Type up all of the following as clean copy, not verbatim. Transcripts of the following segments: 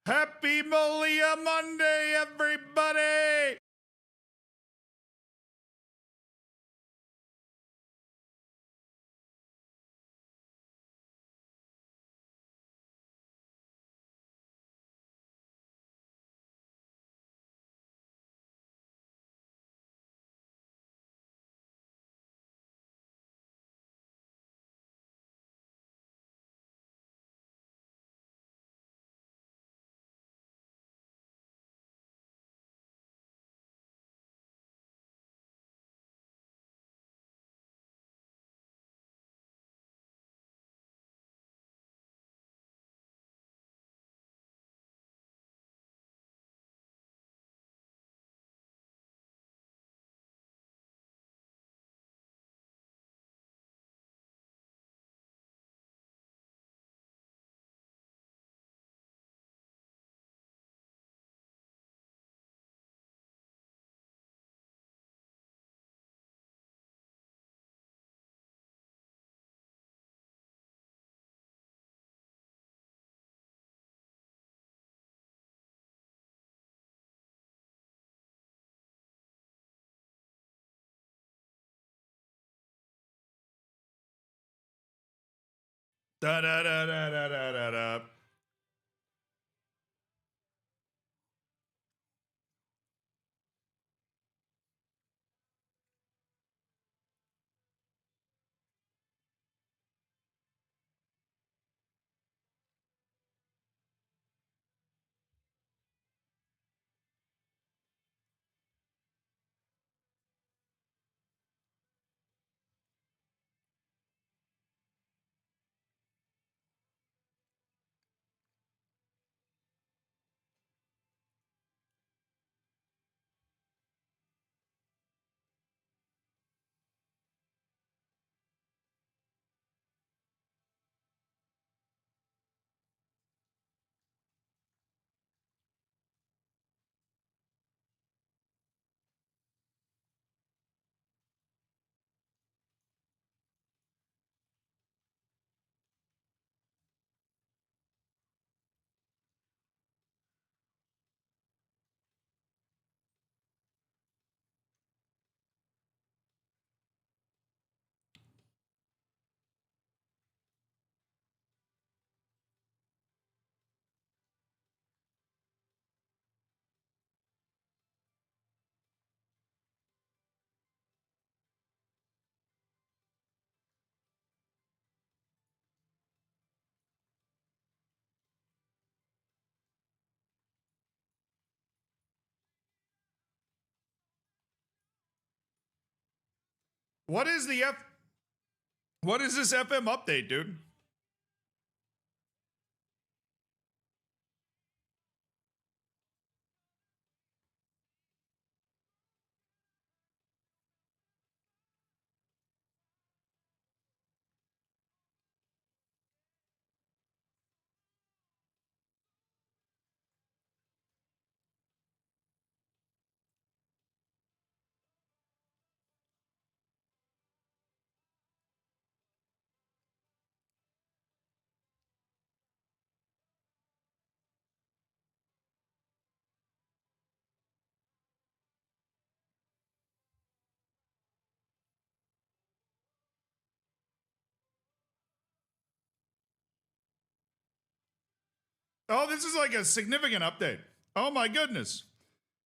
Happy Melilla Monday, everybody! Da da da da da da da da. What is the F? What is this FM update, dude? Oh, this is like a significant update. Oh my goodness.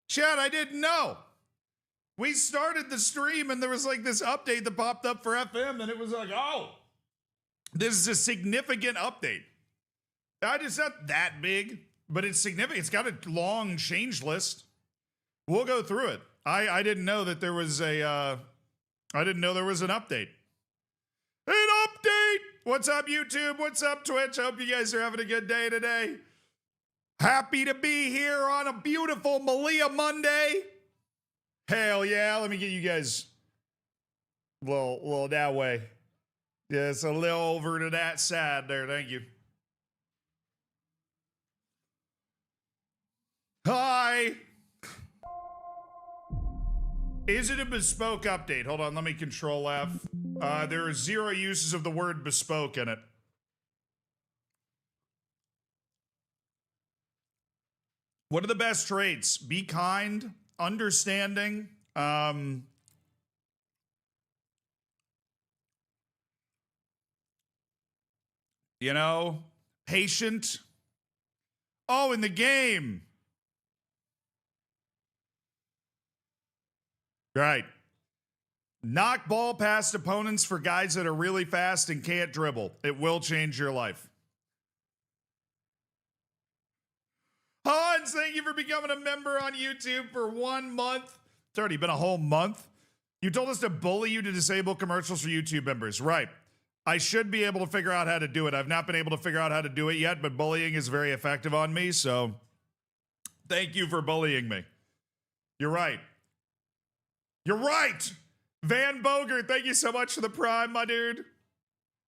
Chad, I didn't know. We started the stream and there was like this update that popped up for FM and it was like, oh, this is a significant update. It's not that big, but it's significant. It's got a long change list. We'll go through it. I didn't know that there was I didn't know there was an update. An update! What's up, YouTube? What's up, Twitch? Hope you guys are having a good day today. Happy to be here on a beautiful Melilla Monday. Hell yeah. Let me get you guys a little that way. Yeah, it's a little over to that side there. Thank you. Hi. Is it a bespoke update? Hold on, let me control F. There are 0 uses of the word bespoke in it. What are the best traits? Be kind, understanding, you know, patient. Oh, in the game. Right. Knock ball past opponents for guys that are really fast and can't dribble. It will change your life. Hans, thank you for becoming a member on YouTube for 1 month. It's already been a whole month. You told us to bully you to disable commercials for YouTube members. Right. I should be able to figure out how to do it. I've not been able to figure out how to do it yet, but bullying is very effective on me, so thank you for bullying me. You're right. You're right! Van Bogert, thank you so much for the prime, my dude.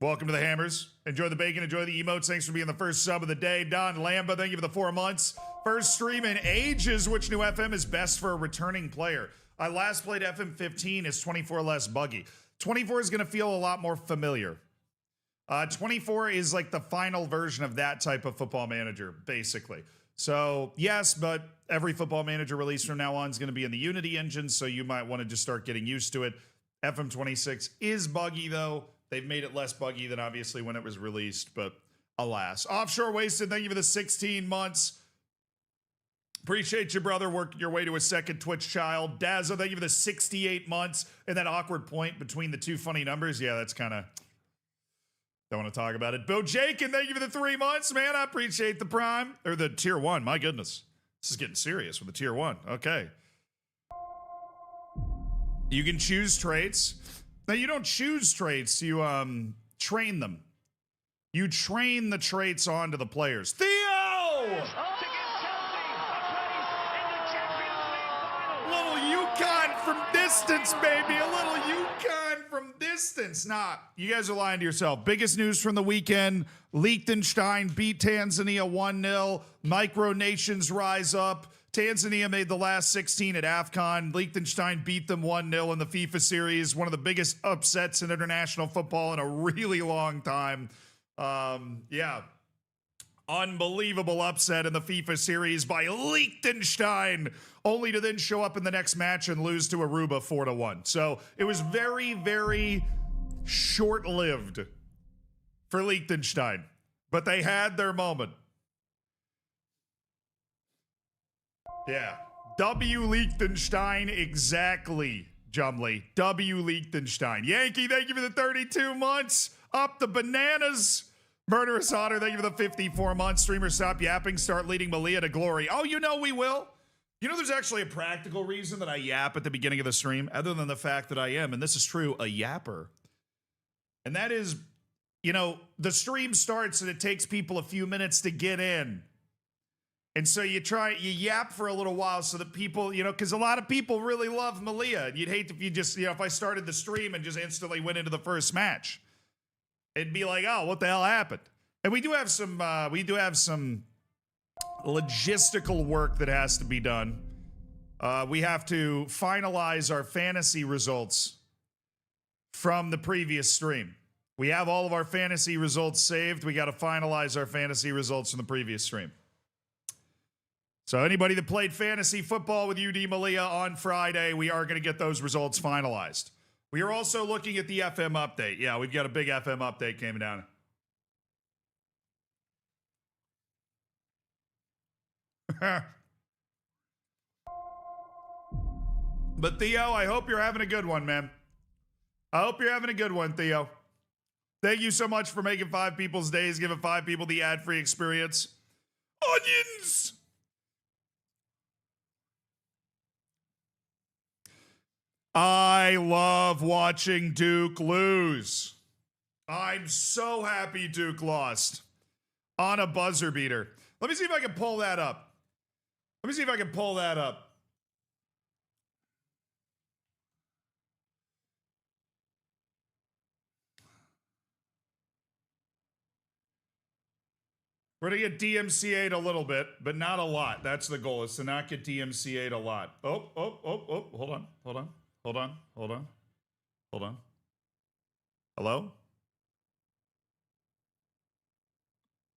Welcome to the Hammers. Enjoy the bacon, enjoy the emotes. Thanks for being the first sub of the day. Don Lamba, thank you for the 4 months. First stream in ages. Which new FM is best for a returning player? I last played FM 15. Is 24 less buggy? 24 is going to feel a lot more familiar. 24 is like the final version of that type of football manager, basically. So, yes, but every football manager release from now on is going to be in the Unity engine, so you might want to just start getting used to it. FM 26 is buggy, though. They've made it less buggy than obviously when it was released, but alas. Offshore Wasted, thank you for the 16 months. Appreciate you, brother. Working your way to a second Twitch child. Dazza, thank you for the 68 months. And that awkward point between the two funny numbers. Yeah, that's kind of... Don't want to talk about it. Bo Jakin, thank you for the 3 months, man. I appreciate the prime. Or the tier 1. My goodness. This is getting serious with the tier 1. Okay. You can choose traits. Now, you don't choose traits. You train them. You train the traits onto the players. Theo! Little UConn from distance, baby. A little UConn from distance. Nah, you guys are lying to yourself. Biggest news from the weekend. Liechtenstein beat Tanzania 1-0. Micronations rise up. Tanzania made the last 16 at AFCON. Liechtenstein beat them 1-0 in the FIFA series. One of the biggest upsets in international football in a really long time. Yeah. Unbelievable upset in the FIFA series by Liechtenstein, only to then show up in the next match and lose to Aruba 4-1. So it was very, very short-lived for Liechtenstein, but they had their moment. Yeah. W Liechtenstein, exactly, Jumley. W Liechtenstein. Yankee, thank you for the 32 months. Up the bananas. Murderous Otter, thank you for the 54 months. Streamer, stop yapping. Start leading Melilla to glory. Oh, you know we will. You know there's actually a practical reason that I yap at the beginning of the stream, other than the fact that I am, and this is true, a yapper. And that is, you know, the stream starts and it takes people a few minutes to get in. And so you yap for a little while so that people, you know, because a lot of people really love Melilla. And you'd hate if you just, you know, if I started the stream and just instantly went into the first match. It'd be like, oh, what the hell happened? And we do have some logistical work that has to be done. We have to finalize our fantasy results from the previous stream. We have all of our fantasy results saved. We got to finalize our fantasy results from the previous stream. So anybody that played fantasy football with UD Malia on Friday, we are going to get those results finalized. We are also looking at the FM update. Yeah, we've got a big FM update coming down. But Theo, I hope you're having a good one, man. I hope you're having a good one, Theo. Thank you so much for making 5 people's days, giving 5 people the ad-free experience. Onions! I love watching Duke lose. I'm so happy Duke lost on a buzzer beater. Let me see if I can pull that up. Let me see if I can pull that up. We're going to get DMCA'd a little bit, but not a lot. That's the goal, is to not get DMCA'd a lot. Oh, hold on. Hello?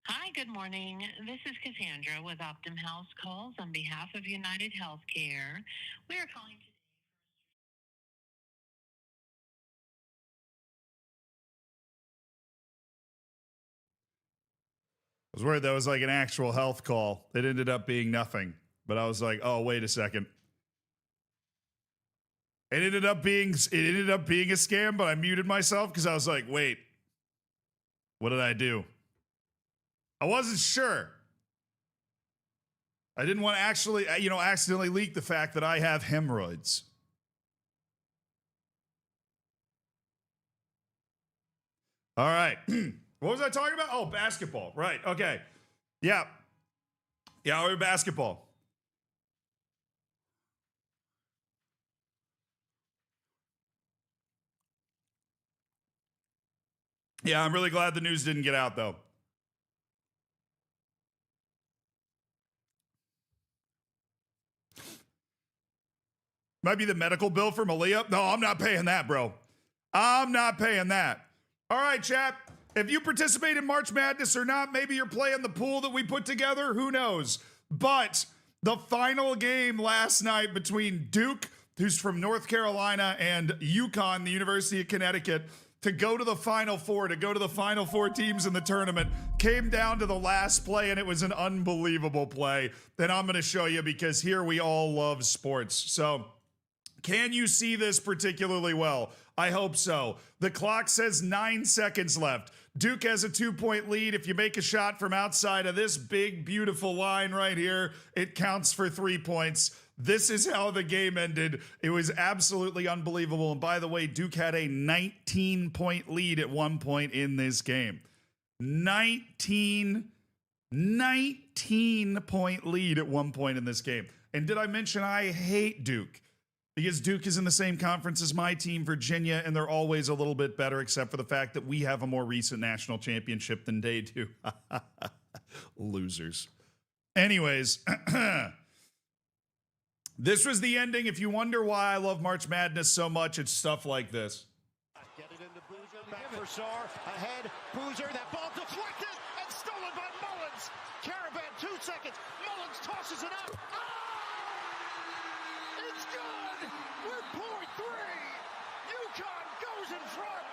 Hi, good morning. This is Cassandra with Optum House Calls on behalf of United Healthcare. We are calling today. I was worried that was like an actual health call. It ended up being nothing. But I was like, oh, wait a second. It ended up being a scam, but I muted myself because I was like, wait, what did I do? I wasn't sure. I didn't want to actually, accidentally leak the fact that I have hemorrhoids. All right. What was I talking about? Oh, basketball. Right. Okay. Yeah. Yeah, we're basketball. Yeah, I'm really glad the news didn't get out, though. Might be the medical bill for Melilla. No, I'm not paying that, bro. I'm not paying that. All right, chat. If you participate in March Madness or not, maybe you're playing the pool that we put together. Who knows? But the final game last night between Duke, who's from North Carolina, and UConn, the University of Connecticut, to go to the Final Four, to go to the Final Four teams in the tournament, came down to the last play, and it was an unbelievable play that I'm going to show you because here we all love sports. So, can you see this particularly well? I hope so. The clock says 9 seconds left. Duke has a 2-point lead. If you make a shot from outside of this big, beautiful line right here, it counts for 3 points. This is how the game ended. It was absolutely unbelievable. And by the way, Duke had a 19-point lead at one point in this game. 19-point lead at one point in this game. And did I mention I hate Duke? Because Duke is in the same conference as my team, Virginia, and they're always a little bit better, except for the fact that we have a more recent national championship than they do. Losers. Anyways, this was the ending. If you wonder why I love March Madness so much, it's stuff like this. Get it into Boozer, back for Sarr, ahead, Boozer, that ball deflected and stolen by Mullins. Caravan, 2 seconds, Mullins tosses it up. It's good! We're point 3! UConn goes in front!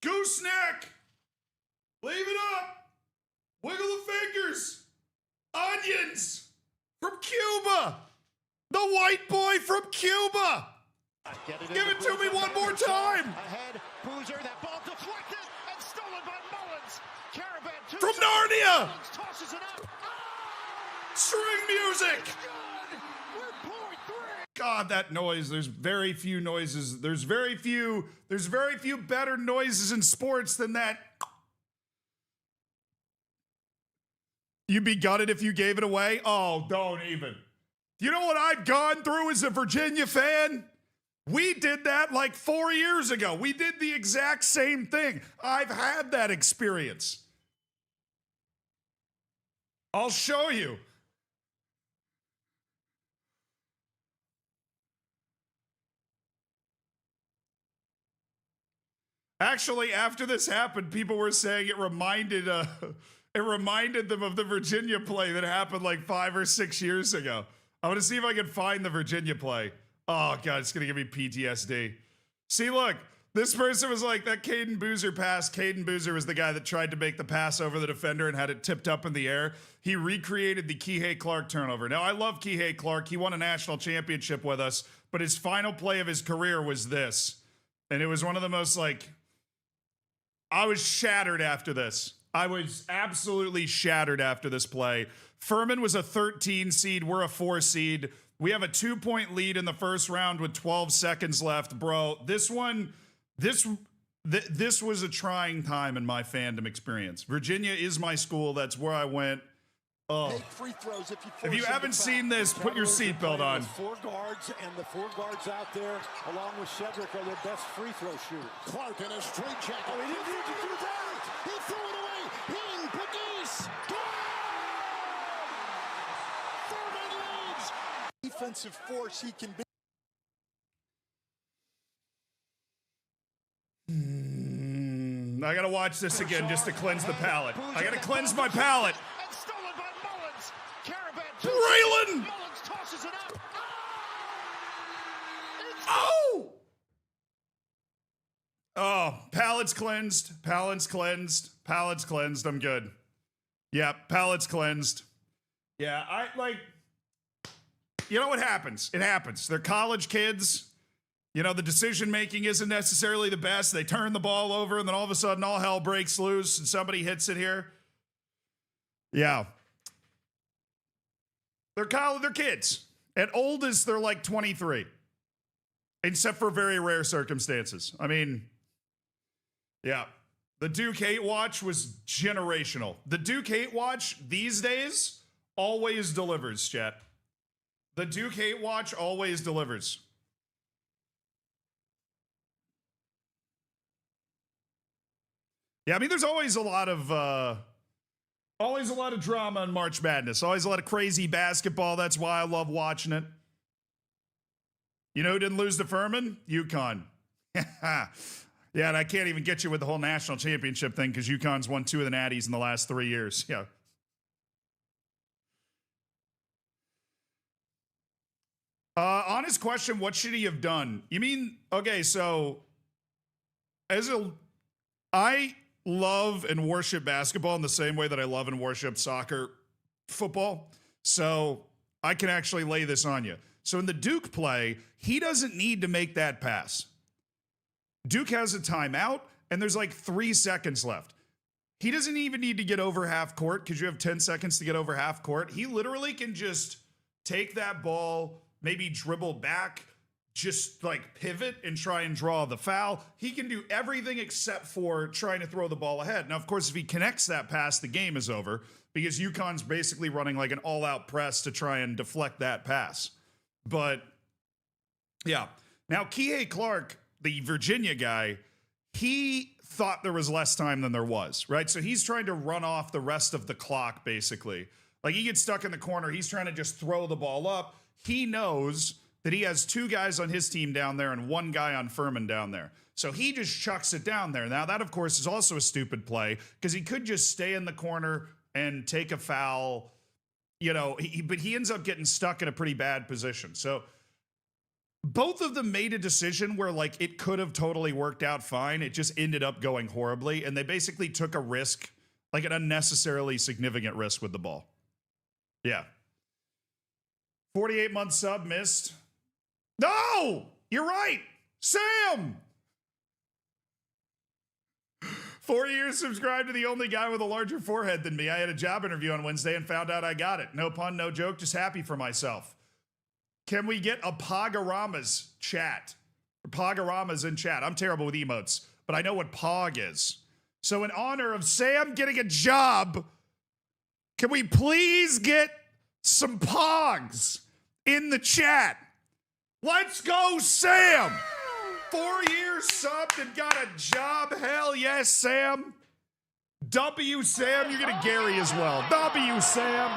Gooseneck! Leave it up! Wiggle the fingers! Onions! From Cuba! The white boy from Cuba! Give it to me one more time! Ahead, Boozer, that ball deflected and stolen by Mullins. Caravan, 2 From seconds, Narnia! Mullins tosses it up. String music! It's good! We're point 3! God, that noise. There's very few noises. There's very few better noises in sports than that. You'd be gutted if you gave it away? Oh, don't even. You know what I've gone through as a Virginia fan? We did that like 4 years ago. We did the exact same thing. I've had that experience. I'll show you. Actually, after this happened, people were saying it reminded them of the Virginia play that happened like 5 or 6 years ago. I want to see if I can find the Virginia play. Oh God, it's gonna give me PTSD. See, look, this person was like that Caden Boozer pass. Caden Boozer was the guy that tried to make the pass over the defender and had it tipped up in the air. He recreated the Kihei Clark turnover. Now, I love Kihei Clark. He won a national championship with us, but his final play of his career was this. And it was one of the most I was shattered after this. I was absolutely shattered after this play. Furman was a 13 seed. We're a 4 seed. We have a 2-point lead in the first round with 12 seconds left. Bro, this was a trying time in my fandom experience. Virginia is my school. That's where I went. Oh. Free throws if you haven't seen this, put your seatbelt on. 4 guards, and the 4 guards out there, along with Shedrick, are their best free throw shooters. Clark in a straight jacket. Oh, he didn't need to do that. He threw it away. Hing, Pegues. Thurman leads. Defensive force he can be. I gotta watch this again just to cleanse the palate. I gotta cleanse my palate. And stolen by Mullins. Caravan. Braylon! Mullins tosses it up. Oh! Oh, palate's cleansed. Palate's cleansed. Palate's cleansed. I'm good. Yeah, palate's cleansed. Yeah, I like. You know what happens? It happens. They're college kids. You know, the decision making isn't necessarily the best. They turn the ball over, and then all of a sudden, all hell breaks loose, and somebody hits it here. Yeah. They're kids. At oldest, they're like 23. Except for very rare circumstances. I mean, yeah. The Duke 8 watch was generational. The Duke 8 watch these days always delivers, chat. The Duke 8 watch always delivers. Yeah, I mean, there's always a lot of drama in March Madness. Always a lot of crazy basketball. That's why I love watching it. You know who didn't lose to Furman? UConn. Yeah, and I can't even get you with the whole national championship thing because UConn's won 2 of the Natties in the last 3 years. Yeah. Honest question, what should he have done? You mean, okay, so I love and worship basketball in the same way that I love and worship soccer, football. So I can actually lay this on you. So in the Duke play, he doesn't need to make that pass. Duke has a timeout, and there's like 3 seconds left. He doesn't even need to get over half court because you have 10 seconds to get over half court. He literally can just take that ball, maybe dribble back, just like pivot and try and draw the foul. He can do everything except for trying to throw the ball ahead. Now, of course, if he connects that pass, the game is over because UConn's basically running like an all-out press to try and deflect that pass. But, yeah. Now, Kihei Clark, the Virginia guy, he thought there was less time than there was, right? So he's trying to run off the rest of the clock, basically. Like, he gets stuck in the corner. He's trying to just throw the ball up. He knows that he has 2 guys on his team down there and 1 guy on Furman down there. So he just chucks it down there. Now, that, of course, is also a stupid play because he could just stay in the corner and take a foul, you know, but he ends up getting stuck in a pretty bad position. So both of them made a decision where, like, it could have totally worked out fine. It just ended up going horribly, and they basically took a risk, like an unnecessarily significant risk with the ball. Yeah. 48-month sub missed. No! You're right! Sam! 4 years subscribed to the only guy with a larger forehead than me. I had a job interview on Wednesday and found out I got it. No pun, no joke, just happy for myself. Can we get a Pogorama's chat? Pogorama's in chat. I'm terrible with emotes, but I know what Pog is. So in honor of Sam getting a job, can we please get some Pogs in the chat? Let's go, Sam! 4 years subbed and got a job. Hell yes, Sam. W, Sam. You're going to Gary as well. W, Sam.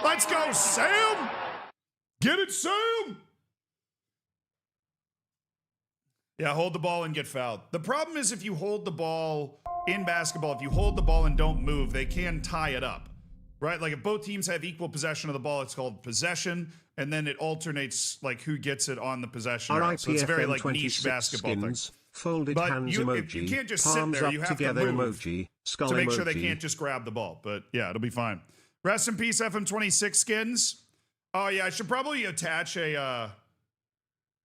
Let's go, Sam. Get it, Sam. Yeah, hold the ball and get fouled. The problem is if you hold the ball in basketball, if you hold the ball and don't move, they can tie it up, right? Like if both teams have equal possession of the ball, it's called possession, and then it alternates like who gets it on the possession. So it's a very like niche basketball thing. Folded But hands you emoji, can't just sit palms there. up You have to together move emoji, skull to make emoji. sure they can't just grab the ball. But yeah, it'll be fine. Rest in peace, FM26 skins. Oh yeah, I should probably attach a.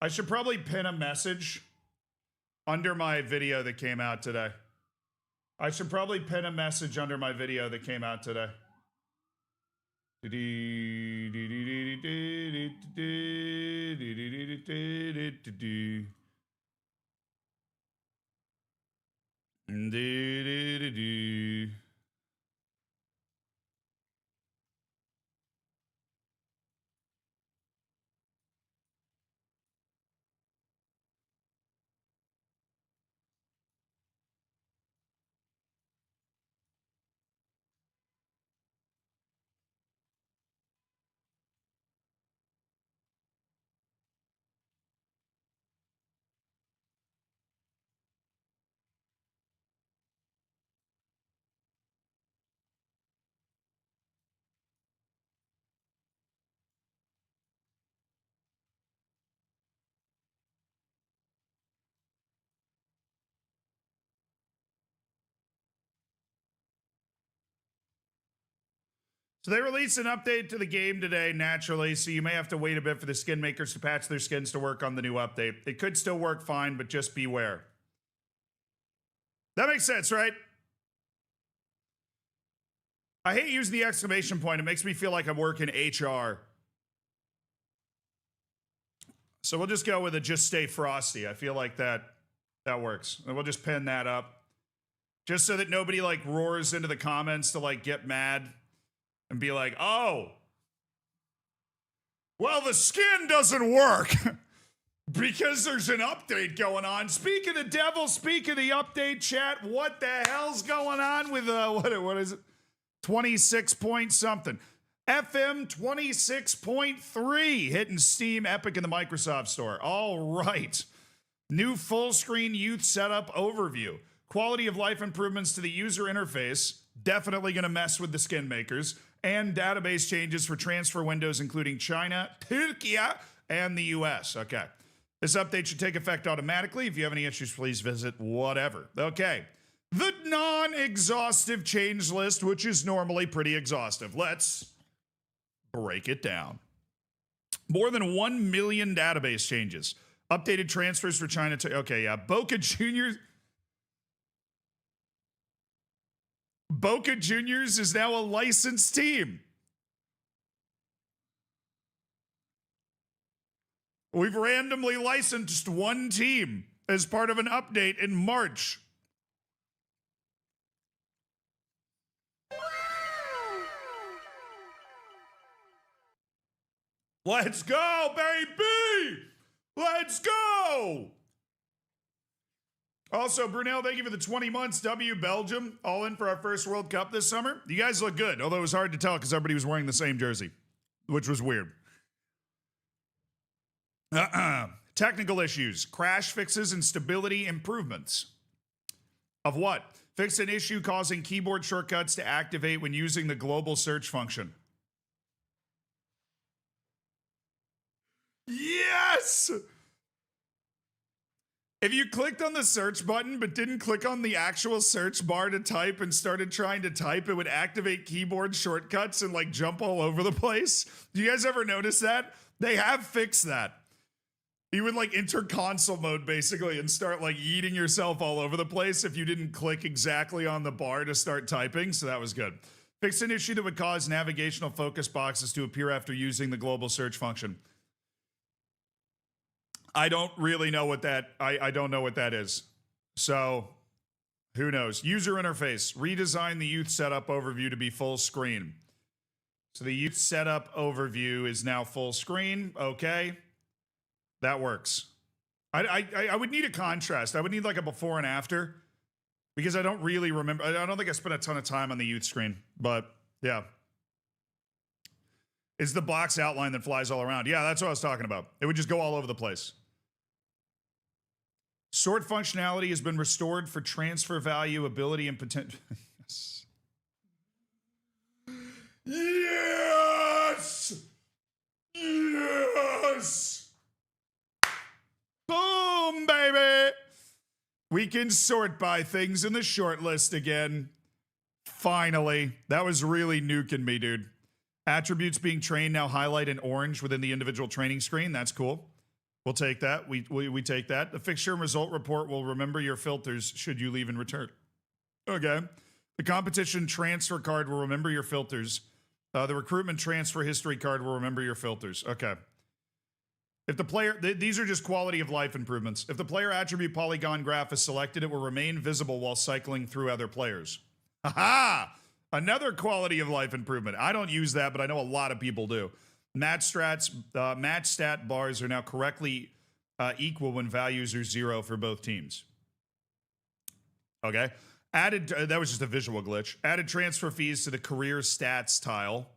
I should probably pin a message under my video that came out today. I should probably pin a message under my video that came out today. So they released an update to the game today, naturally, so you may have to wait a bit for the skin makers to patch their skins to work on the new update. It could still work fine, but just beware. That makes sense, right? I hate using the exclamation point. It makes me feel like I'm working HR. So we'll just go with a just stay frosty. I feel like that works. And we'll just pin that up. Just so that nobody like roars into the comments to like get mad and be like, oh, well, the skin doesn't work because there's an update going on. Speak of the devil, speak of the update, chat. What the hell's going on with, what is it? 26 point something. FM 26.3 hitting Steam, Epic, and the Microsoft Store. All right. New full screen youth setup overview. Quality of life improvements to the user interface. Definitely going to mess with the skin makers. And database changes for transfer windows, including China, Turkey, and the US. Okay. This update should take effect automatically. If you have any issues, please visit whatever. Okay. The non-exhaustive change list, which is normally pretty exhaustive. Let's break it down. More than 1 million database changes. Updated transfers for China to... Okay, yeah. Boca Juniors is now a licensed team. We've randomly licensed one team as part of an update in March. Let's go, baby! Let's go! Also, Brunel, thank you for the 20 months. W, Belgium, all in for our first World Cup this summer. You guys look good, although it was hard to tell because everybody was wearing the same jersey, which was weird. Technical issues, crash fixes, and stability improvements. Of what? Fix an issue causing keyboard shortcuts to activate when using the global search function. Yes! If you clicked on the search button but didn't click on the actual search bar to type and started trying to type, it would activate keyboard shortcuts and like jump all over the place. Do you guys ever notice that? They have fixed that. You would like enter console mode basically and start like eating yourself all over the place if you didn't click exactly on the bar to start typing, so that was good. Fix an issue that would cause navigational focus boxes to appear after using the global search function. I don't really know what that, I don't know what that is. So, who knows? User interface. Redesign the youth setup overview to be full screen. So the youth setup overview is now full screen. Okay. That works. I would need a contrast. I would need like a before and after. Because I don't really remember. I don't think I spent a ton of time on the youth screen. But, yeah. It's the box outline that flies all around. Yeah, that's what I was talking about. It would just go all over the place. Sort functionality has been restored for transfer value, ability, and potential. Yes. Yes! Yes! Boom, baby! We can sort by things in the short list again. Finally. That was really nuking me, dude. Attributes being trained now highlight in orange within the individual training screen. That's cool. We'll take that. We take that. The fixture and result report will remember your filters should you leave and return. Okay. The competition transfer card will remember your filters. The recruitment transfer history card will remember your filters. Okay. If the player, these are just quality of life improvements. If the player attribute polygon graph is selected, it will remain visible while cycling through other players. Aha! Another quality of life improvement. I don't use that, but I know a lot of people do. Match stat bars are now correctly equal when values are 0 for both teams. Okay. Added, that was just a visual glitch. Added transfer fees to the career stats tile.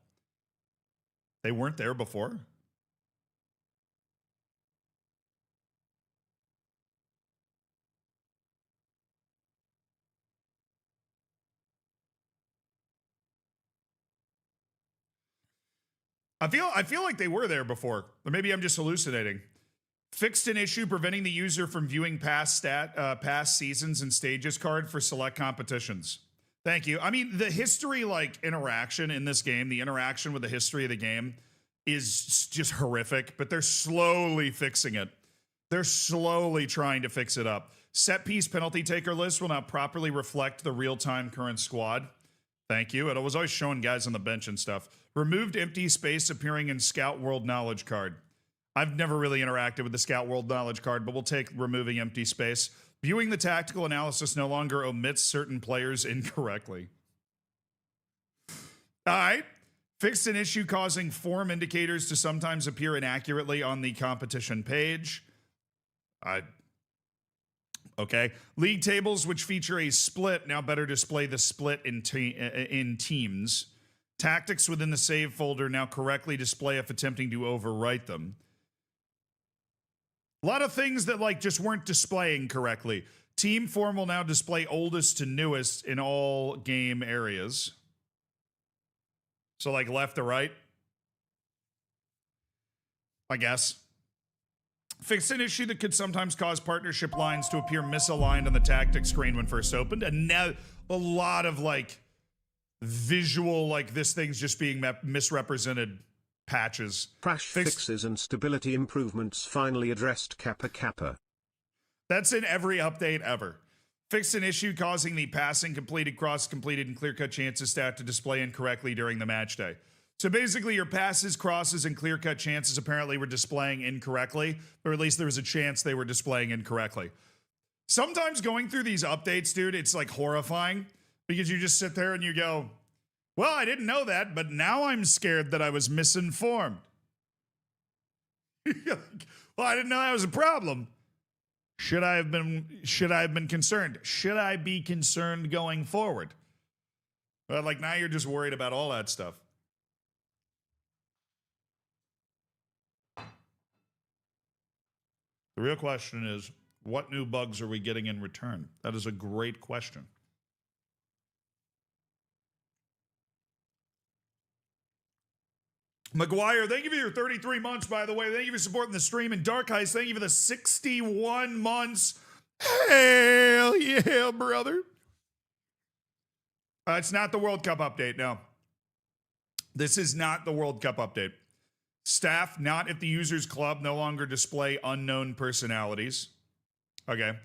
They weren't there before. I feel like they were there before, or maybe I'm just hallucinating. Fixed an issue preventing the user from viewing past seasons and stages card for select competitions. Thank you. I mean, the history, like, interaction in this game, the interaction with the history of the game is just horrific, but they're slowly fixing it. They're slowly trying to fix it up. Set piece penalty taker list will now properly reflect the real-time current squad. Thank you. It was always showing guys on the bench and stuff. Removed empty space appearing in Scout World Knowledge card. I've never really interacted with the Scout World Knowledge card, but we'll take removing empty space. Viewing the tactical analysis no longer omits certain players incorrectly. All right. Fixed an issue causing form indicators to sometimes appear inaccurately on the competition page. Okay. League tables, which feature a split, now better display the split in teams. Tactics within the save folder now correctly display if attempting to overwrite them. A lot of things that like just weren't displaying correctly. Team form will now display oldest to newest in all game areas. So like left to right, I guess. Fixed an issue that could sometimes cause partnership lines to appear misaligned on the tactics screen when first opened. And now a lot of like visual, like this thing's just being misrepresented patches. Crash fixes and stability improvements finally addressed Kappa Kappa. That's in every update ever. Fixed an issue causing the passing, completed, cross completed, and clear-cut chances stat to display incorrectly during the match day. So basically your passes, crosses, and clear-cut chances apparently were displaying incorrectly, or at least there was a chance they were displaying incorrectly. Sometimes going through these updates, dude, it's like horrifying because you just sit there and you go, well, I didn't know that, but now I'm scared that I was misinformed. Well, I didn't know that was a problem. Should I have been concerned? Should I be concerned going forward? But like now you're just worried about all that stuff. The real question is, what new bugs are we getting in return? That is a great question. McGuire, thank you for your 33 months, by the way. Thank you for supporting the stream. And Dark Heist, thank you for the 61 months. Hell yeah, brother. It's not the World Cup update, no. This is not the World Cup update. Staff not at the users club no longer display unknown personalities. Okay.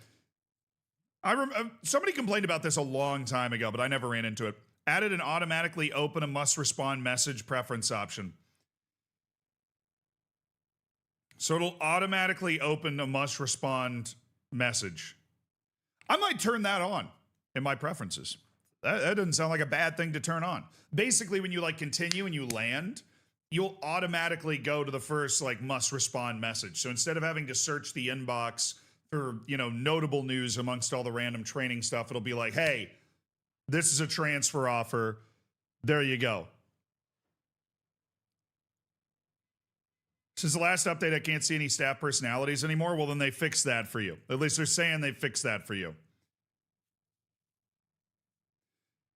Somebody complained about this a long time ago, but I never ran into it. Added an automatically open a must respond message preference option. So it'll automatically open a must respond message. I might turn that on in my preferences. That doesn't sound like a bad thing to turn on. Basically, when you like continue and you land, you'll automatically go to the first like must respond message. So instead of having to search the inbox for, you know, notable news amongst all the random training stuff, it'll be like, hey, this is a transfer offer. There you go. Since the last update, I can't see any staff personalities anymore. Well, then they fixed that for you. At least they're saying they fixed that for you.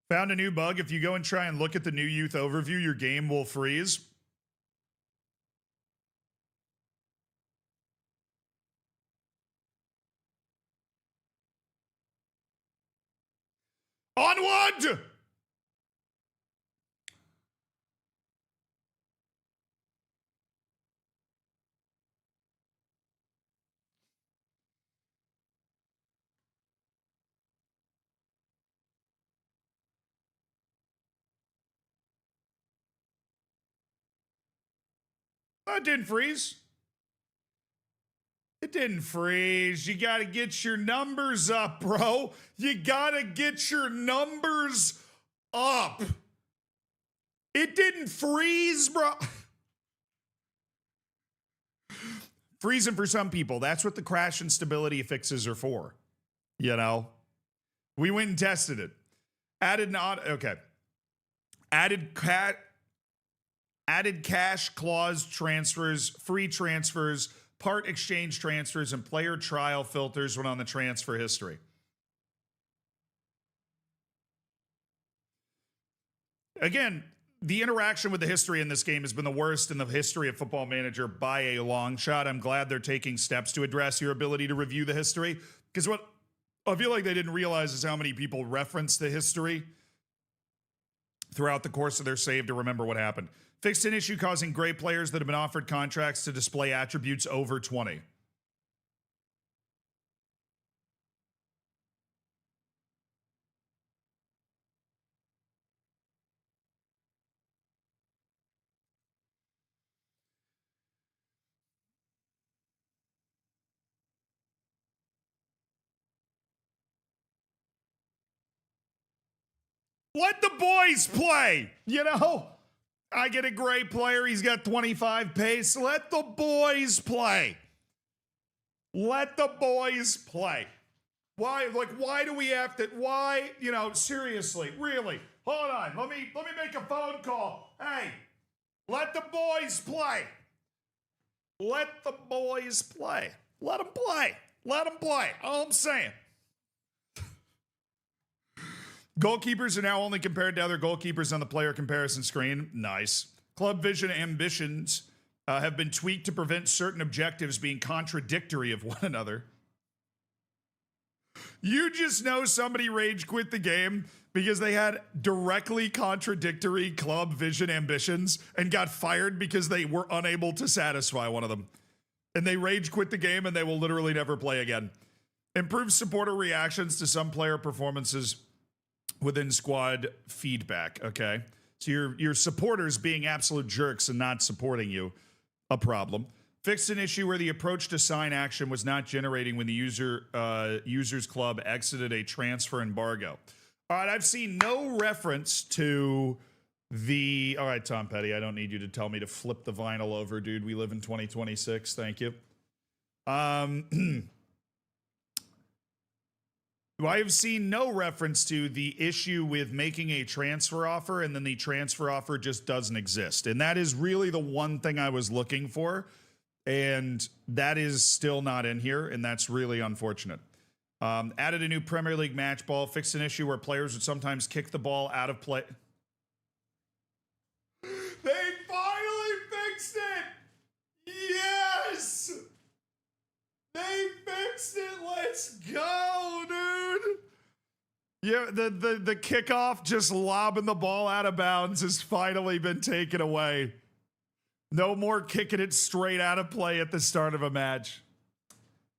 Found a new bug. If you go and try and look at the new youth overview, your game will freeze. Onward! It didn't freeze. It didn't freeze. You got to get your numbers up, bro. You got to get your numbers up. It didn't freeze, bro. Freezing for some people. That's what the crash and stability fixes are for. You know? We went and tested it. Added cash clause transfers, free transfers, part exchange transfers, and player trial filters when on the transfer history. Again, the interaction with the history in this game has been the worst in the history of Football Manager by a long shot. I'm glad they're taking steps to address your ability to review the history, because what I feel like they didn't realize is how many people reference the history throughout the course of their save to remember what happened. Fixed an issue causing great players that have been offered contracts to display attributes over 20. Let the boys play, you know? I get a great player. He's got 25 pace. Let the boys play. Let the boys play. Why? Like, why do we have to? Why? You know, seriously, really? Hold on. Let me make a phone call. Hey, let the boys play. Let the boys play. Let them play. Let them play. All I'm saying. Goalkeepers are now only compared to other goalkeepers on the player comparison screen. Nice. Club vision ambitions have been tweaked to prevent certain objectives being contradictory of one another. You just know somebody rage quit the game because they had directly contradictory club vision ambitions and got fired because they were unable to satisfy one of them. And they rage quit the game and they will literally never play again. Improve supporter reactions to some player performances within squad feedback, okay? So your supporters being absolute jerks and not supporting you, a problem. Fixed an issue where the approach to sign action was not generating when the user's club exited a transfer embargo. All right, I've seen no reference to the... All right, Tom Petty, I don't need you to tell me to flip the vinyl over, dude. We live in 2026. Thank you. I have seen no reference to the issue with making a transfer offer and then the transfer offer just doesn't exist. And that is really the one thing I was looking for. And that is still not in here. And that's really unfortunate. Added a new Premier League match ball. Fixed an issue where players would sometimes kick the ball out of play. They finally fixed it! Yes! They fixed it! Let's go, dude! Yeah, the kickoff just lobbing the ball out of bounds has finally been taken away. No more kicking it straight out of play at the start of a match.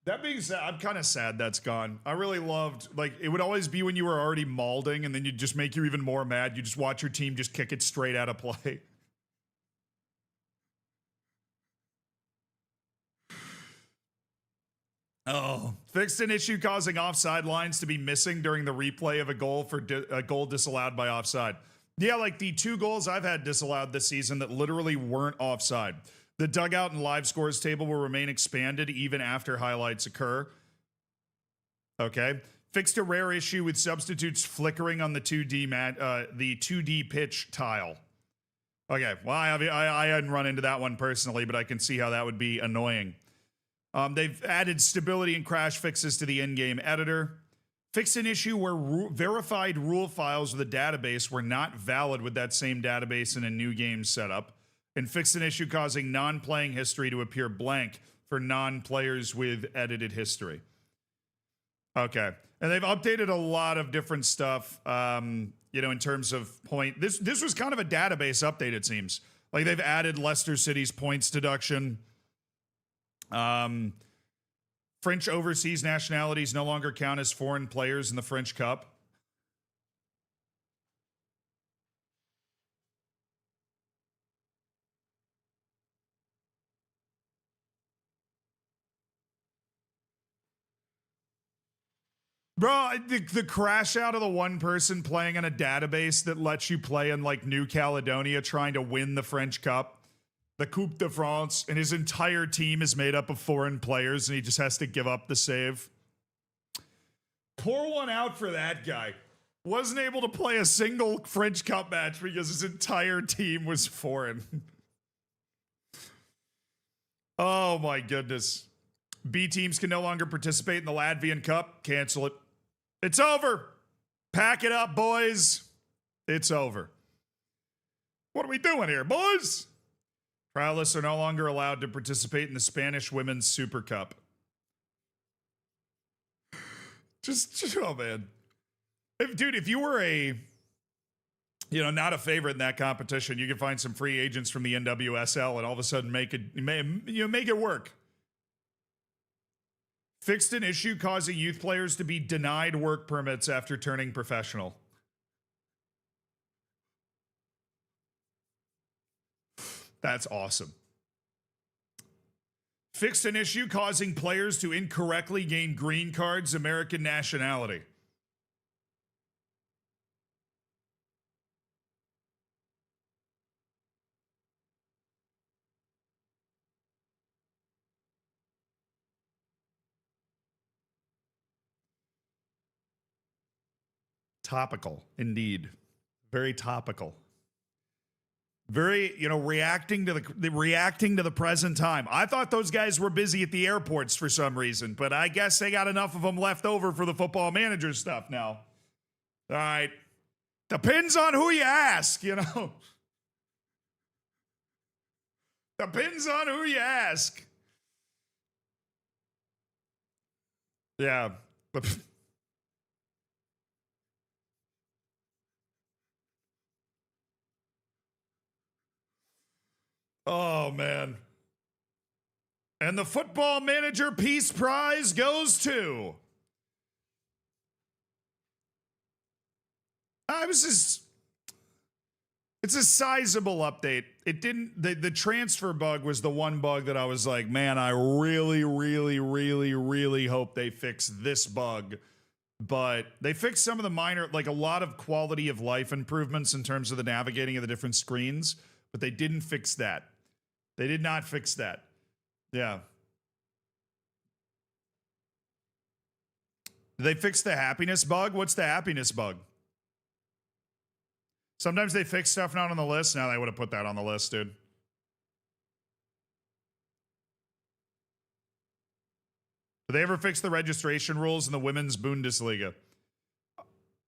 That being said, I'm kind of sad that's gone. I really loved, like, it would always be when you were already mauling and then you'd just make you even more mad. You just watch your team just kick it straight out of play. Oh, fixed an issue causing offside lines to be missing during the replay of a goal for a goal disallowed by offside. Yeah, like the 2 goals I've had disallowed this season that literally weren't offside. The dugout and live scores table will remain expanded even after highlights occur. Okay. Fixed a rare issue with substitutes flickering on the 2D pitch tile. Okay, well, I hadn't run into that one personally, but I can see how that would be annoying. They've added stability and crash fixes to the in-game editor. Fixed an issue where verified rule files of the database were not valid with that same database in a new game setup. And fixed an issue causing non-playing history to appear blank for non-players with edited history. Okay. And they've updated a lot of different stuff, you know, in terms of point. This was kind of a database update, it seems. Like, they've added Leicester City's points deduction. French overseas nationalities no longer count as foreign players in the French Cup. Bro, the crash out of the one person playing on a database that lets you play in, like, New Caledonia trying to win the French Cup, the Coupe de France, and his entire team is made up of foreign players and he just has to give up the save. Pour one out for that guy. Wasn't able to play a single French Cup match because his entire team was foreign. Oh my goodness. B teams can no longer participate in the Latvian Cup. Cancel it. It's over. Pack it up, boys. It's over. What are we doing here, boys? Trialists are no longer allowed to participate in the Spanish Women's Super Cup. Just oh man. If you were a you know, not a favorite in that competition. You can find some free agents from the NWSL and all of a sudden make it work. Fixed an issue causing youth players to be denied work permits after turning professional. That's awesome. Fixed an issue causing players to incorrectly gain green cards, American nationality. Topical, indeed. Very topical. Very, you know, reacting to the present time. I thought those guys were busy at the airports for some reason, but I guess they got enough of them left over for the football manager stuff now. All right. Depends on who you ask, you know. Depends on who you ask. Yeah. Oh, man. And the Football Manager Peace Prize goes to... It's a sizable update. It didn't... The transfer bug was the one bug that I was like, man, I really, really, really, really hope they fix this bug. But they fixed some of the minor, like a lot of quality of life improvements in terms of the navigating of the different screens, but they didn't fix that. They did not fix that. Yeah. Did they fix the happiness bug? What's the happiness bug? Sometimes they fix stuff not on the list. Now they would have put that on the list, dude. Did they ever fix the registration rules in the women's Bundesliga?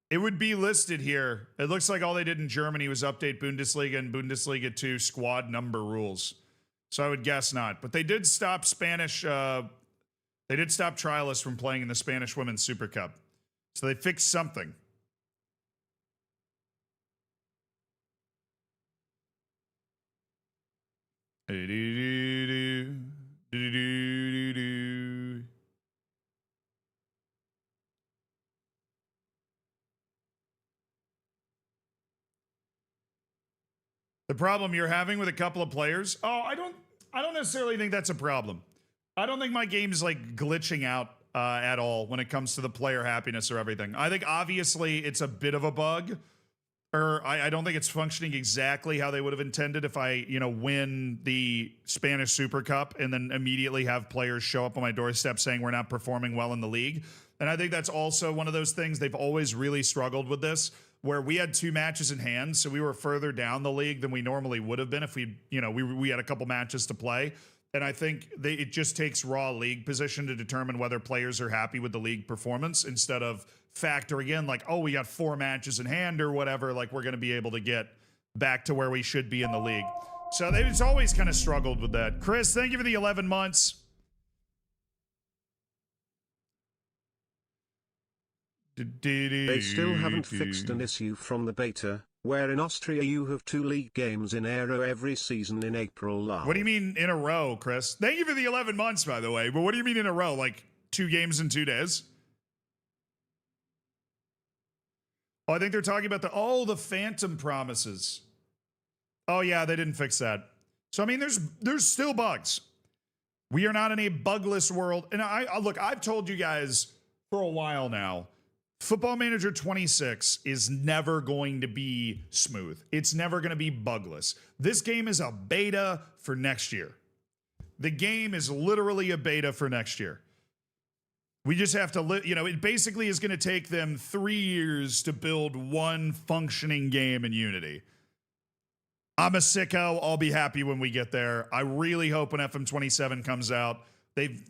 It would be listed here. It looks like all they did in Germany was update Bundesliga and Bundesliga 2 squad number rules. So I would guess not. But they did stop Spanish... they did stop trialists from playing in the Spanish Women's Super Cup. So they fixed something. The problem you're having with a couple of players? Oh, I don't necessarily think that's a problem. I don't think my game's like glitching out at all when it comes to the player happiness or everything. I think obviously it's a bit of a bug, or I don't think it's functioning exactly how they would have intended if I, you know, win the Spanish Super Cup and then immediately have players show up on my doorstep saying we're not performing well in the league. And I think that's also one of those things they've always really struggled with this, where we had 2 matches in hand, so we were further down the league than we normally would have been if we, you know, we had a couple matches to play. And I think it just takes raw league position to determine whether players are happy with the league performance instead of factoring in like, oh, we got 4 matches in hand or whatever, like we're going to be able to get back to where we should be in the league. So they've always kind of struggled with that. Chris, thank you for the 11 months. They still haven't fixed an issue from the beta, where in Austria you have 2 league games in a row every season in April. What do you mean in a row, Chris? Thank you for the 11 months, by the way. But what do you mean in a row? Like 2 games in 2 days? Oh, I think they're talking about the phantom promises. Oh, yeah, they didn't fix that. So, I mean, there's still bugs. We are not in a bugless world. And look, I've told you guys for a while now, Football Manager 26 is never going to be smooth. It's never going to be bugless. This game is a beta for next year. The game is literally a beta for next year. We just have to, you know, it basically is going to take them 3 years to build one functioning game in Unity. I'm a sicko. I'll be happy when we get there. I really hope when FM27 comes out,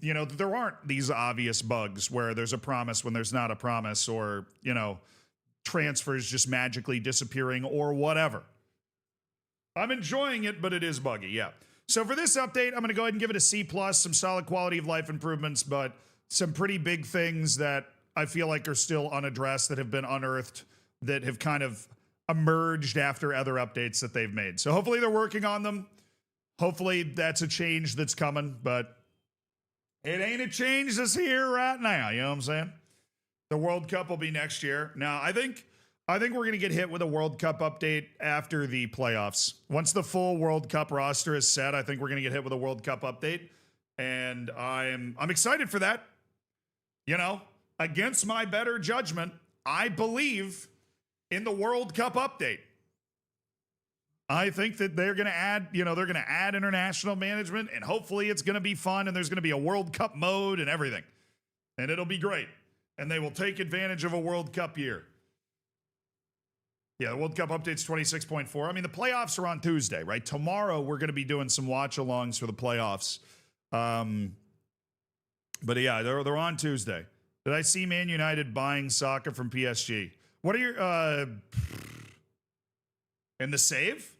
you know, there aren't these obvious bugs where there's a promise when there's not a promise, or, you know, transfers just magically disappearing or whatever. I'm enjoying it, but it is buggy, yeah. So for this update, I'm going to go ahead and give it a C+, some solid quality of life improvements, but some pretty big things that I feel like are still unaddressed, that have been unearthed, that have kind of emerged after other updates that they've made. So hopefully they're working on them. Hopefully that's a change that's coming, but it ain't a change that's here right now. You know what I'm saying? The World Cup will be next year. Now, I think we're going to get hit with a World Cup update after the playoffs. Once the full World Cup roster is set, I think we're going to get hit with a World Cup update. And I'm excited for that. You know, against my better judgment, I believe in the World Cup update. I think that they're going to add, they're going to add international management, and hopefully it's going to be fun, and there's going to be a World Cup mode and everything. And it'll be great. And they will take advantage of a World Cup year. Yeah, the World Cup update's 26.4. I mean, the playoffs are on Tuesday, right? Tomorrow we're going to be doing some watch-alongs for the playoffs. But yeah, they're on Tuesday. Did I see Man United buying Saka from PSG? What are your and the save?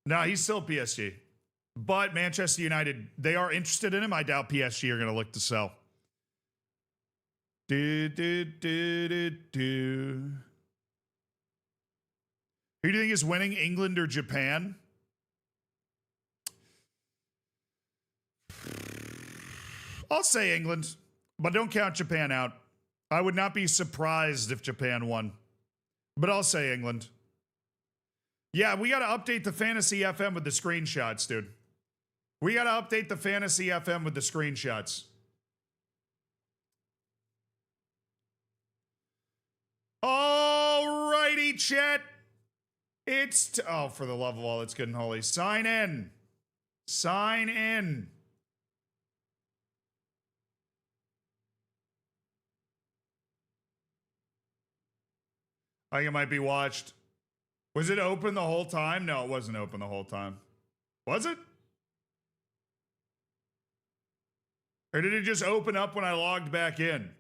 No, he's still PSG. But Manchester United, they are interested in him. I doubt PSG are going to look to sell. Who do you think is winning, England or Japan? I'll say England, but don't count Japan out. I would not be surprised if Japan won, but I'll say England. Yeah, we got to update the Fantasy FM with the screenshots, dude. We got to update the Fantasy FM with the screenshots. All righty, chat. It's, oh, for the love of all that's good and holy. Sign in. Sign in. I think it might be watched. Was it open the whole time? No, it wasn't open the whole time. Was it? Or did it just open up when I logged back in?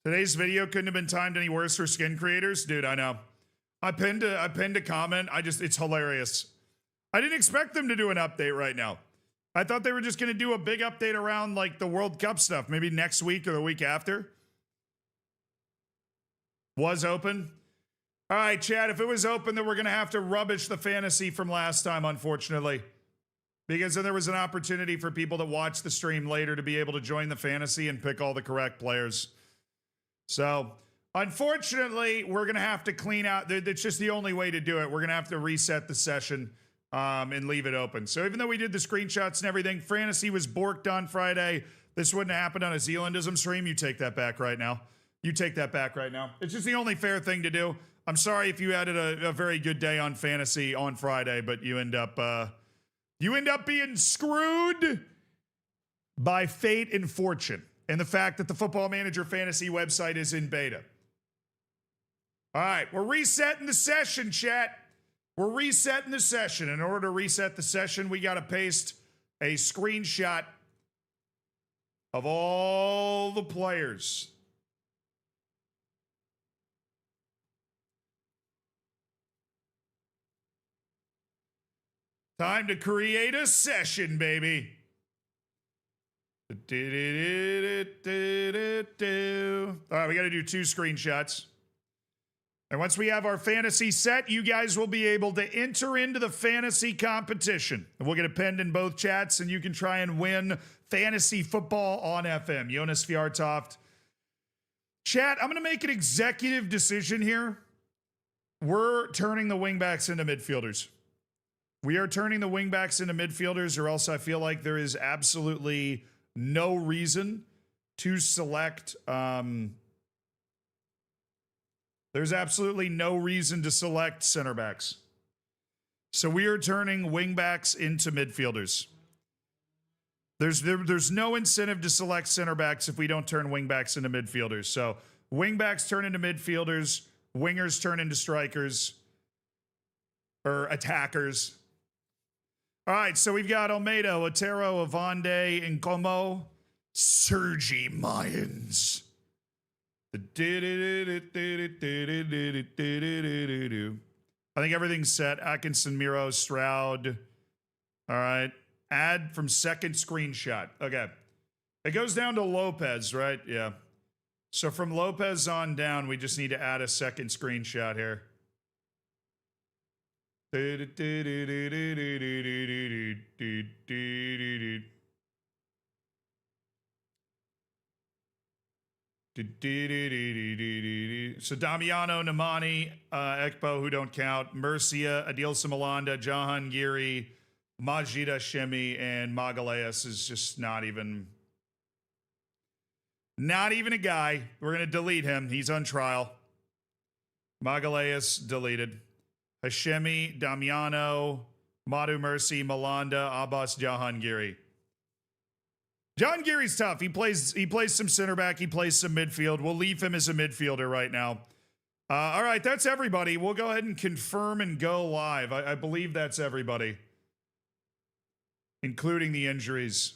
Today's video couldn't have been timed any worse for skin creators. Dude, I know. I pinned a comment. It's hilarious. I didn't expect them to do an update right now. I thought they were just going to do a big update around like the World Cup stuff, maybe next week or the week after. Was open. All right, Chad, if it was open, then we're going to have to rubbish the fantasy from last time, unfortunately. Because then there was an opportunity for people that watch the stream later to be able to join the fantasy and pick all the correct players. So, unfortunately, we're going to have to clean out. It's just the only way to do it. We're going to have to reset the session and leave it open. So, even though we did the screenshots and everything, fantasy was borked on Friday. This wouldn't have happened on a Zealandism stream. You take that back right now. You take that back right now. It's just the only fair thing to do. I'm sorry if you had a very good day on fantasy on Friday, but you end up being screwed by fate and fortune. And the fact that the Football Manager Fantasy website is in beta. All right, we're resetting the session, chat. We're resetting the session. In order to reset the session, we got to paste a screenshot of all the players. Time to create a session, baby. All right, we got to do 2 screenshots. And once we have our fantasy set, you guys will be able to enter into the fantasy competition. And we'll get it pinned in both chats, and you can try and win fantasy football on FM. Jonas Fjartoft. Chat, I'm going to make an executive decision here. We're turning the wingbacks into midfielders. We are turning the wingbacks into midfielders, or else I feel like there is absolutely no reason to select. There's absolutely no reason to select center backs. So we are turning wingbacks into midfielders. There's no incentive to select center backs if we don't turn wingbacks into midfielders. So wingbacks turn into midfielders, wingers turn into strikers or attackers. All right, so we've got Almeida, Otero, Avande, and Como, Sergi Mayans. I think everything's set. Atkinson, Miro, Stroud. All right. Add from second screenshot. Okay. It goes down to Lopez, right? Yeah. So from Lopez on down, we just need to add a second screenshot here. So Damiano, Namani, Ekpo, who don't count, Murcia, Adil Simalanda, Jahangiri, Majida Shemi, and Magalhaes is just not even a guy. We're going to delete him. He's on trial. Magalhaes deleted. Hashemi, Damiano, Madhu Mercy, Malanda, Abbas Jahangiri. Jahangiri's tough. He plays some center back. He plays some midfield. We'll leave him as a midfielder right now. All right, that's everybody. We'll go ahead and confirm and go live. I believe that's everybody, including the injuries.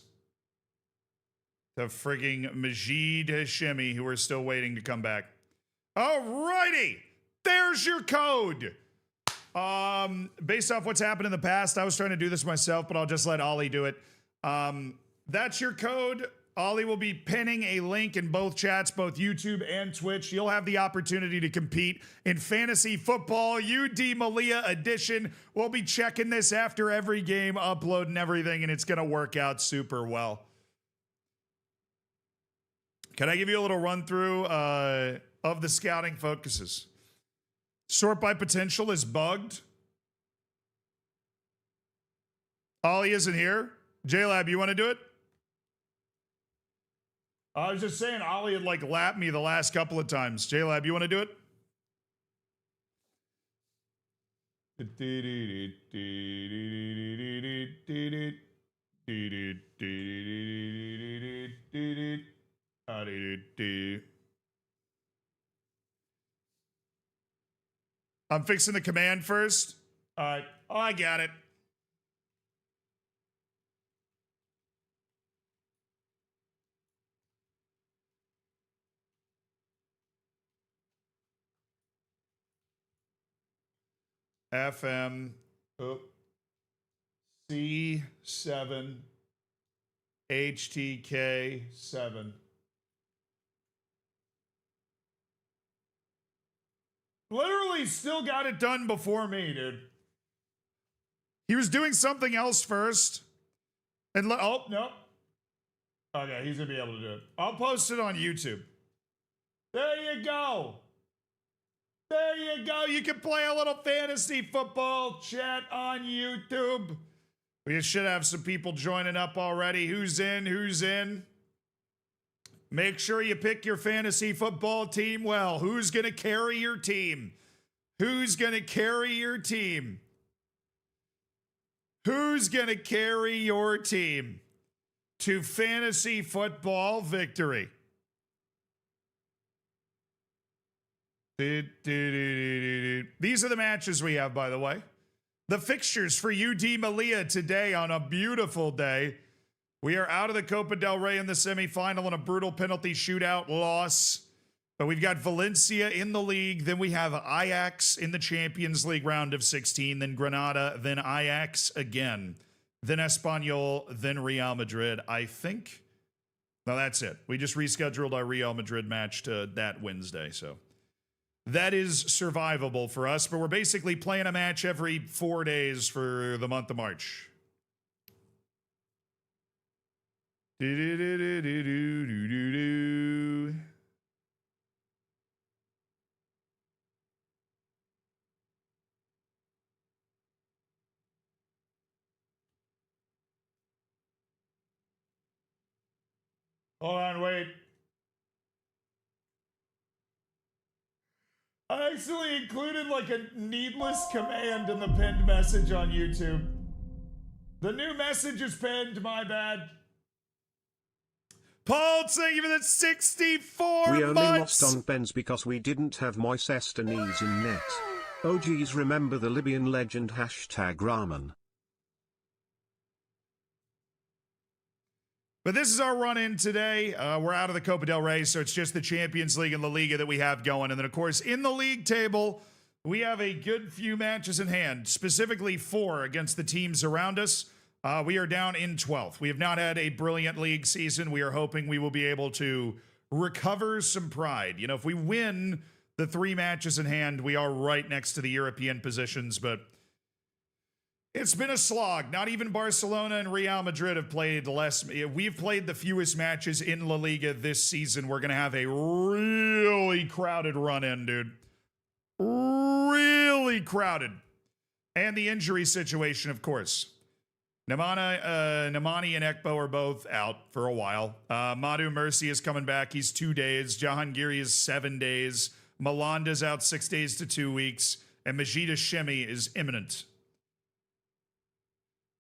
The frigging Majid Hashemi, who are still waiting to come back. All righty. There's your code. Based off what's happened in the past, I was trying to do this myself, but I'll just let Ollie do it. That's your code. Ollie will be pinning a link in both chats, both YouTube and Twitch. You'll have the opportunity to compete in fantasy football, UD Malia edition. We'll be checking this after every game, uploading everything, and it's going to work out super well. Can I give you a little run through of the scouting focuses? Sort by potential is bugged. Ollie isn't here. J-Lab, you want to do it? I was just saying Ollie had like lapped me the last couple of times. J-Lab, you want to do it? I'm fixing the command first. All right. Oh, I got it. FM C7 HTK 7. Literally still got it done before me, dude. He was doing something else first. And oh, no. Okay, he's going to be able to do it. I'll post it on YouTube. There you go. There you go. You can play a little fantasy football chat on YouTube. We should have some people joining up already. Who's in? Who's in? Make sure you pick your fantasy football team well. Who's going to carry your team? Who's going to carry your team? Who's going to carry your team to fantasy football victory? These are the matches we have, by the way. The fixtures for UD Malia today on a beautiful day. We are out of the Copa del Rey in the semifinal in a brutal penalty shootout loss. But we've got Valencia in the league. Then we have Ajax in the Champions League round of 16. Then Granada. Then Ajax again. Then Espanyol. Then Real Madrid. I think. No, that's it. We just rescheduled our Real Madrid match to that Wednesday. So that is survivable for us. But we're basically playing a match every 4 days for the month of March. Hold on, wait. I actually included like a needless command in the pinned message on YouTube. The new message is pinned, my bad. Paul, thank you for that 64 We only months. lost on Benz because we didn't have Moises Deniz in net. OGs remember the Libyan legend #Rahman. But this is our run-in today. We're out of the Copa del Rey, so it's just the Champions League and La Liga that we have going. And then, of course, in the league table, We have a good few matches in hand, specifically 4 against the teams around us. We are down in 12th. We have not had a brilliant league season. We are hoping we will be able to recover some pride. You know, if we win the 3 matches in hand, we are right next to the European positions, but it's been a slog. Not even Barcelona and Real Madrid have played less. We've played the fewest matches in La Liga this season. We're going to have a really crowded run-in, dude. Really crowded. And the injury situation, of course. Nemani and Ekbo are both out for a while. Madu Mercy is coming back. He's 2 days. Jahangiri is 7 days. Malanda's out 6 days to 2 weeks. And Majid Hashimi is imminent.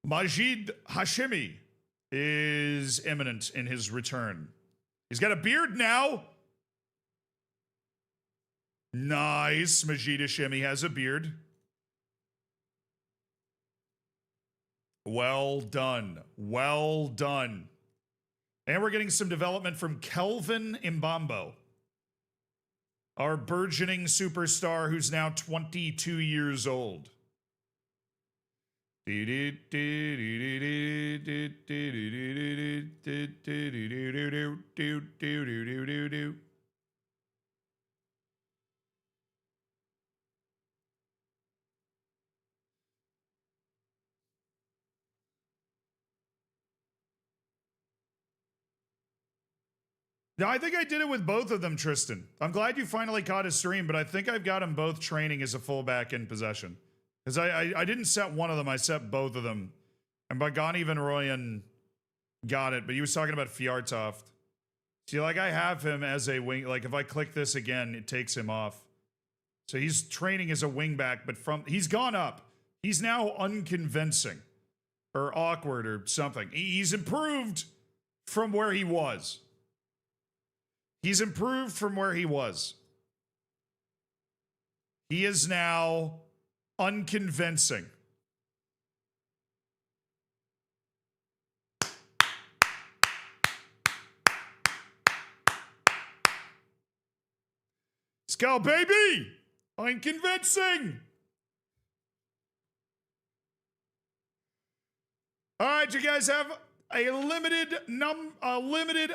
Majid Hashimi is imminent in his return. He's got a beard now. Nice. Majid Hashimi has a beard. Well done. Well done. And we're getting some development from Kelvin Mbambo, our burgeoning superstar who's now 22 years old. No, I think I did it with both of them, Tristan. I'm glad you finally caught a stream, but I think I've got them both training as a fullback in possession. Because I didn't set one of them, I set both of them. And Bagani Van Rooyen got it, but he was talking about Fjärtoft. See, like, I have him as a wing. Like, if I click this again, it takes him off. So he's training as a wingback, but he's gone up. He's now unconvincing. Or awkward or something. He's improved from where he was. He's improved from where he was. He is now unconvincing. Let's go, baby! Unconvincing! All right, you guys have a limited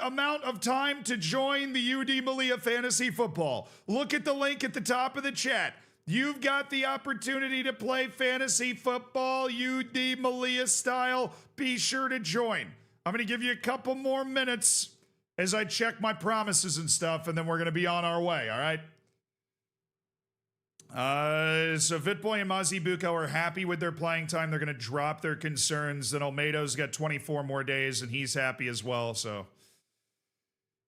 amount of time to join the UD Malia Fantasy Football. Look at the link at the top of the chat. You've got the opportunity to play fantasy football, UD Malia style. Be sure to join. I'm going to give you a couple more minutes as I check my promises and stuff, and then we're going to be on our way, all right? So Vitboy and Mazibuko are happy with their playing time. They're going to drop their concerns. Then Olmedo's got 24 more days, and he's happy as well, so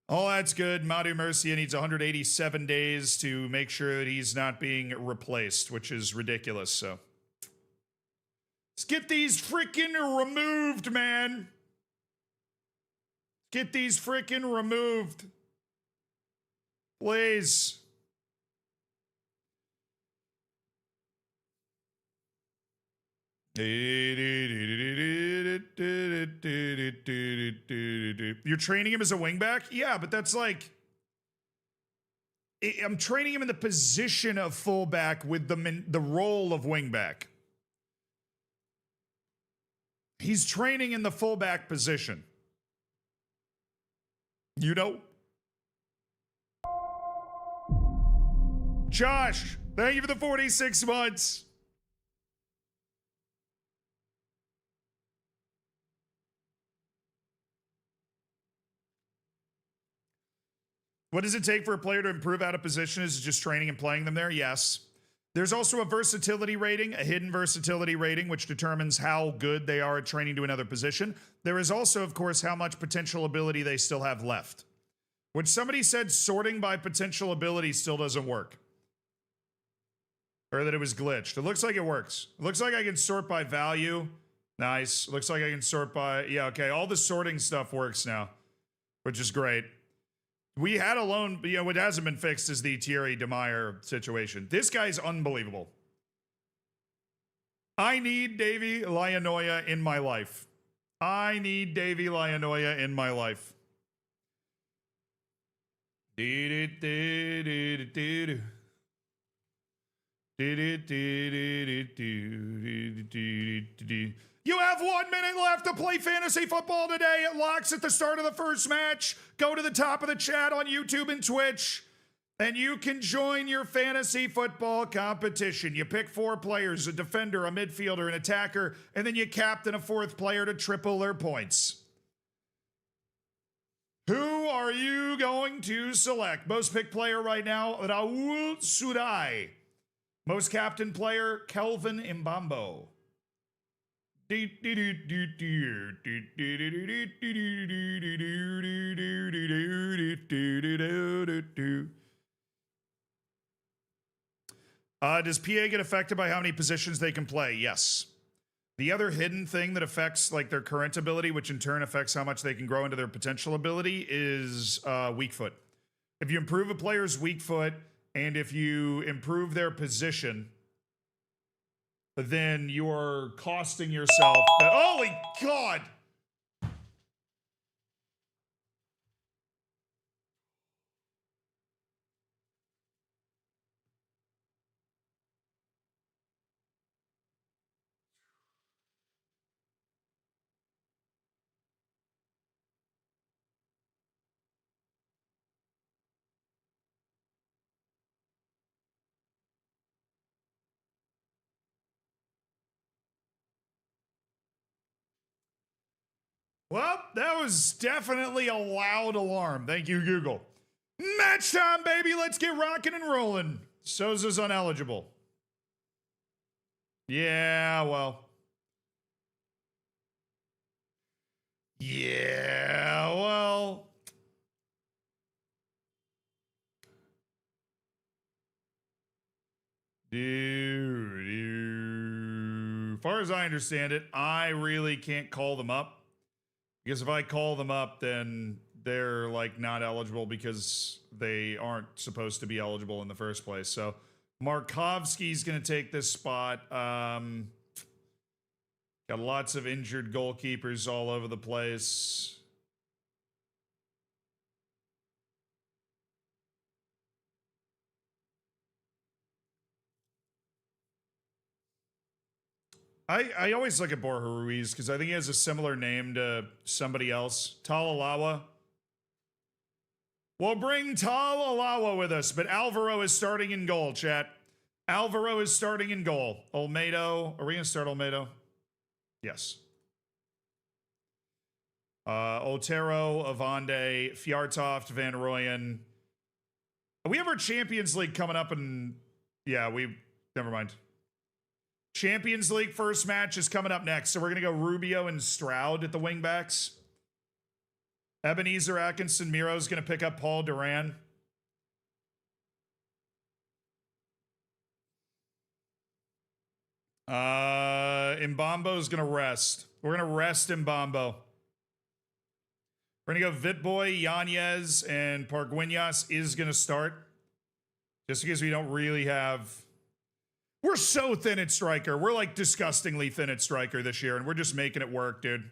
all that's good. Madu Murcia needs 187 days to make sure that he's not being replaced, which is ridiculous, so let's get these freaking removed, man. Get these freaking removed. Please. You're training him as a wingback? Yeah, but that's like, I'm training him in the position of fullback with the role of wingback. He's training in the fullback position. You know? Josh, thank you for the 46 months. What does it take for a player to improve out of position? Is it just training and playing them there? Yes. There's also a versatility rating, a hidden versatility rating, which determines how good they are at training to another position. There is also, of course, how much potential ability they still have left. When somebody said sorting by potential ability still doesn't work, or that it was glitched. It looks like it works. It looks like I can sort by value. Nice. Looks like I can sort by, yeah, okay. All the sorting stuff works now, which is great. We had a loan, you know, what hasn't been fixed is the Thierry Demeyer situation. This guy's unbelievable. I need Davy Lianoya in my life. I need Davy Lianoya in my life. You have 1 minute left to play fantasy football today. It locks at the start of the first match. Go to the top of the chat on YouTube and Twitch, and you can join your fantasy football competition. You pick 4 players, a defender, a midfielder, an attacker, and then you captain a 4th player to triple their points. Who are you going to select? Most picked player right now, Raul Surai. Most captain player, Kelvin Mbambo. Does PA get affected by how many positions they can play? Yes. The other hidden thing that affects like their current ability, which in turn affects how much they can grow into their potential ability, is weak foot. If you improve a player's weak foot and if you improve their position, then you are costing yourself. Holy God! Well, that was definitely a loud alarm. Thank you, Google. Match time, baby. Let's get rocking and rolling. Souza's ineligible. Yeah, well. Yeah, well. As far as I understand it, I really can't call them up. Because if I call them up, then they're like not eligible because they aren't supposed to be eligible in the first place. So Markovsky's going to take this spot. Got lots of injured goalkeepers all over the place. I always look at Borja Ruiz because I think he has a similar name to somebody else. Talalawa. We'll bring Talalawa with us, but Alvaro is starting in goal, chat. Alvaro is starting in goal. Olmedo. Are we going to start Olmedo? Yes. Otero, Avande, Fjartoft, Van Rooyen. We have our Champions League coming up and yeah, never mind. Champions League first match is coming up next. So we're going to go Rubio and Stroud at the wingbacks. Ebenezer Atkinson Miro is going to pick up Paul Duran. Mbambo is going to rest. We're going to rest Mbambo. We're going to go Vitboy, Yanez, and Parguinas is going to start. Just because we don't really have... We're so thin at striker. We're like disgustingly thin at striker this year, and we're just making it work, dude.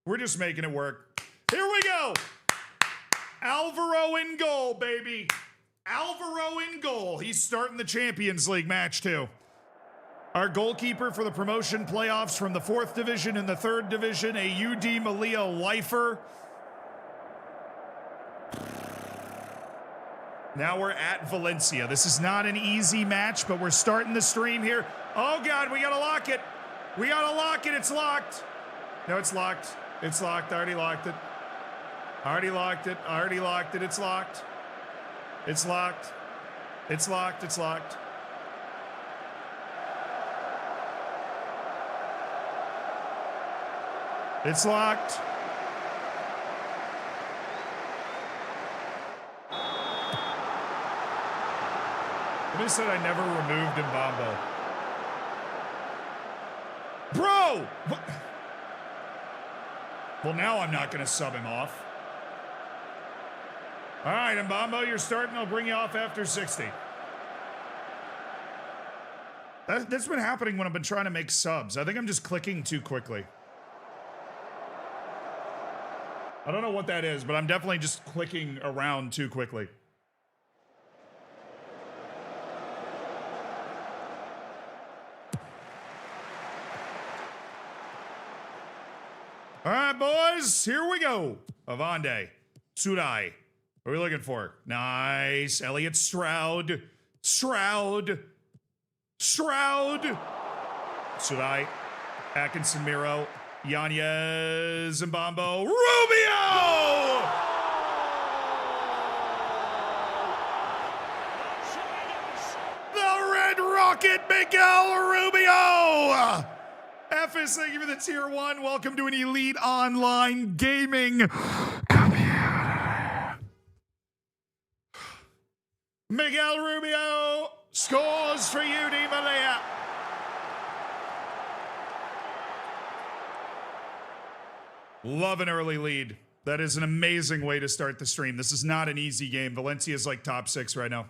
We're just making it work. Here we go. Alvaro in goal, baby. Alvaro in goal. He's starting the Champions League match, too. Our goalkeeper for the promotion playoffs from the 4th division and the 3rd division, a UD Malia lifer. Now we're at Valencia. This is not an easy match, but we're starting the stream here. Oh, God, we got to lock it. We got to lock it. It's locked. No, it's locked. It's locked. I already locked it. I already locked it. I already locked it. It's locked. It's locked. It's locked. It's locked. It's locked. Somebody said I never removed Mbambo. Bro! What? Well, now I'm not going to sub him off. All right, Mbambo, you're starting. I'll bring you off after 60. That's been happening when I've been trying to make subs. I think I'm just clicking too quickly. I don't know what that is, but I'm definitely just clicking around too quickly. All right, boys, here we go. Avande, Sudai. What are we looking for? Nice. Elliott Stroud. Sudai. Atkinson Miro. Yanez Mbambo. Rubio! The Red Rocket, Miguel Rubio! FS, thank you for the tier 1. Welcome to an elite online gaming community. Miguel Rubio scores for UD Malia. Love an early lead. That is an amazing way to start the stream. This is not an easy game. Valencia is like top 6 right now.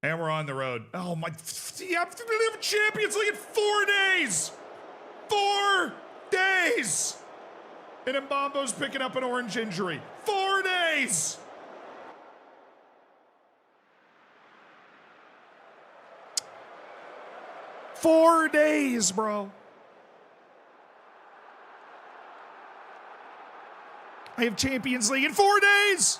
And we're on the road. Oh my, Champions League in 4 days. 4 days. And Mbambo's picking up an orange injury. 4 days. Four days, bro. I have Champions League in 4 days.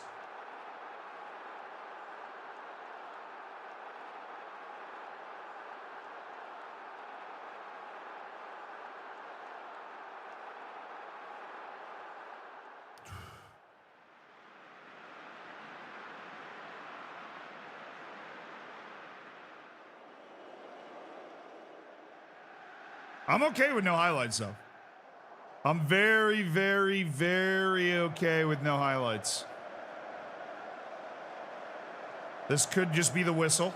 I'm okay with no highlights, though. I'm very, very, very okay with no highlights. This could just be the whistle.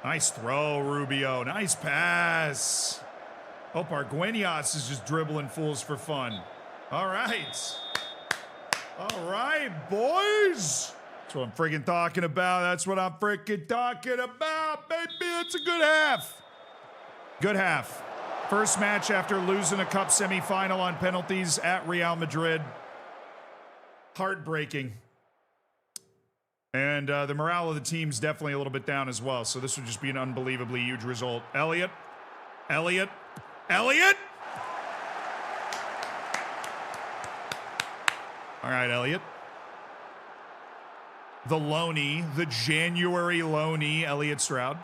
Nice throw, Rubio. Nice pass. Oh, Argueñas is just dribbling fools for fun. All right. All right, boys. That's what I'm freaking talking about. That's what I'm freaking talking about, baby. It's a good half. Good half. First match after losing a cup semifinal on penalties at Real Madrid. Heartbreaking. And the morale of the team's definitely a little bit down as well. So this would just be an unbelievably huge result. Elliott. All right, Elliott. The Loney, the January Loney, Elliott Stroud.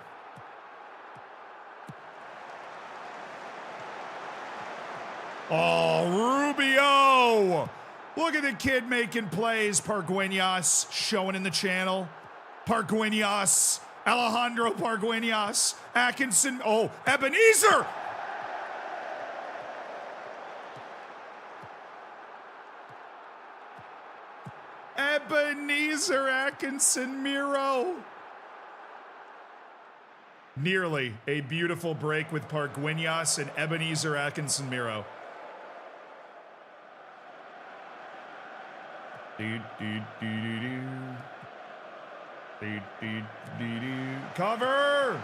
Oh, Rubio! Look at the kid making plays. Argueñas showing in the channel. Argueñas. Alejandro Argueñas. Atkinson. Oh, Ebenezer! Ebenezer Atkinson Miro. Nearly a beautiful break with Argueñas and Ebenezer Atkinson Miro. Cover!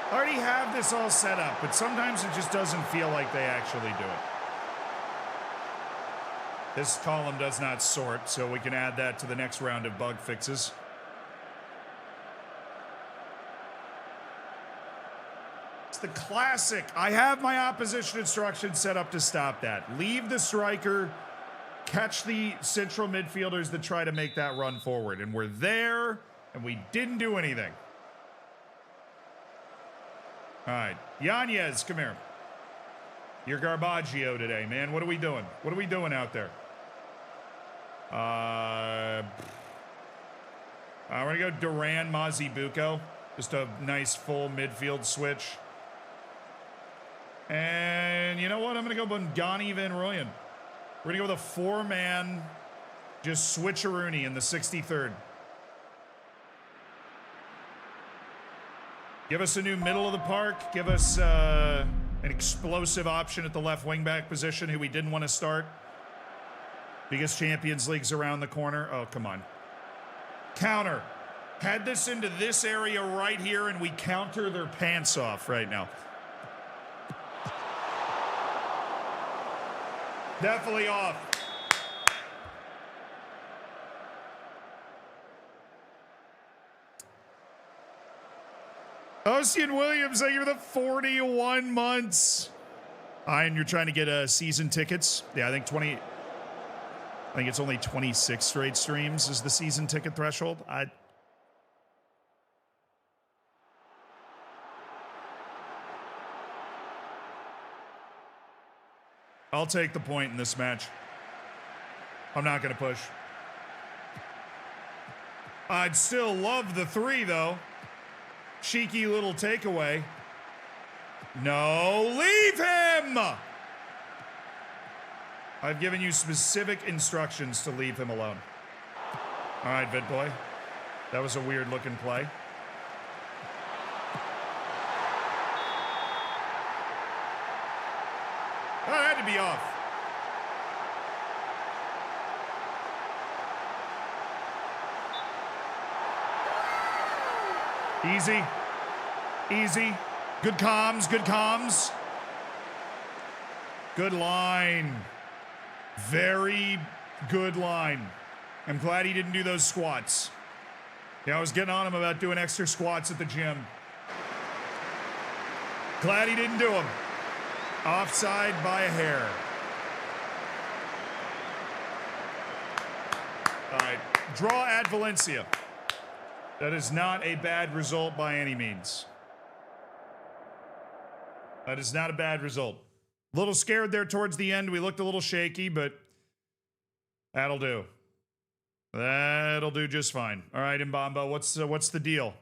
I already have this all set up, but sometimes it just doesn't feel like they actually do it. This column does not sort, so we can add that to the next round of bug fixes. It's the classic. I have my opposition instructions set up to stop that. Leave the striker, catch the central midfielders that try to make that run forward. And we're there, and we didn't do anything. All right, Yanez, come here. You're Garbaggio today, man. What are we doing? What are we doing out there? We're gonna go Duran, Mazibuko. Just a nice full midfield switch. And you know what? I'm gonna go Bongani Van Rooyen. We're gonna go with a 4-man, just switcheroony in the 63rd. Give us a new middle of the park. Give us an explosive option at the left wing back position who we didn't want to start because Champions League's around the corner. Oh, come on. Counter. Head this into this area right here, and we counter their pants off right now. Definitely off. Ocean Williams, thank you for the 41 months. And you're trying to get season tickets. Yeah, I think it's only 26 straight streams is the season ticket threshold. I'll take the point in this match. I'm not going to push. I'd still love the 3, though. Cheeky little takeaway. No, leave him! I've given you specific instructions to leave him alone. All right, Vidboy. That was a weird-looking play. That had to be off. Easy. Easy. Good comms, good comms. Good line. Very good line. I'm glad he didn't do those squats. Yeah, I was getting on him about doing extra squats at the gym. Glad he didn't do them. Offside by a hair. All right, draw at Valencia. That is not a bad result by any means. That is not a bad result. A little scared there towards the end. We looked a little shaky, but that'll do. That'll do just fine. All right, Mbamba, what's the deal?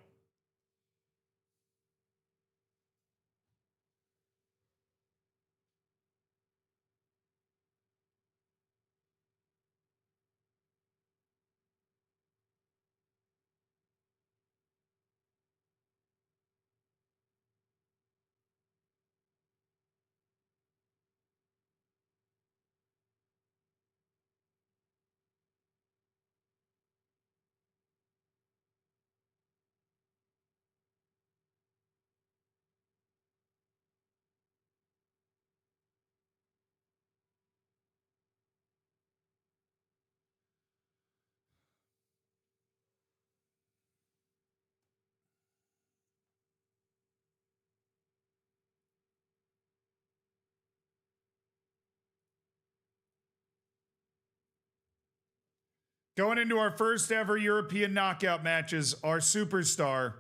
Going into our first ever European knockout matches, our superstar,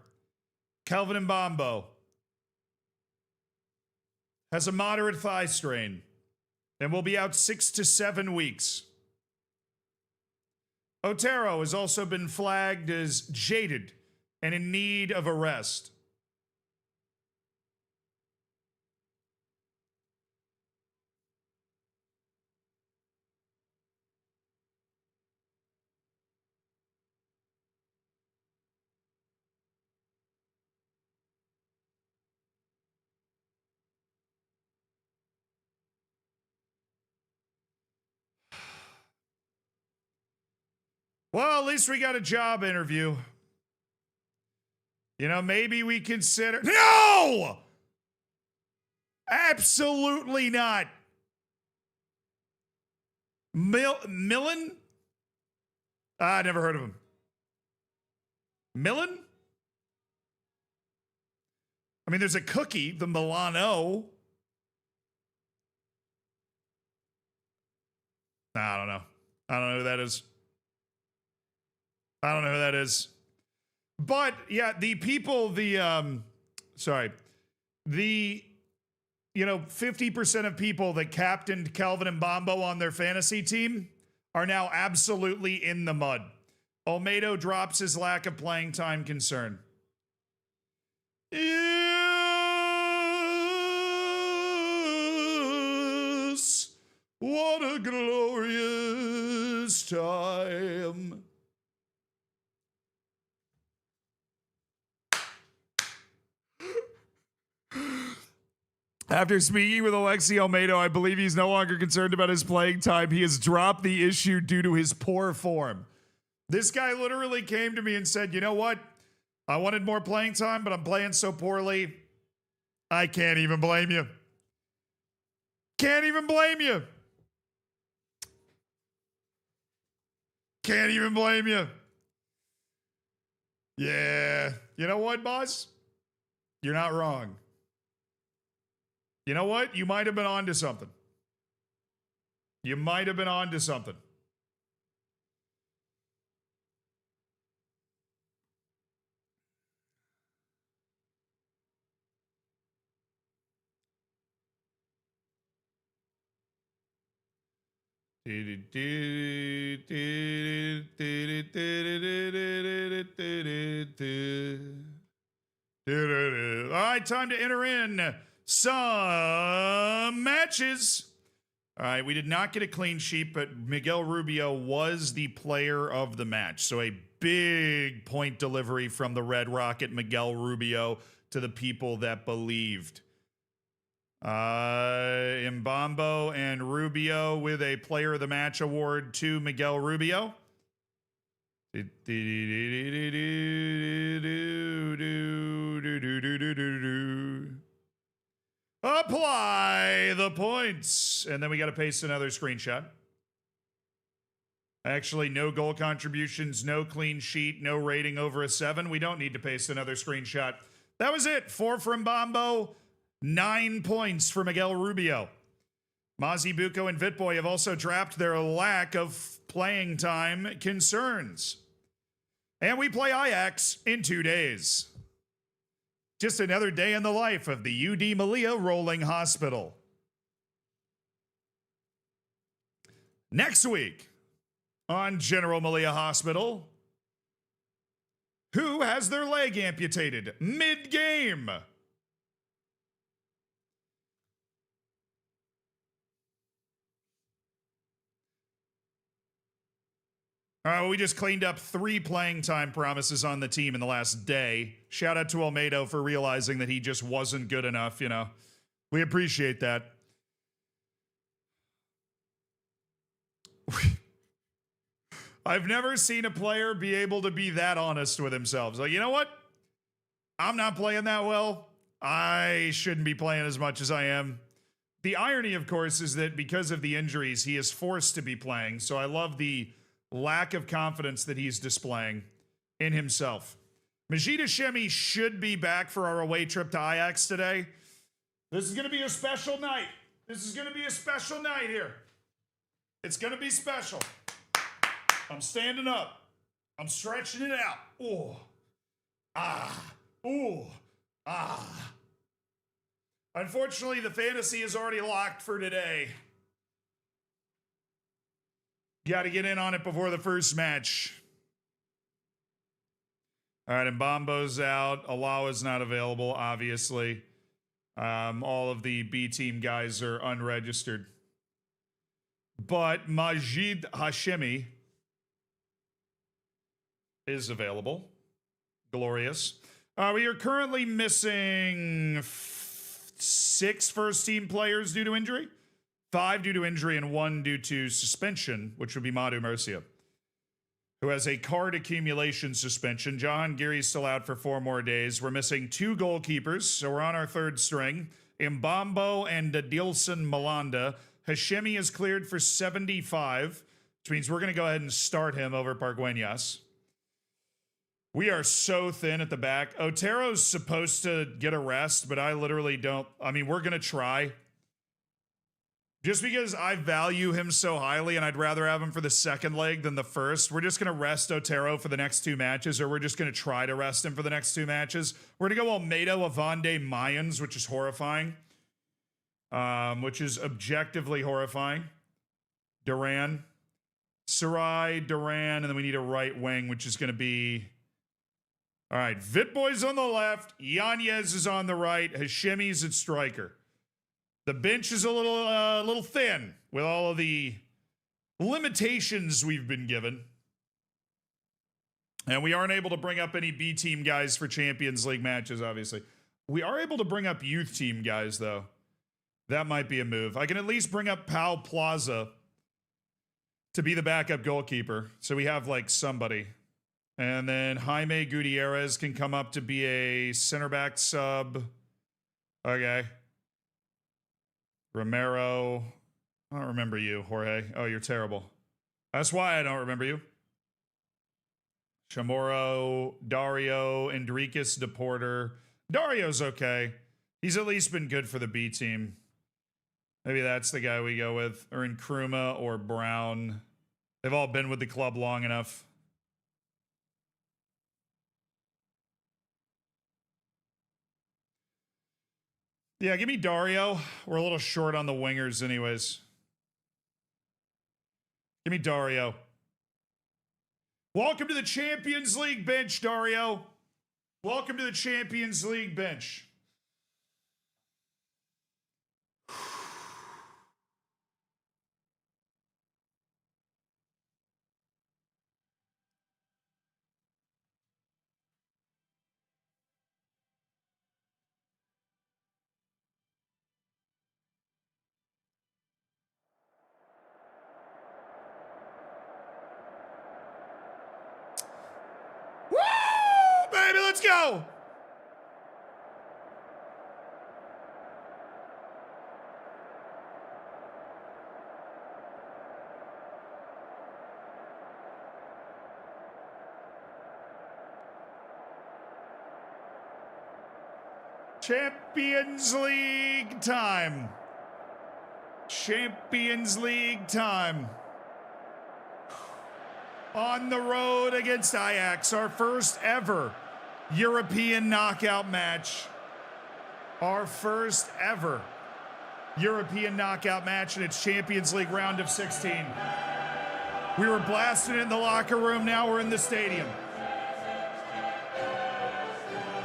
Kelvin Mbambo, has a moderate thigh strain and will be out 6 to 7 weeks. Otero has also been flagged as jaded and in need of a rest. Well, at least we got a job interview. You know, maybe we consider... No! Absolutely not. Millen? I never heard of him. Millen? I mean, there's a cookie, the Milano. I don't know. I don't know who that is. I don't know who that is. But, yeah, the people, the 50% of people that captained Kelvin Mbambo on their fantasy team are now absolutely in the mud. Olmedo drops his lack of playing time concern. Yes, what a glorious time. After speaking with Alexi Olmedo, I believe he's no longer concerned about his playing time. He has dropped the issue due to his poor form. This guy literally came to me and said, you know what? I wanted more playing time, but I'm playing so poorly. I can't even blame you. Can't even blame you. Can't even blame you. Yeah. You know what, boss? You're not wrong. You know what? You might have been onto something. You might have been onto something. All right, time to enter in some matches. All right, we did not get a clean sheet, but Miguel Rubio was the player of the match. So a big point delivery from the Red Rocket, Miguel Rubio, to the people that believed. Mbambo and Rubio with a player of the match award to Miguel Rubio. Apply the points. And then we got to paste another screenshot. Actually, no goal contributions, no clean sheet, no rating over a 7. We don't need to paste another screenshot. That was it. 4 from Mbambo. 9 points for Miguel Rubio. Mazi Bucco and Vitboy have also dropped their lack of playing time concerns. And we play Ajax in 2 days. Just another day in the life of the UD Malia Rolling Hospital. Next week on General Malia Hospital, who has their leg amputated mid-game? We just cleaned up 3 playing time promises on the team in the last day. Shout out to Almeida for realizing that he just wasn't good enough, you know. We appreciate that. I've never seen a player be able to be that honest with themselves. Like, you know what? I'm not playing that well. I shouldn't be playing as much as I am. The irony, of course, is that because of the injuries, he is forced to be playing. So I love the lack of confidence that he's displaying in himself. Majid Hashemi should be back for our away trip to Ajax today. This is going to be a special night. This is going to be a special night here. It's going to be special. I'm standing up. I'm stretching it out. Ooh. Ah. Ooh. Ah. Unfortunately, the fantasy is already locked for today. Got to get in on it before the first match. All right, Mbambo's out. Alawa's not available, obviously. All of the B team guys are unregistered. But Majid Hashemi is available. Glorious. We are currently missing 6 first-team players due to injury. 5 due to injury and 1 due to suspension, which would be Madu Murcia, who has a card accumulation suspension. Jahan Giri's still out for 4 more days. We're missing 2 goalkeepers, so we're on our 3rd string. Mbambo and Adilson Malanda. Hashemi is cleared for 75, which means we're going to go ahead and start him over Pargueñas. We are so thin at the back. Otero's supposed to get a rest, but I literally don't. I mean, we're going to try. Just because I value him so highly and I'd rather have him for the 2nd leg than the 1st, we're just going to rest Otero for the next 2 matches, or we're just going to try to rest him for the next 2 matches. We're going to go Almeida, Avande, Mayans, which is horrifying. Which is objectively horrifying. Duran. Sarai, Duran, and then we need a right wing, which is going to be... All right, Vitboy's on the left. Yanez is on the right. Hashemi's at striker. The bench is a little thin with all of the limitations we've been given. And we aren't able to bring up any B team guys for Champions League matches, obviously. We are able to bring up youth team guys, though. That might be a move. I can at least bring up Pau Plaza to be the backup goalkeeper. So we have like somebody. And then Jaime Gutierrez can come up to be a center back sub. Okay. Romero. I don't remember you, Jorge. Oh, you're terrible. That's why I don't remember you. Chamorro, Dario, Enriquez, DePorter. Dario's okay. He's at least been good for the B team. Maybe that's the guy we go with. Or Nkrumah or Brown. They've all been with the club long enough. Yeah, give me Dario. We're a little short on the wingers anyways. Give me Dario. Welcome to the Champions League bench, Dario. Welcome to the Champions League bench. Woo, baby, let's go. Champions League time. Champions League time. On the road against Ajax, our first ever European knockout match. Our first ever European knockout match in its Champions League round of 16. We were blasting it in the locker room, now we're in the stadium.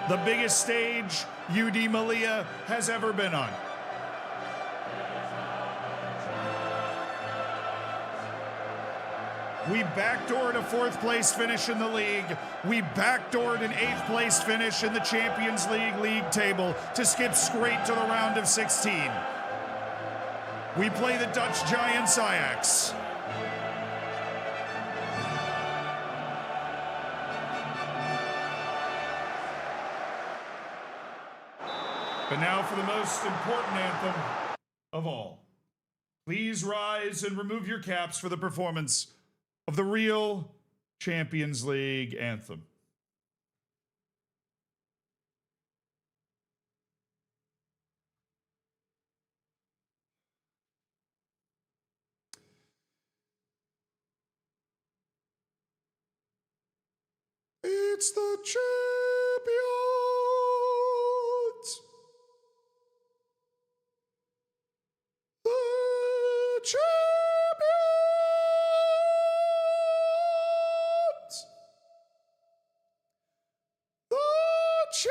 The biggest stage UD Malia has ever been on. We backdoored a 4th place finish in the league. We backdoored an 8th place finish in the Champions League table to skip straight to the round of 16. We play the Dutch Giants Ajax. But now for the most important anthem of all. Please rise and remove your caps for the performance of the Real Champions League anthem. It's the champions. The champions. The champions.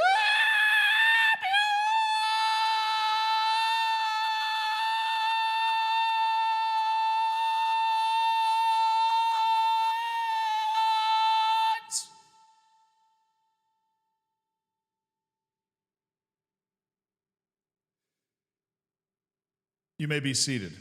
You may be seated.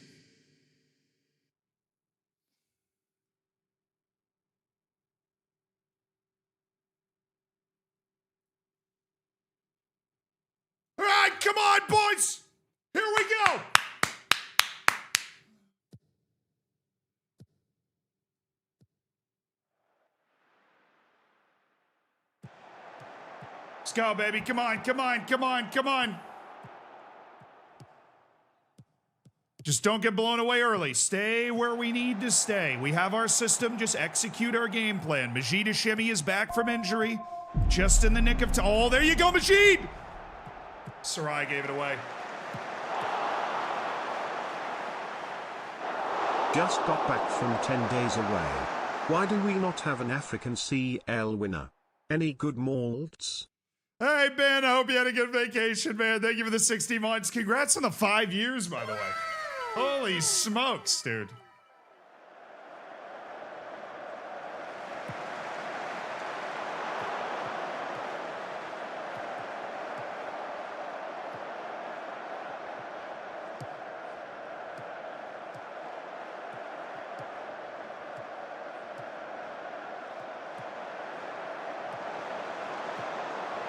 All right, come on, boys. Here we go. Let's go, baby. Come on, come on, come on, come on. Just don't get blown away early. Stay where we need to stay. We have our system. Just execute our game plan. Majid Hashemi is back from injury. Just in the nick of time. Oh, there you go, Majid. Sarai gave it away. Just got back from 10 days away. Why do we not have an African CL winner? Any good malts? Hey, Ben, I hope you had a good vacation, man. Thank you for the 60 months. Congrats on the 5 years, by the way. Holy smokes, dude.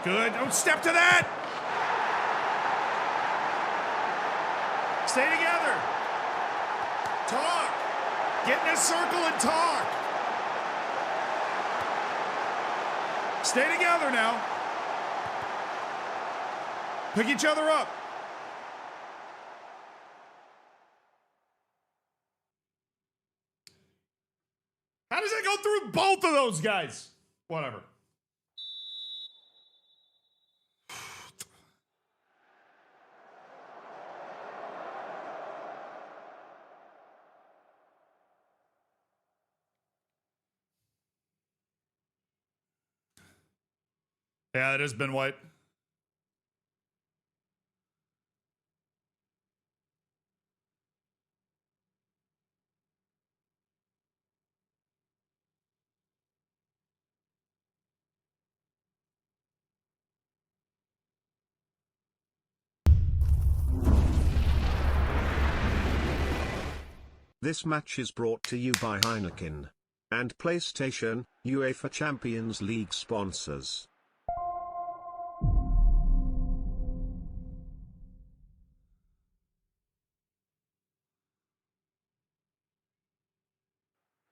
Good. Don't step to that. Stay together. Talk. Get in a circle and talk. Stay together now. Pick each other up. How does that go through both of those guys? Whatever. Yeah, it has been white. This match is brought to you by Heineken and PlayStation, UEFA Champions League sponsors.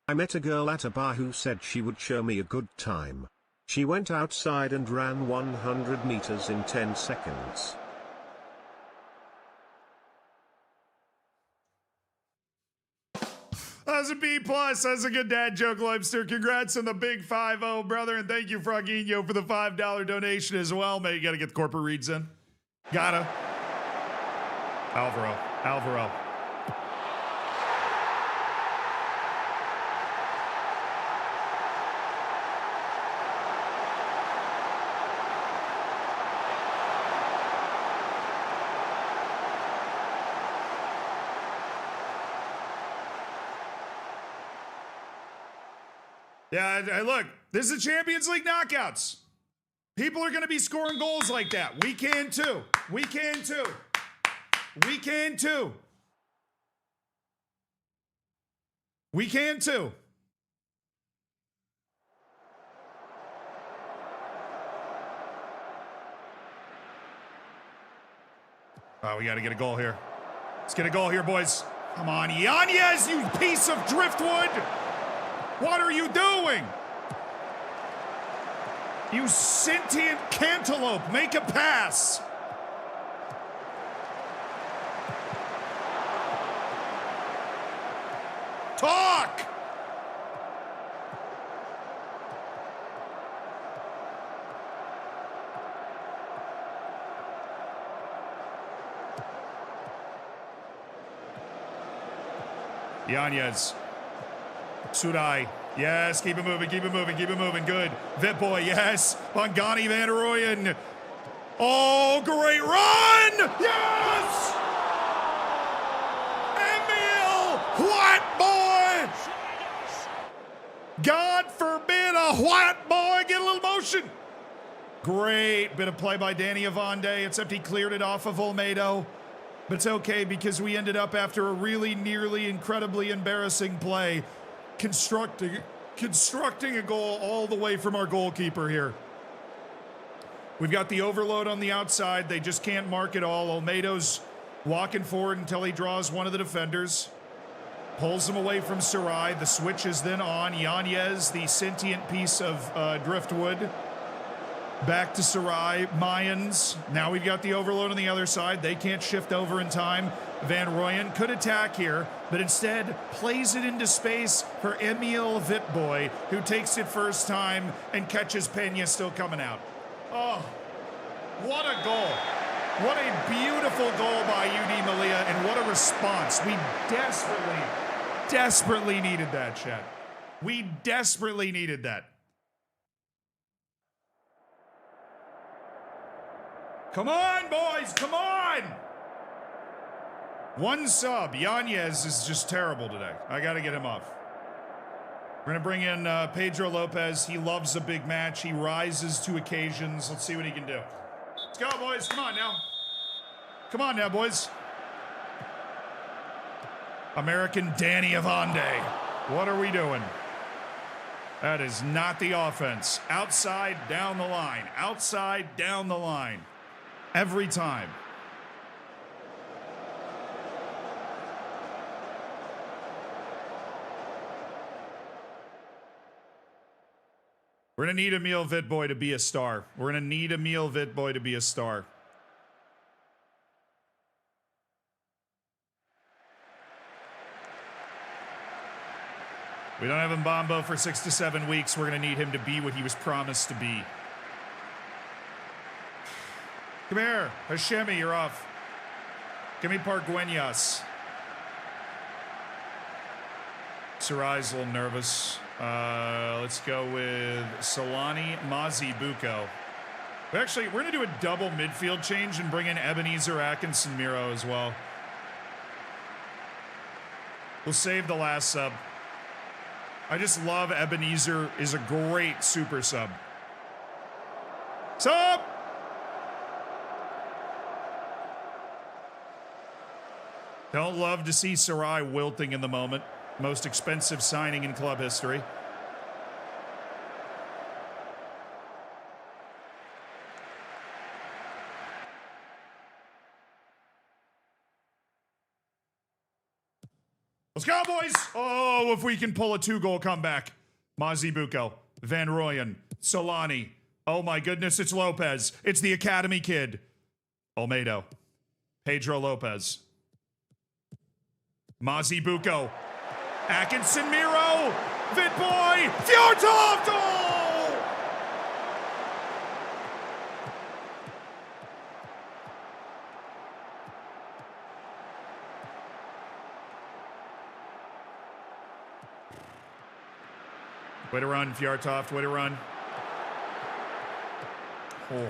I met a girl at a bar who said she would show me a good time. She went outside and ran 100 meters in 10 seconds. That's a B+. That's a good dad joke, Lobster. Congrats on the big 5-0, brother. And thank you, Frogino, for the $5 donation as well. Man, you got to get the corporate reads in. Gotta. Alvaro. Yeah, look, this is Champions League knockouts. People are going to be scoring goals like that. We can too. We can too. We can too. We can too. Oh, we got to get a goal here. Let's get a goal here, boys. Come on, Yanez, you piece of driftwood. What are you doing? You sentient cantaloupe, make a pass. Talk. Yanez. Sudai. Yes, keep it moving. Good. Vit boy, yes. Bongani Van Rooyen. Oh, great run! Yes! Emil White boy! God forbid a white boy get a little motion. Great bit of play by Danny Avonde, except he cleared it off of Olmedo. But it's okay because we ended up after a really nearly incredibly embarrassing play constructing a goal all the way from our goalkeeper here. We've got the overload on the outside. They just can't mark it all. Olmedo's walking forward until he draws one of the defenders. Pulls him away from Sarai. The switch is then on. Yanez, the sentient piece of driftwood. Back to Sarai. Mayans. Now we've got the overload on the other side. They can't shift over in time. Van Rooyen could attack here, but instead plays it into space for Emil Vitboy, who takes it first time and catches Pena still coming out. Oh, what a goal. What a beautiful goal by UD Malia, and what a response. We desperately needed that, chat. We desperately needed that. Come on, boys, come on! One sub. Yanez is just terrible today. I got to get him off. We're going to bring in Pedro Lopez. He loves a big match. He rises to occasions. Let's see what he can do. Let's go, boys. Come on now. Come on now, boys. American Danny Avonde. What are we doing? That is not the offense. Outside, down the line. Outside, down the line. Every time. We're going to need Emil Vitboy to be a star. We're going to need Emil Vitboy to be a star. We don't have Mbambo for 6 to 7 weeks. We're going to need him to be what he was promised to be. Come here. Hashemi, you're off. Give me Pargueñas. Sarai's a little nervous. Let's go with Solani, Mazi, Buko. We're going to do a double midfield change and bring in Ebenezer, Atkinson, Miro as well. We'll save the last sub. I just love Ebenezer is a great super sub. Sub! Don't love to see Sarai wilting in the moment. Most expensive signing in club history. Let's go, boys! Oh, if we can pull a 2-goal comeback. Mazi Buko, Van Rooyen, Solani. Oh my goodness, it's Lopez. It's the academy kid. Olmedo. Pedro Lopez. Mazi Buko. Atkinson Miro. Vitboy. Fjortoft! Oh! Way to run, Fjortoft. Way to run. Oh.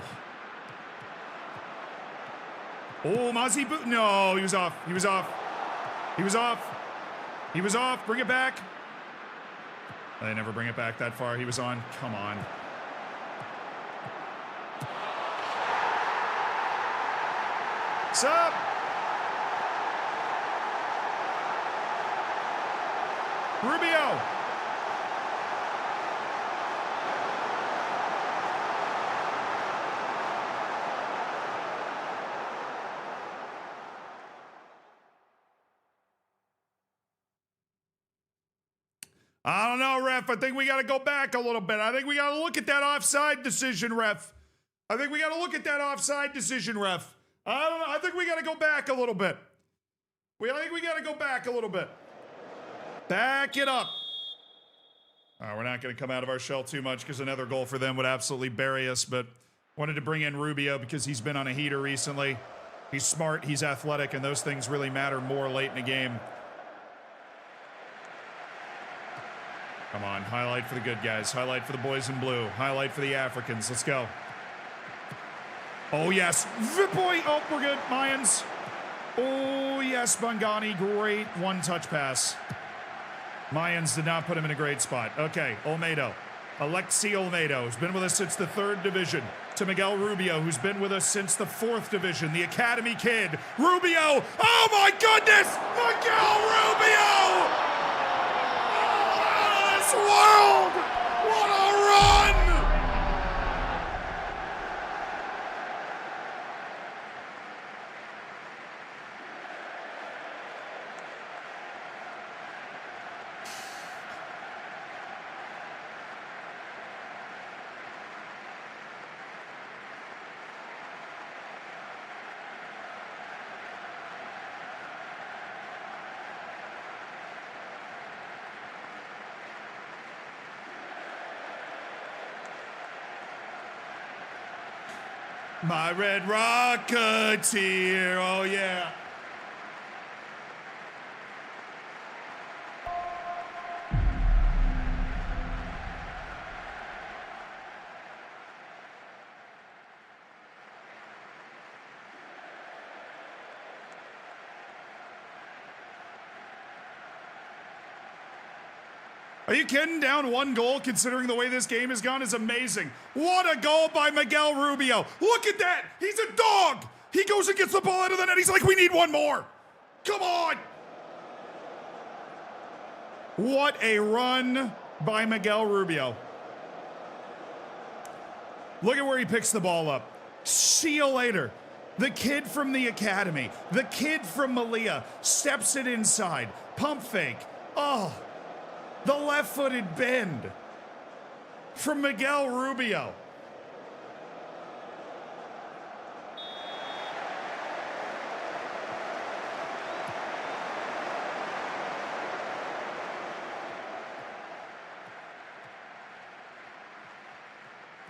Oh, Mazi Buko. No, he was off. He was off. He was off. He was off. Bring it back. They never bring it back that far. He was on. Come on. What's up? Rubio. I don't know, ref. I think we got to go back a little bit. I think we got to look at that offside decision, ref. I think we got to look at that offside decision, ref. I don't know. I think we got to go back a little bit. I think we got to go back a little bit. Back it up. We're not going to come out of our shell too much because another goal for them would absolutely bury us, but wanted to bring in Rubio because he's been on a heater recently. He's smart, he's athletic, and those things really matter more late in the game. Come on, highlight for the good guys. Highlight for the boys in blue. Highlight for the Africans. Let's go. Oh, yes. Vitboy. Oh, we're good. Mayans. Oh, yes, Bangani. Great one-touch pass. Mayans did not put him in a great spot. Okay, Olmedo. Alexi Olmedo, who's been with us since the 3rd division. To Miguel Rubio, who's been with us since the 4th division. The academy kid. Rubio. Oh, my goodness. Miguel Rubio. World! What a run! My red rocketeer, oh yeah. Are you kidding? Down 1 goal, considering the way this game has gone, is amazing. What a goal by Miguel Rubio. Look at that. He's a dog. He goes and gets the ball out of the net. He's like, we need one more. Come on. What a run by Miguel Rubio. Look at where he picks the ball up. See you later. The kid from the academy, the kid from Melilla, steps it inside. Pump fake. Oh, the left-footed bend from Miguel Rubio.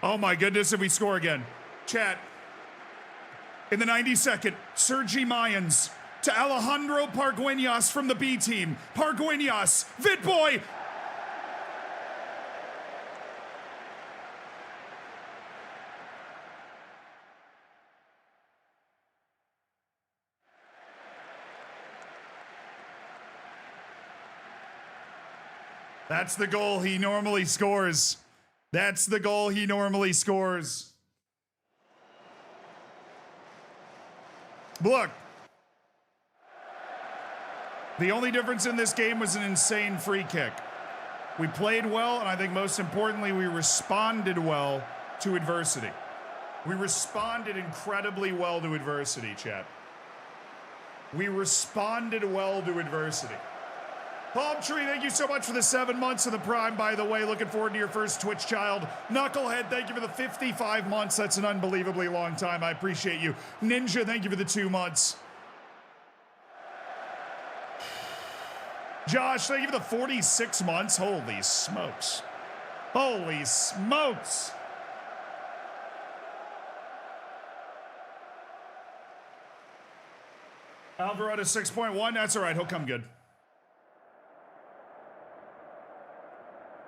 Oh my goodness, if we score again. Chat. In the 92nd, Sergi Mayans to Alejandro Pargueñas from the B team. Pargueñas, Vidboy. That's the goal he normally scores. That's the goal he normally scores. Look. The only difference in this game was an insane free kick. We played well, and I think most importantly, we responded well to adversity. We responded incredibly well to adversity, chat. We responded well to adversity. Palm Tree, thank you so much for the 7 months of the Prime, by the way. Looking forward to your first Twitch child. Knucklehead, thank you for the 55 months. That's an unbelievably long time. I appreciate you. Ninja, thank you for the 2 months. Josh, thank you for the 46 months. Holy smokes. Holy smokes. Alvarado 6.1. That's all right. He'll come good.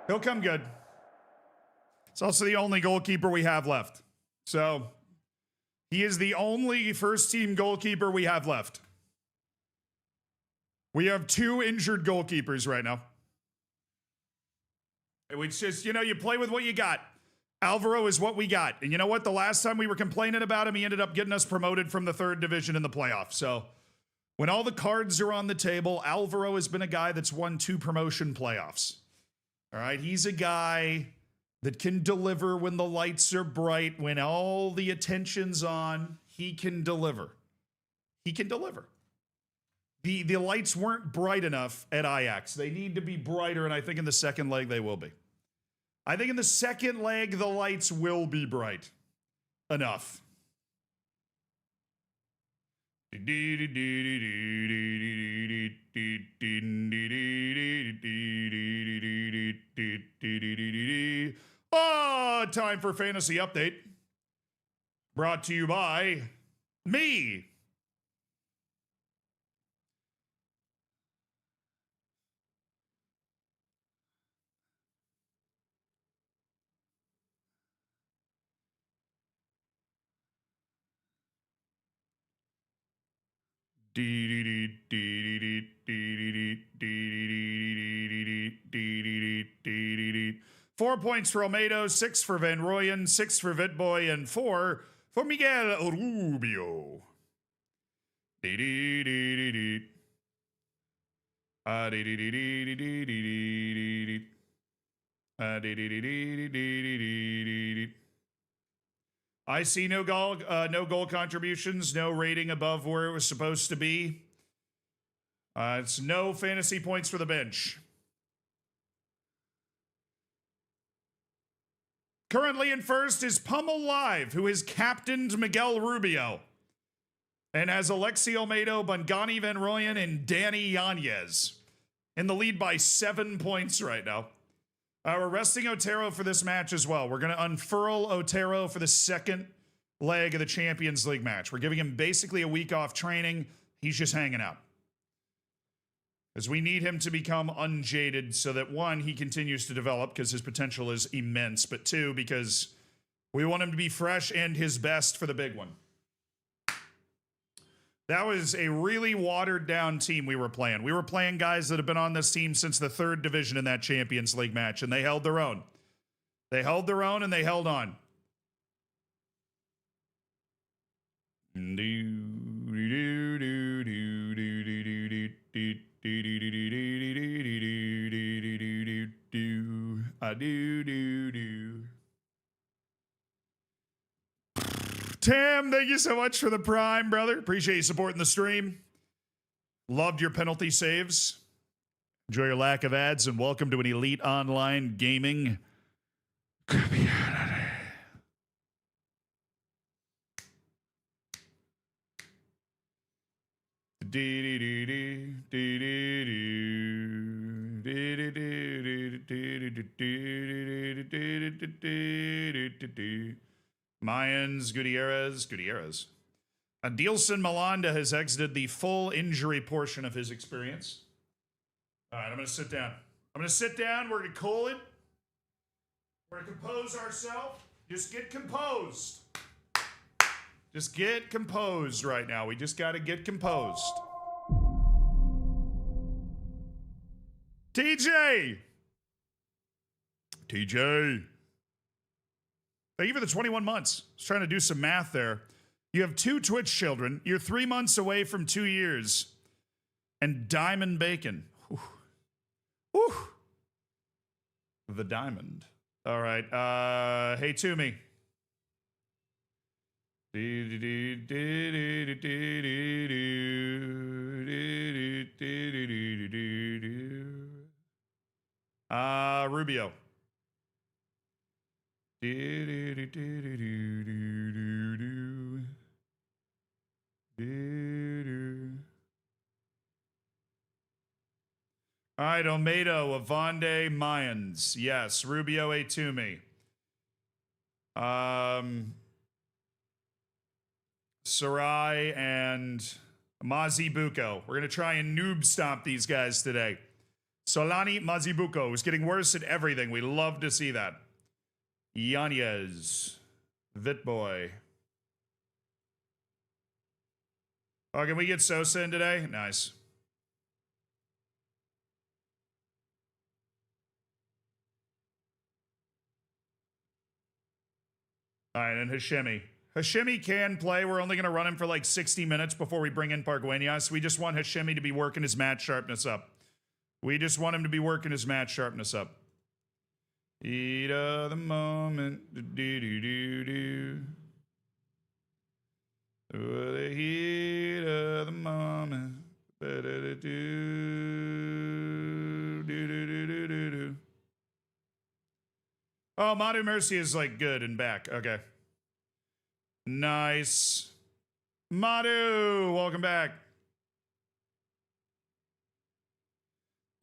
He'll come good. It's also the only goalkeeper we have left. So he is the only first team goalkeeper we have left. We have 2 injured goalkeepers right now. It's just, you know, you play with what you got. Alvaro is what we got. And you know what? The last time we were complaining about him, he ended up getting us promoted from the 3rd division in the playoffs. So when all the cards are on the table, Alvaro has been a guy that's won 2 promotion playoffs. All right, he's a guy that can deliver when the lights are bright, when all the attention's on. He can deliver. He can deliver. The lights weren't bright enough at Ajax. They need to be brighter, and I think in the second leg they will be. I think in the second leg the lights will be bright enough. Oh, time for fantasy update. Brought to you by me. Four points for Almeida, 6 for Van Rooyen, 6 for Vitboy, and 4 for Miguel Rubio. I see no goal contributions, no rating above where it was supposed to be. It's no fantasy points for the bench. Currently in first is Pummel Live, who has captained Miguel Rubio and has Alexi Almeida, Bangani Van Rooyen, and Danny Yanez in the lead by 7 points right now. We're resting Otero for this match as well. We're going to unfurl Otero for the second leg of the Champions League match. We're giving him basically a week off training. He's just hanging out. Because we need him to become unjaded so that, 1, he continues to develop because his potential is immense, but 2, because we want him to be fresh and his best for the big one. That was a really watered down team we were playing. We were playing guys that have been on this team since the 3rd division in that Champions League match, and they held their own. They held their own and they held on. Do. Tam, thank you so much for the Prime, brother. Appreciate you supporting the stream. Loved your penalty saves. Enjoy your lack of ads, and welcome to an elite online gaming community. Mayans, Gutierrez. Adilson Malanda has exited the full injury portion of his experience. All right, I'm going to sit down. We're going to cool it. We're going to compose ourselves. Just get composed. Just get composed right now. We just got to get composed. TJ! Thank you for the 21 months. I was trying to do some math there. You have 2 Twitch children. You're 3 months away from 2 years. And diamond bacon. Whew. Whew. The diamond. All right. Hey, Toomey. Rubio. All right, Omedo, Avande, Mayans. Yes, Rubio, Toomey. Sarai and Mazibuko. We're going to try and noob stomp these guys today. Solani Mazibuko is getting worse at everything. We love to see that. Yanez. Vitboy. Oh, can we get Sosa in today? Nice. All right, and Hashemi. Hashemi can play. We're only going to run him for like 60 minutes before we bring in Pargueñas. We just want Hashemi to be working his match sharpness up. Heat of the moment. The heat of the moment. Oh, Madu Mercy is like good and back. Okay. Nice. Madu, welcome back.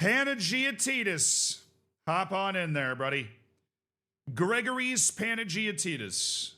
Panagiotidis. Hop on in there, buddy. Gregory's Panagiotidis.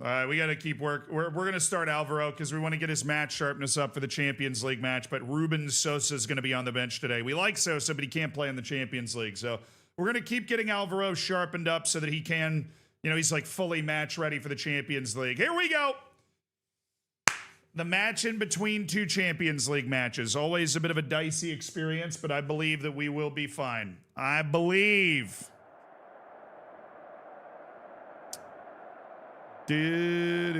All right, we got to keep work. We're going to start Alvaro because we want to get his match sharpness up for the Champions League match, but Ruben Sosa is going to be on the bench today. We like Sosa, but he can't play in the Champions League, so we're going to keep getting Alvaro sharpened up so that he can, he's like fully match ready for the Champions League. Here we go. The match in between 2 Champions League matches. Always a bit of a dicey experience, but I believe that we will be fine. I believe. Playing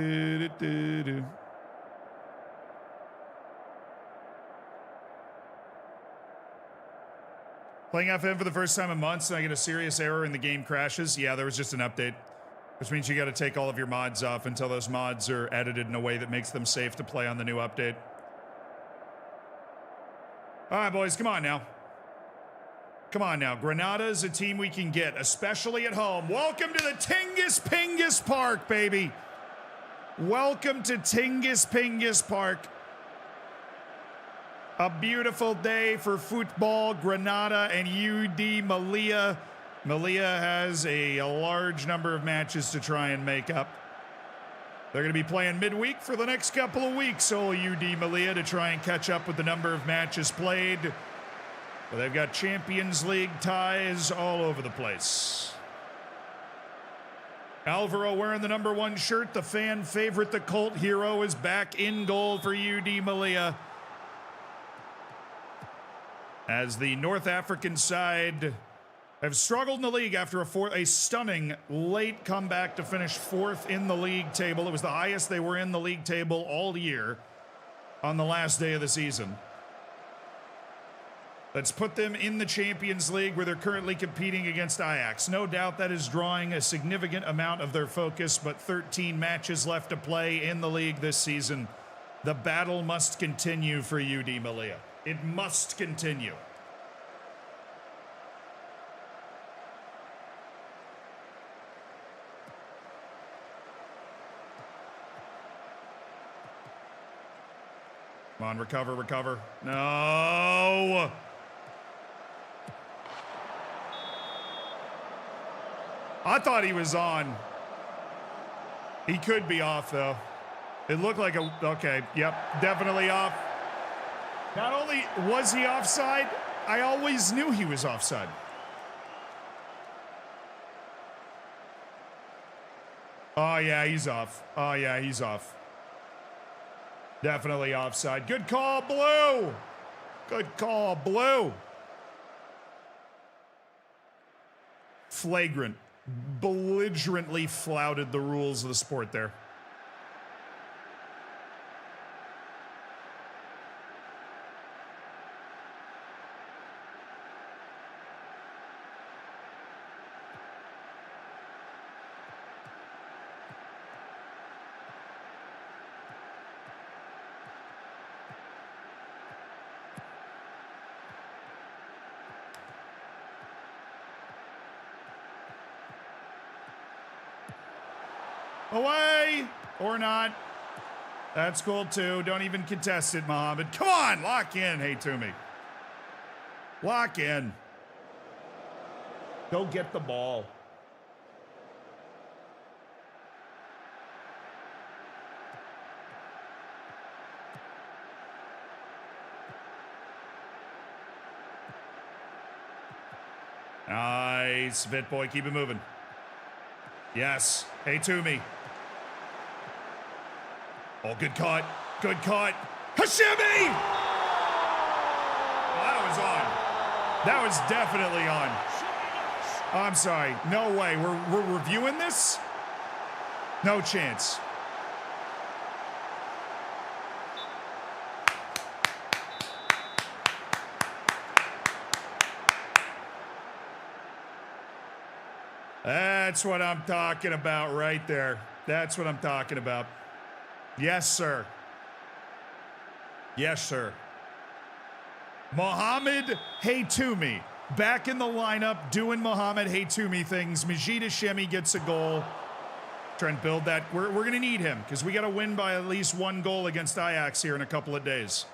FM for the first time in months, and I get a serious error and the game crashes. Yeah, there was just an update, which means you got to take all of your mods off until those mods are edited in a way that makes them safe to play on the new update. All right, boys, come on now. Granada is a team we can get, especially at home. Welcome to the Tingus Pingus Park, baby. Welcome to Tingus Pingus Park. A beautiful day for football. Granada and UD Malia. Melilla has a large number of matches to try and make up. They're going to be playing midweek for the next couple of weeks, old UD Malia, to try and catch up with the number of matches played. But they've got Champions League ties all over the place. Alvaro wearing the number 1 shirt. The fan favorite, the cult hero, is back in goal for UD Malia, as the North African side have struggled in the league after a stunning late comeback to finish 4th in the league table. It was the highest they were in the league table all year on the last day of the season. Let's put them in the Champions League where they're currently competing against Ajax. No doubt that is drawing a significant amount of their focus, but 13 matches left to play in the league this season. The battle must continue for UD Malia. It must continue. Come on, recover, recover. No! I thought he was on. He could be off, though. It looked like a... Okay, yep, definitely off. Not only was he offside, I always knew he was offside. Oh, yeah, he's off. Oh, yeah, he's off. Definitely offside. Good call, Blue. Good call, Blue. Flagrant. Belligerently flouted the rules of the sport there. Away or not. That's cool too. Don't even contest it, Mohammed. Come on, lock in. Hey, to me. Lock in. Go get the ball. Nice. Vit boy, keep it moving. Yes. Hey, to me. Oh, good cut. Good cut. Hashimi! Oh, that was on. That was definitely on. I'm sorry. No way. We're reviewing this? No chance. That's what I'm talking about right there. That's what I'm talking about. Yes, sir. Yes, sir. Mohamed Haytoumi back in the lineup doing Mohamed Haytoumi things. Majid Hashemi gets a goal. Trying to build that. We're going to need him because we got to win by at least 1 goal against Ajax here in a couple of days.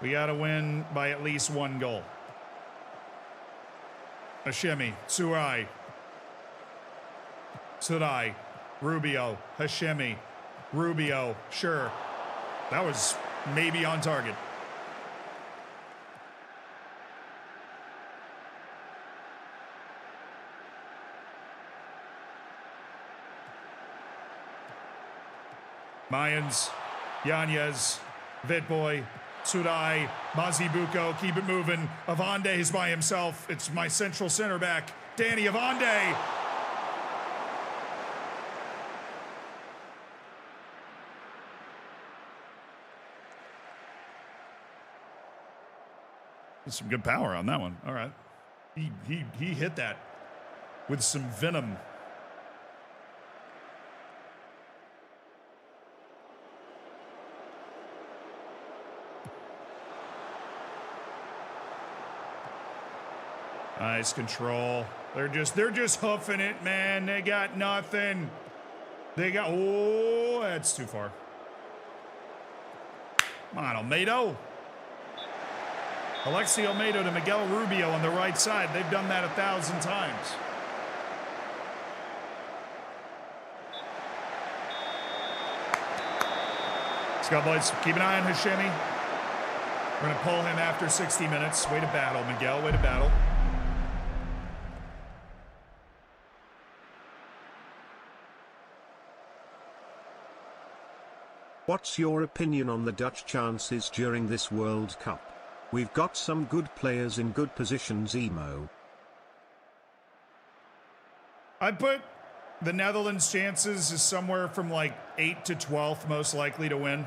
We got to win by at least 1 goal. Hashemi, Surai. Surai, Rubio, Hashemi, Rubio, sure. That was maybe on target. Mayans, Yanez, Vitboy, Sudai, Mazibuko, keep it moving. Avande is by himself. It's my central center back, Danny Avande. Some good power on that one. All right. He hit that with some venom. Nice control. They're just hoofing it, man. They got nothing. They got, oh, that's too far. Come on, Almeida. Alexi Almeida to Miguel Rubio on the right side. They've done that 1,000 times. Scott Boys, keep an eye on Hashemi. We're going to pull him after 60 minutes. Way to battle, Miguel. Way to battle. What's your opinion on the Dutch chances during this World Cup? We've got some good players in good positions, Emo. I put the Netherlands' chances is somewhere from like 8th to 12th most likely to win.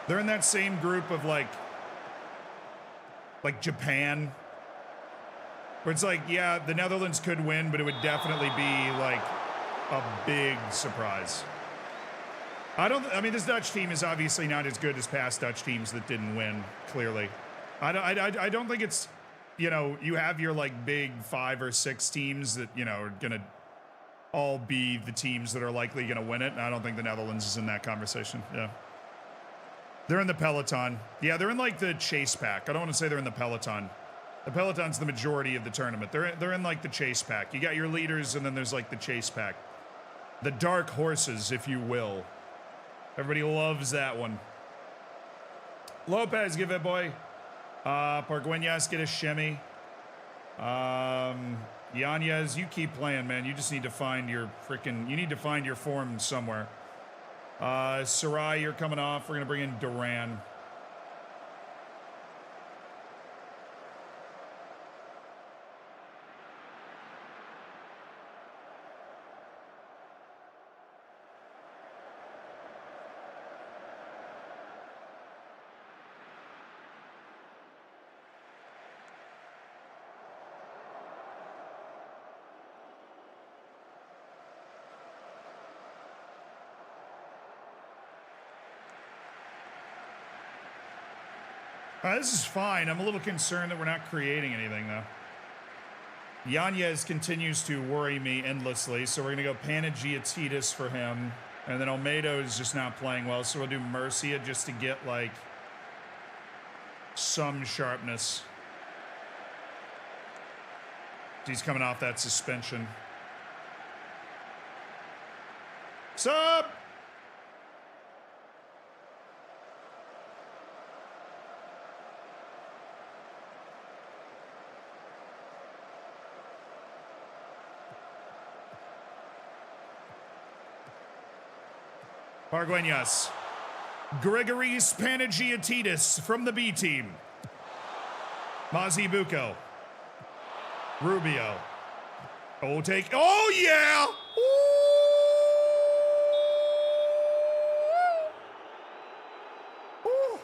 They're in that same group of like Japan, where it's like, yeah, the Netherlands could win, but it would definitely be like a big surprise. I mean, this Dutch team is obviously not as good as past Dutch teams that didn't win, clearly. I don't think it's, you know, you have your like big 5 or 6 teams that, you know, are going to all be the teams that are likely going to win it. And I don't think the Netherlands is in that conversation. Yeah. They're in the peloton. Yeah, they're in like the chase pack. I don't want to say they're in the peloton. The peloton's the majority of the tournament. They're in like the chase pack. You got your leaders, and then there's like the chase pack. The dark horses, if you will. Everybody loves that one. Lopez, give it, boy. Pargueñas, get a shimmy. Yanez, you keep playing, man. You just need to find your you need to find your form somewhere. Sarai, you're coming off. We're going to bring in Duran. This is fine. I'm a little concerned that we're not creating anything, though. Yanez continues to worry me endlessly, so we're going to go Panagiotidis for him. And then Olmedo is just not playing well, so we'll do Murcia just to get, like, some sharpness. He's coming off that suspension. Sub! Pargueñas. Grigoris Panagiotidis from the B team. Mazibuko. Rubio. Oh, oh, yeah! Ooh. Ooh.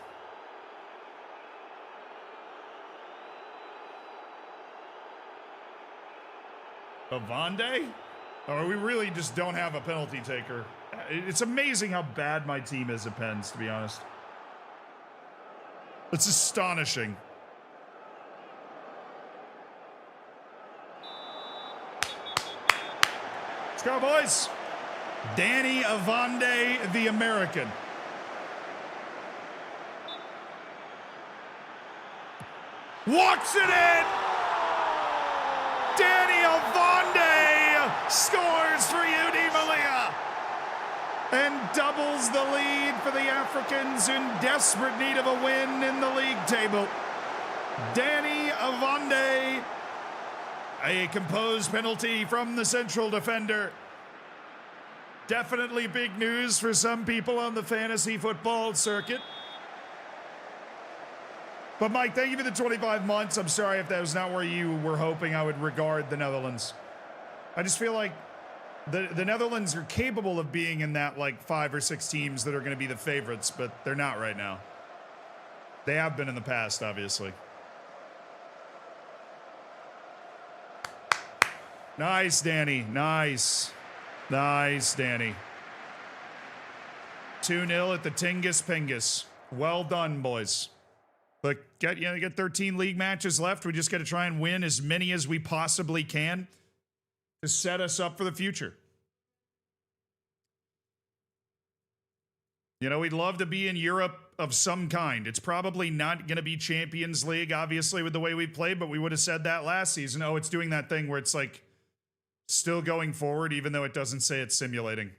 Avande? Or we really just don't have a penalty taker. It's amazing how bad my team is at pens, to be honest. It's astonishing. Let's go, boys. Danny Avande, the American. Walks it in! Danny Avande scores for UD Malia and doubles the lead for the Africans in desperate need of a win in the league table. Danny Avande, a composed penalty from the central defender. Definitely big news for some people on the fantasy football circuit. But Mike, thank you for the 25 months. I'm sorry if that was not where you were hoping I would regard the Netherlands. I just feel like the Netherlands are capable of being in that like 5 or 6 teams that are going to be the favorites, but they're not right now. They have been in the past, obviously. Nice, Danny. Nice. Nice, Danny. 2-0 at the Tingus Pingus. Well done, boys. But get 13 league matches left. We just got to try and win as many as we possibly can to set us up for the future. You know, we'd love to be in Europe of some kind. It's probably not going to be Champions League, obviously, with the way we played, but we would have said that last season. Oh, it's doing that thing where it's like still going forward, even though it doesn't say it's simulating.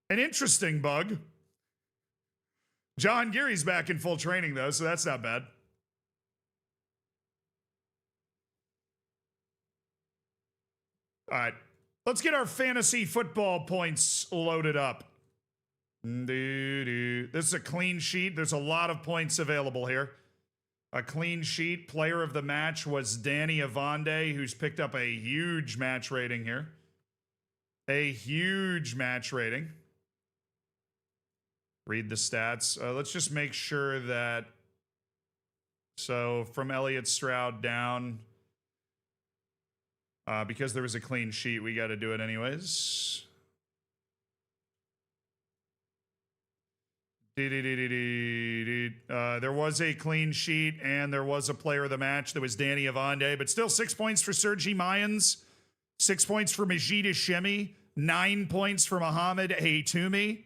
An interesting bug. John Geary's back in full training, though, so that's not bad. All right. Let's get our fantasy football points loaded up. This is a clean sheet. There's a lot of points available here. A clean sheet player of the match was Danny Avande, who's picked up a huge match rating here. A huge match rating. Read the stats. Let's just make sure that... So, from Elliott Stroud down... because there was a clean sheet, we got to do it anyways. There was a clean sheet, and there was a player of the match that was Danny Avande, but still 6 points for Sergi Mayans, 6 points for Majid Hashemi, 9 points for Mohamed Haytoumi.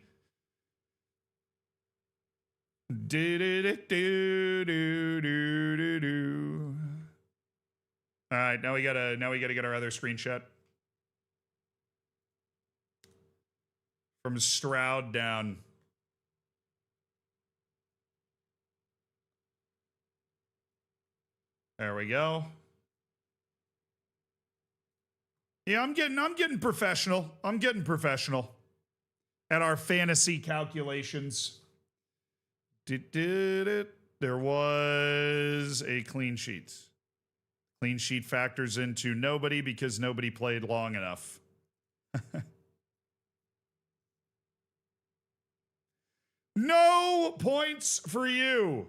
All right, now we gotta get our other screenshot. From Stroud down. There we go. Yeah, I'm getting professional. I'm getting professional at our fantasy calculations. There was a clean sheet. Clean sheet factors into nobody because nobody played long enough. No points for you.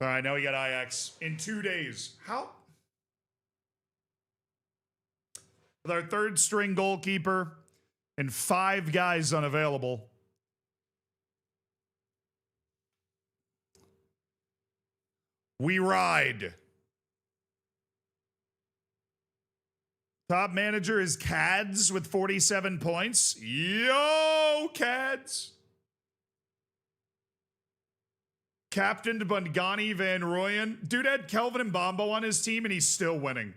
All right, now we got IX in 2 days. How? With our third string goalkeeper and 5 guys unavailable. We ride. Top manager is Cads with 47 points. Yo, Cads. Captained Bungani Van Rooyen. Dude had Kelvin Mbambo on his team, and he's still winning.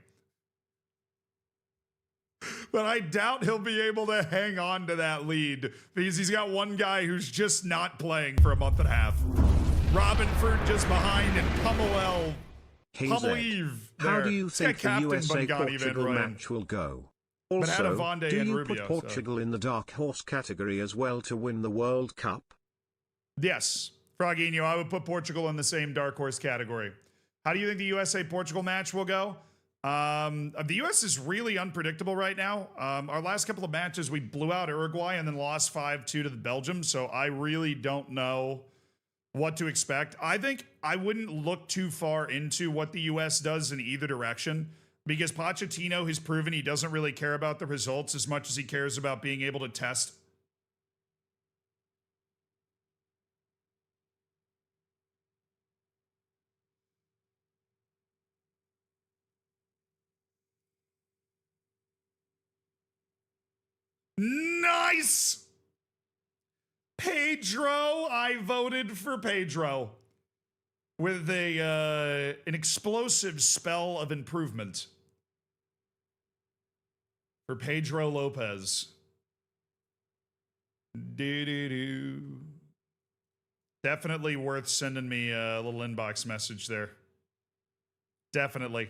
But I doubt he'll be able to hang on to that lead because he's got one guy who's just not playing for a month and a half. Robinford just behind, and Pummel Eve. How do you think the USA-Portugal match will go? Also, do you put Portugal in the dark horse category as well to win the World Cup? Yes. Frogginho, I would put Portugal in the same dark horse category. How do you think the USA-Portugal match will go? The U.S. is really unpredictable right now. Our last couple of matches, we blew out Uruguay and then lost 5-2 to the Belgium, so I really don't know what to expect. I think I wouldn't look too far into what the U.S. does in either direction because Pochettino has proven he doesn't really care about the results as much as he cares about being able to test. Nice! Pedro, I voted for Pedro with an explosive spell of improvement for Pedro Lopez. Definitely worth sending me a little inbox message there. Definitely.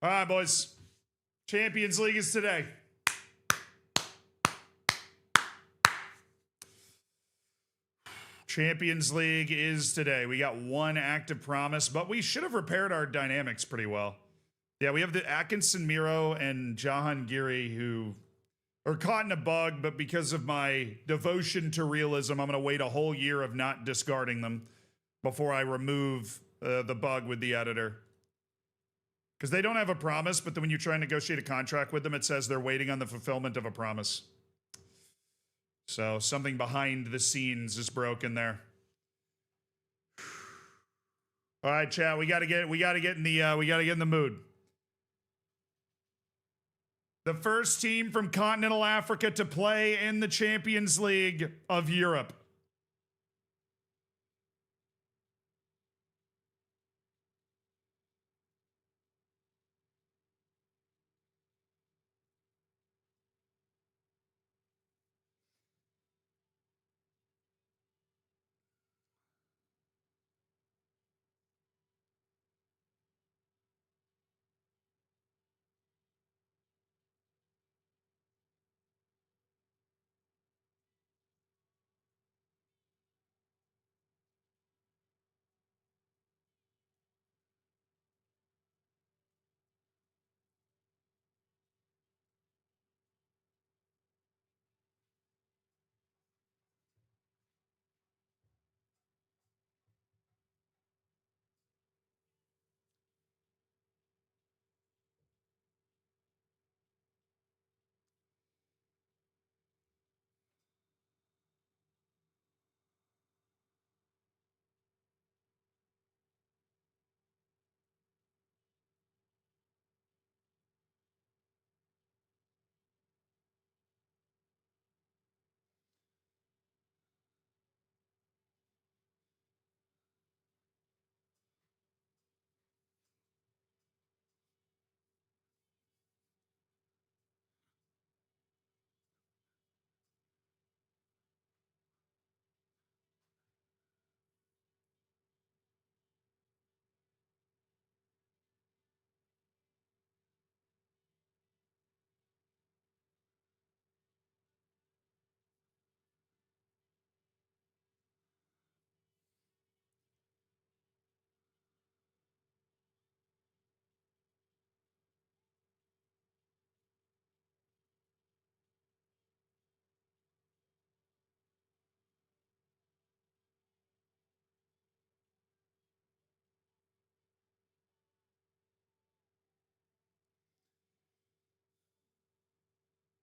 All right, boys. Champions League is today. Champions League is today. We got one active promise, but we should have repaired our dynamics pretty well. Yeah, we have the Atkinson Miro and Jahangiri who are caught in a bug, but because of my devotion to realism, I'm going to wait a whole year of not discarding them before I remove the bug with the editor. Because they don't have a promise, but then when you try and negotiate a contract with them, it says they're waiting on the fulfillment of a promise. So something behind the scenes is broken there. All right, chat. We gotta get in the mood. The first team from continental Africa to play in the Champions League of Europe.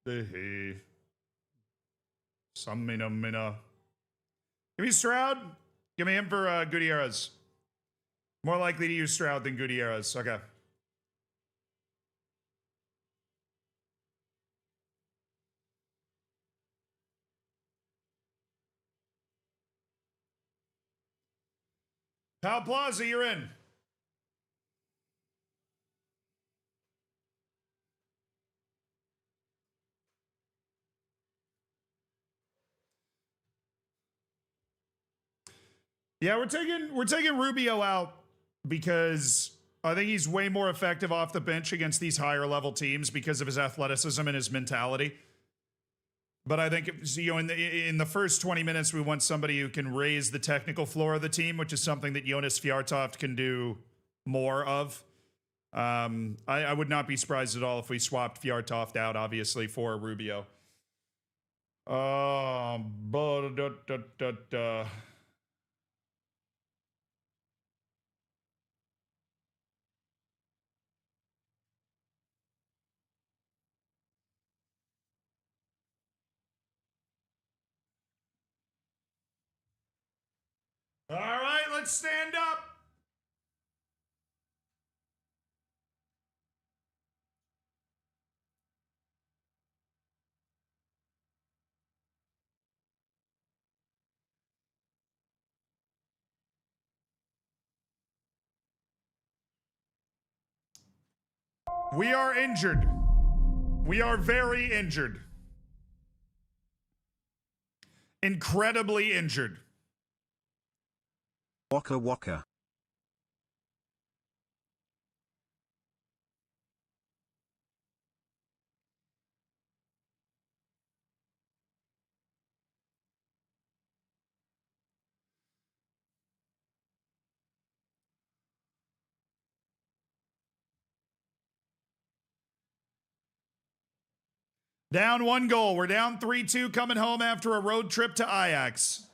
Mina. Give me Stroud. Give me him for Gutierrez. More likely to use Stroud than Gutierrez. Okay. Pal Plaza, you're in. Yeah, we're taking Rubio out because I think he's way more effective off the bench against these higher level teams because of his athleticism and his mentality. But I think in the first 20 minutes, we want somebody who can raise the technical floor of the team, which is something that Jonas Fjärtoft can do more of. I would not be surprised at all if we swapped Fjärtoft out, obviously, for Rubio. All right, let's stand up. We are injured. We are very injured. Incredibly injured. Waka waka. Down 1 goal. We're down 3-2 coming home after a road trip to Ajax.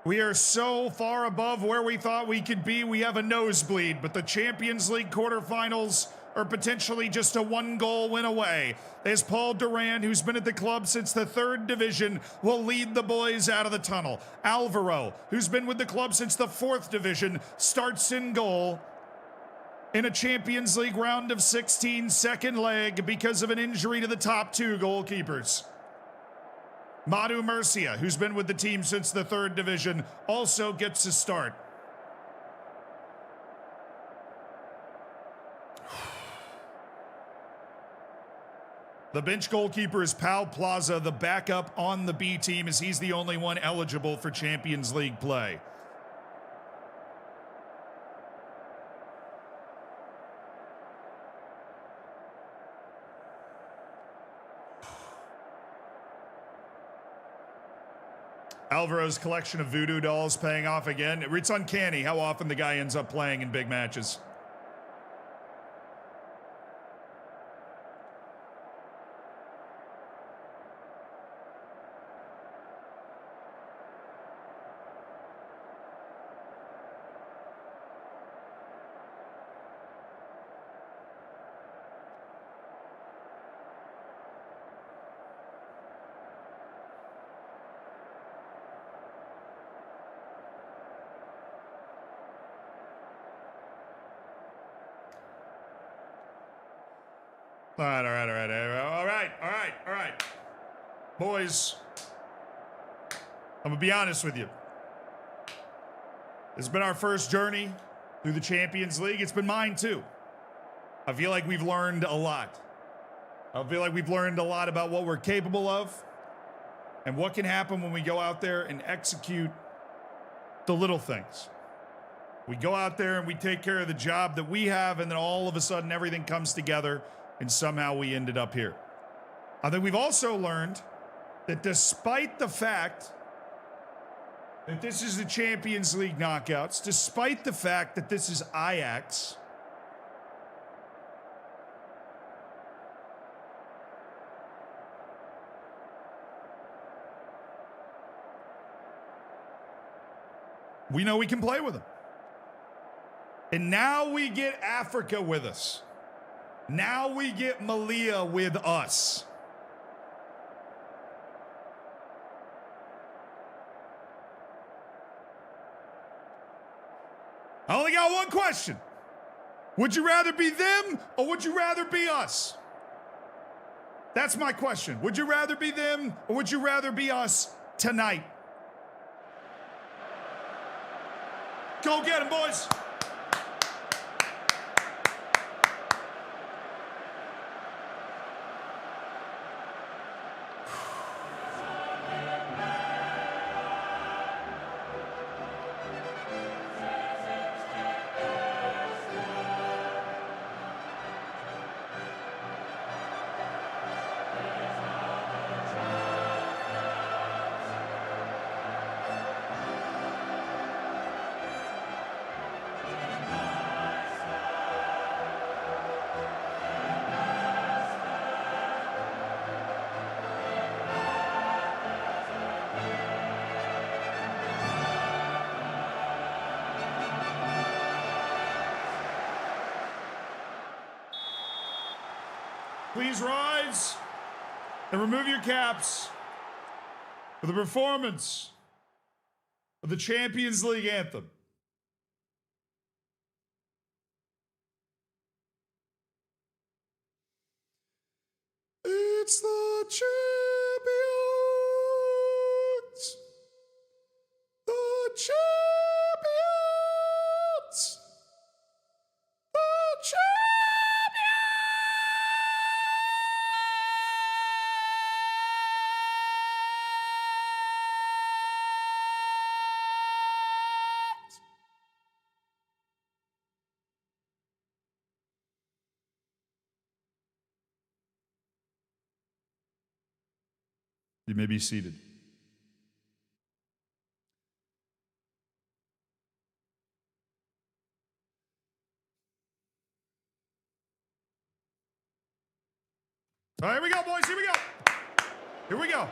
We are so far above where we thought we could be. We have a nosebleed, but the Champions League quarterfinals are potentially just a 1-goal win away. As Paul Duran, who's been at the club since the 3rd division, will lead the boys out of the tunnel. Alvaro, who's been with the club since the 4th division, starts in goal in a Champions League round of 16 second leg because of an injury to the top 2 goalkeepers. Madu Murcia, who's been with the team since the 3rd division, also gets a start. The bench goalkeeper is Pal Plaza, the backup on the B team, as he's the only one eligible for Champions League play. Alvaro's collection of voodoo dolls paying off again. It's uncanny how often the guy ends up playing in big matches. All right. Boys, I'm gonna be honest with you. This has been our first journey through the Champions League. It's been mine too. I feel like we've learned a lot. I feel like we've learned a lot about what we're capable of and what can happen when we go out there and execute the little things. We go out there and we take care of the job that we have, and then all of a sudden everything comes together and somehow we ended up here. I think we've also learned that despite the fact that this is the Champions League knockouts, despite the fact that this is Ajax, we know we can play with them. And now we get Africa with us. Now we get Melilla with us. one question. Would you rather be them or would you rather be us? That's my question. Would you rather be them or would you rather be us tonight? Go get them, boys. Please rise and remove your caps for the performance of the Champions League anthem. It's the champions, the champions, the champions. You may be seated. All right, here we go, boys. Here we go. Here we go.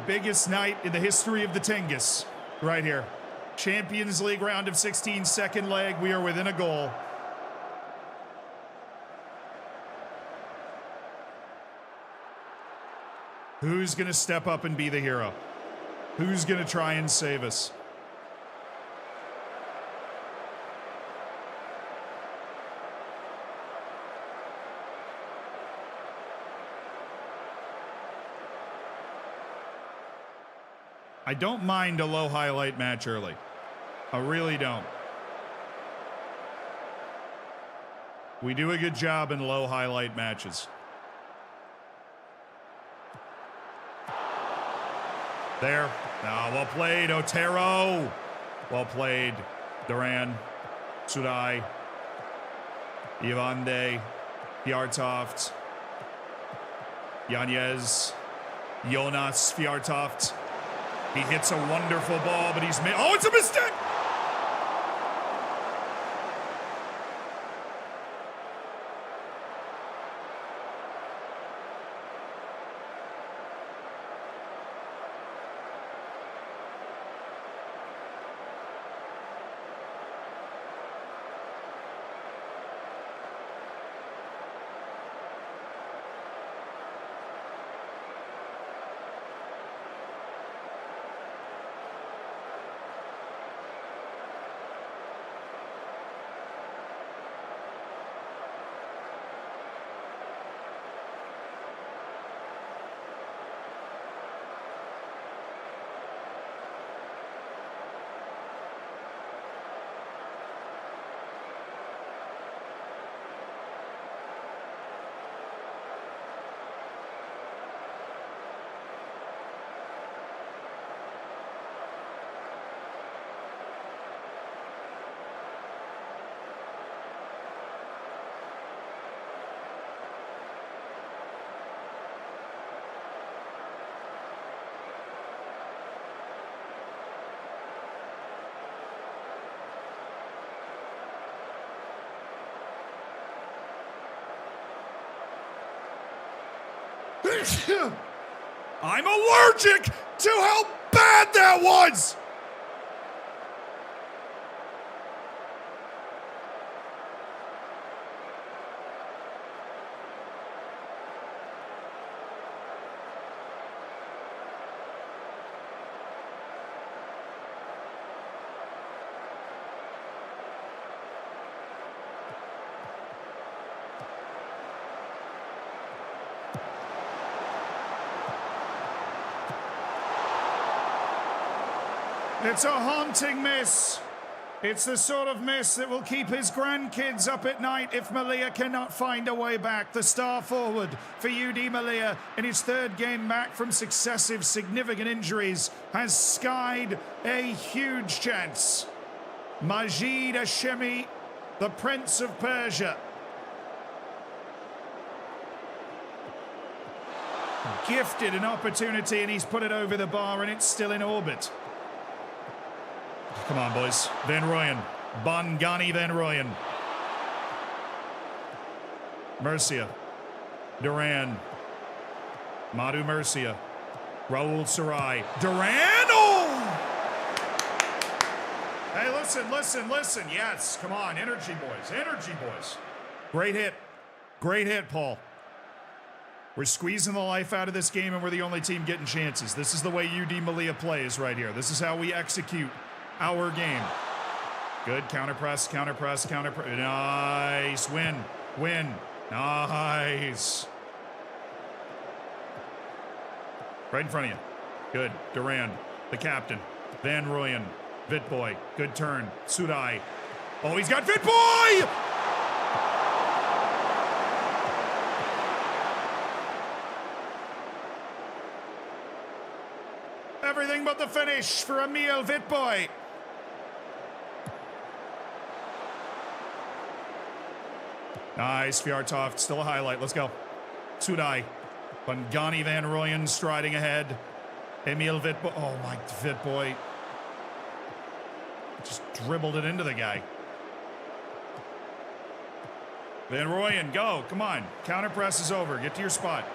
Biggest night in the history of the Tengus. Right here. Champions League round of 16, second leg. We are within a goal. Who's going to step up and be the hero? Who's going to try and save us? I don't mind a low highlight match early. I really don't. We do a good job in low highlight matches. There. Ah, well played, Otero. Well played, Duran, Sudai, Ivande, Fjartoft, Yanez, Jonas Fjartoft. He hits a wonderful ball, but he's made. Oh, it's a mistake! I'm allergic to how bad that was! It's a haunting miss. It's the sort of miss that will keep his grandkids up at night if Melilla cannot find a way back. The star forward for UD Malia in his third game back from successive significant injuries has skied a huge chance. Majid Hashemi, the Prince of Persia. Gifted an opportunity and he's put it over the bar and it's still in orbit. Come on, boys. Van Rooyen. Bongani Van Rooyen. Murcia. Duran. Madu Murcia. Raul Sarai. Duran! Oh! Hey, listen. Yes, come on. Energy, boys. Great hit. Great hit, Paul. We're squeezing the life out of this game and we're the only team getting chances. This is the way UD Malia plays right here. This is how we execute our game. Good counter press. Nice. Win. Nice. Right in front of you. Good. Duran, the captain. Van Rooyen. Vitboy. Good turn. Sudai. Oh, he's got Vitboy! Everything but the finish for Emil Vitboy. Nice, Fjärtoft, still a highlight. Let's go. Sudai. Bongani Van Rooyen striding ahead. Emil Vitboy. Oh, my Vitboy. Just dribbled it into the guy. Van Rooyen, go. Come on. Counter press is over. Get to your spot.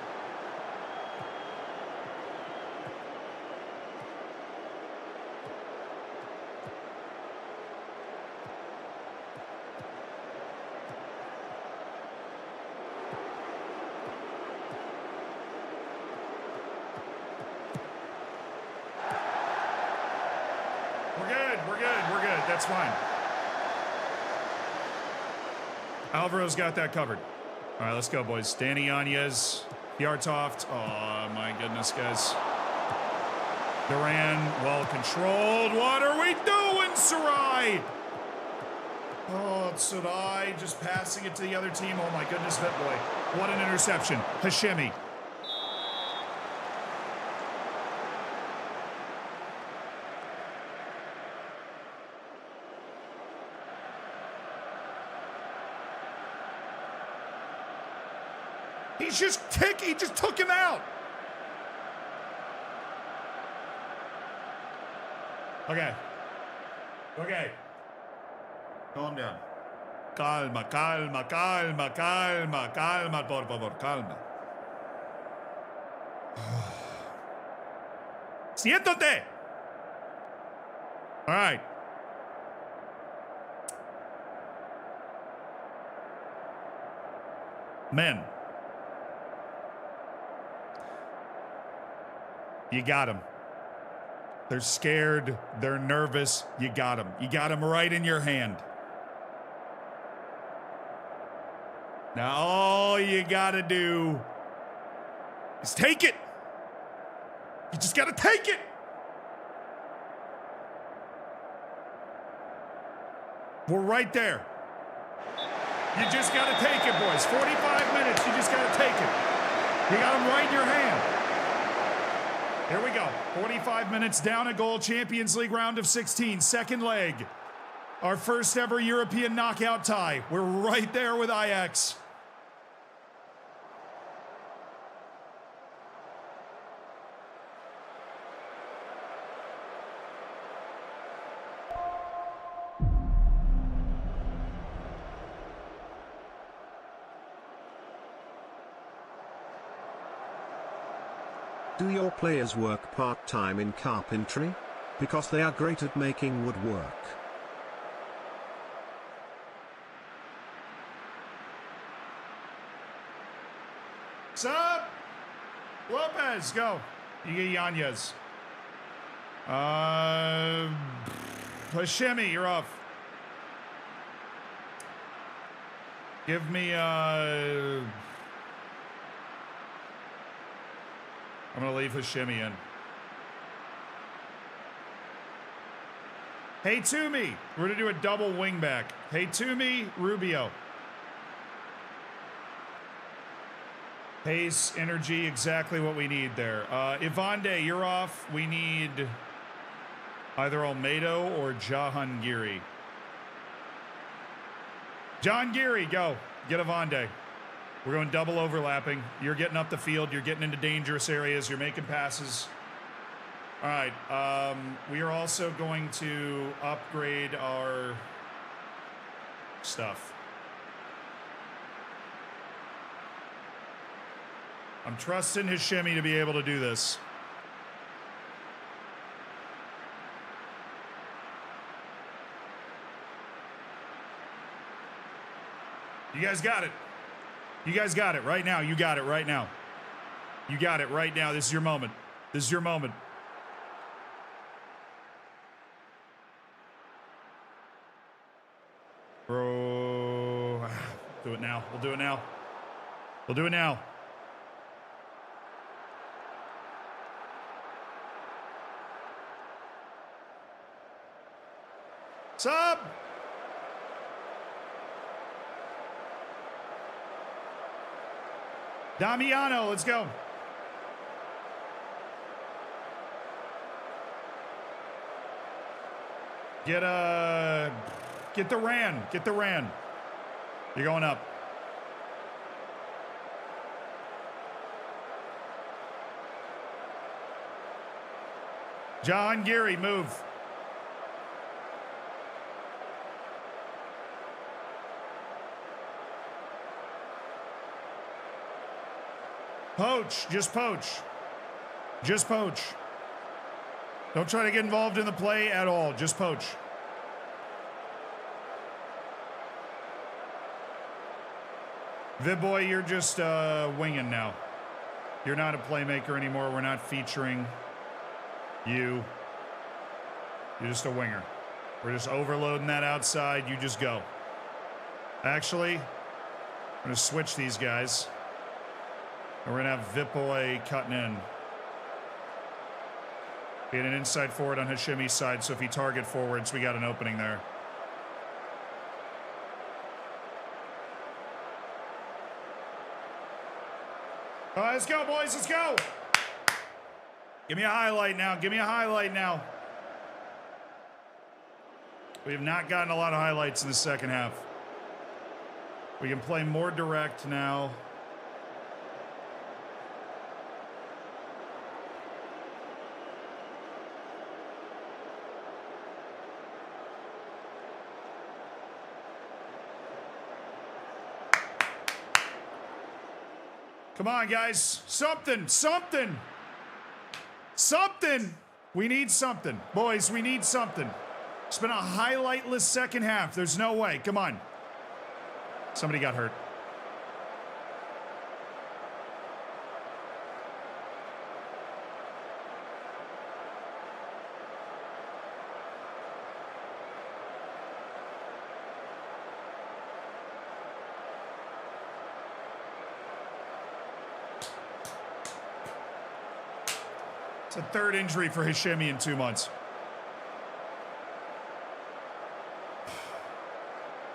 We're good. That's fine. Alvaro's got that covered. All right, let's go, boys. Danny Yanez, Fjärtoft. Oh, my goodness, guys. Duran, well controlled. What are we doing, Sarai? Oh, it's Sarai just passing it to the other team. Oh, my goodness, Vitboy. What an interception. Hashemi. He just took him out. Okay. Calm down. Calma, por favor, calma. Siéntate. All right. Men. You got them. They're scared. They're nervous. You got them. You got them right in your hand. Now all you got to do is take it. You just got to take it. We're right there. You just got to take it, boys. 45 minutes. You just got to take it. You got them right in your hand. Here we go. 45 minutes down a goal. Champions League round of 16. Second leg. Our first ever European knockout tie. We're right there with Ajax. Do your players work part-time in carpentry? Because they are great at making woodwork. Sup? Lopez, go. You get Yanez. Hashemi, you're off. Give me, I'm going to leave Hashemi in. Hey, Toomey. We're going to do a double wing back. Hey, Toomey, Rubio. Pace, energy, exactly what we need there. Ivande, you're off. We need either Almedo or Jahangiri. Jahangiri, go. Get Ivande. We're going double overlapping. You're getting up the field. You're getting into dangerous areas. You're making passes. All right. We are also going to upgrade our stuff. I'm trusting Hashemi to be able to do this. You guys got it. You guys got it right now. You got it right now. You got it right now. This is your moment. This is your moment. Bro. Do it now. We'll do it now. We'll do it now. Sub! Damiano, let's go. Get the Ran. Get the Ran. You're going up. John Geary, move. Poach, just poach. Just poach. Don't try to get involved in the play at all. Just poach. Vidboy, you're just winging now. You're not a playmaker anymore. We're not featuring you. You're just a winger. We're just overloading that outside. You just go. Actually, I'm going to switch these guys. And we're going to have Vidboy cutting in. Being an inside forward on Hashimi's side, so if he target forwards, we got an opening there. All right, let's go, boys. Let's go. Give me a highlight now. Give me a highlight now. We have not gotten a lot of highlights in the second half. We can play more direct now. Come on, guys. Something. Something. Something. We need something. Boys, we need something. It's been a highlightless second half. There's no way. Come on. Somebody got hurt. It's a third injury for Hashemi in 2 months.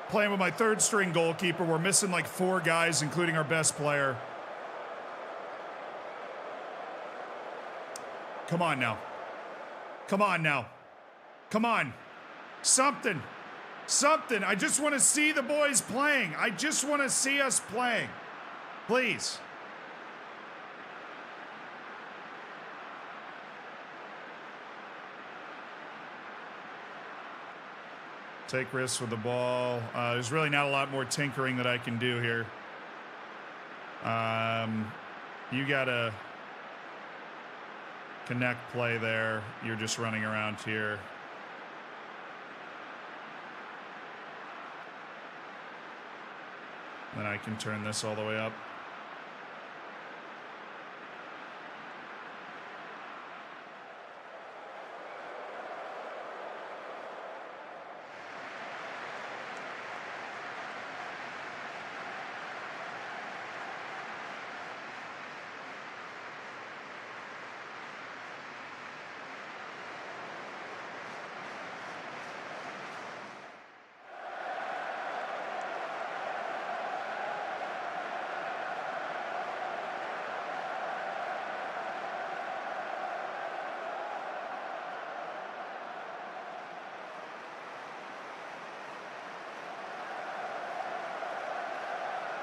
Playing with my third string goalkeeper. We're missing like 4 guys, including our best player. Come on now. Come on now. Come on. Something. Something. I just want to see the boys playing. I just want to see us playing. Please. Take risks with the ball. There's really not a lot more tinkering that I can do here. You gotta connect play there. You're just running around here. Then I can turn this all the way up.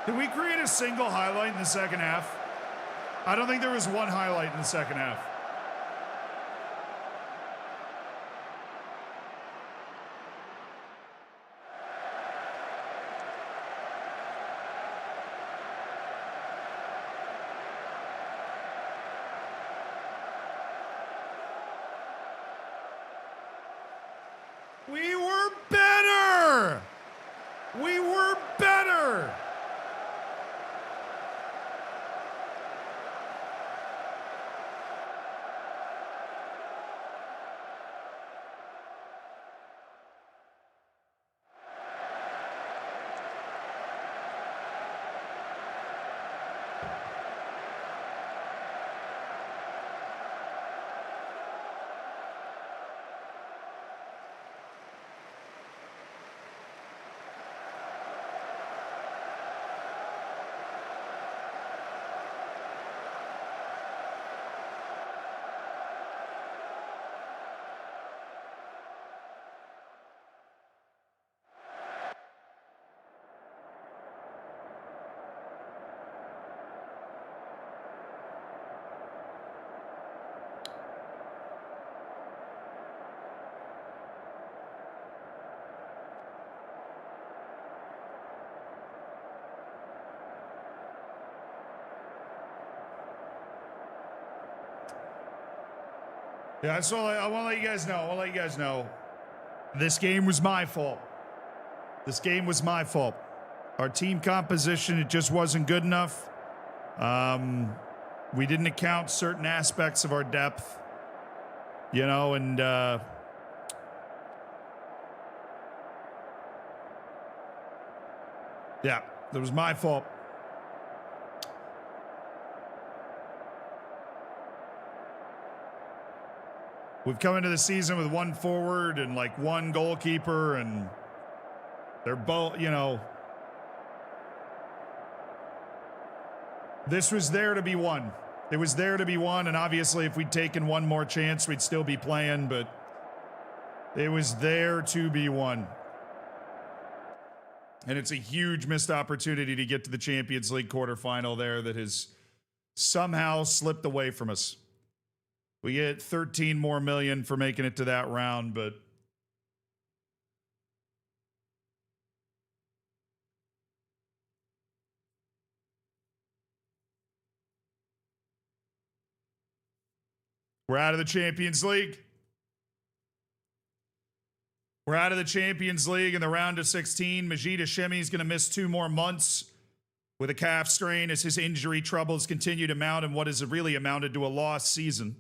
Did we create a single highlight in the second half? I don't think there was one highlight in the second half. We were better. We were better. Yeah, so I want to let you guys know. This game was my fault. This game was my fault. Our team composition, it just wasn't good enough. We didn't account certain aspects of our depth, you know, and yeah, that was my fault. We've come into the season with one forward and like one goalkeeper, and they're both, you know, this was there to be won. It was there to be won, and obviously if we'd taken one more chance, we'd still be playing, but it was there to be won. And it's a huge missed opportunity to get to the Champions League quarterfinal there that has somehow slipped away from us. We get 13 more million for making it to that round, but we're out of the Champions League. We're out of the Champions League in the round of 16. Majid Hashemi is going to miss 2 more months with a calf strain as his injury troubles continue to mount in what has really amounted to a lost season.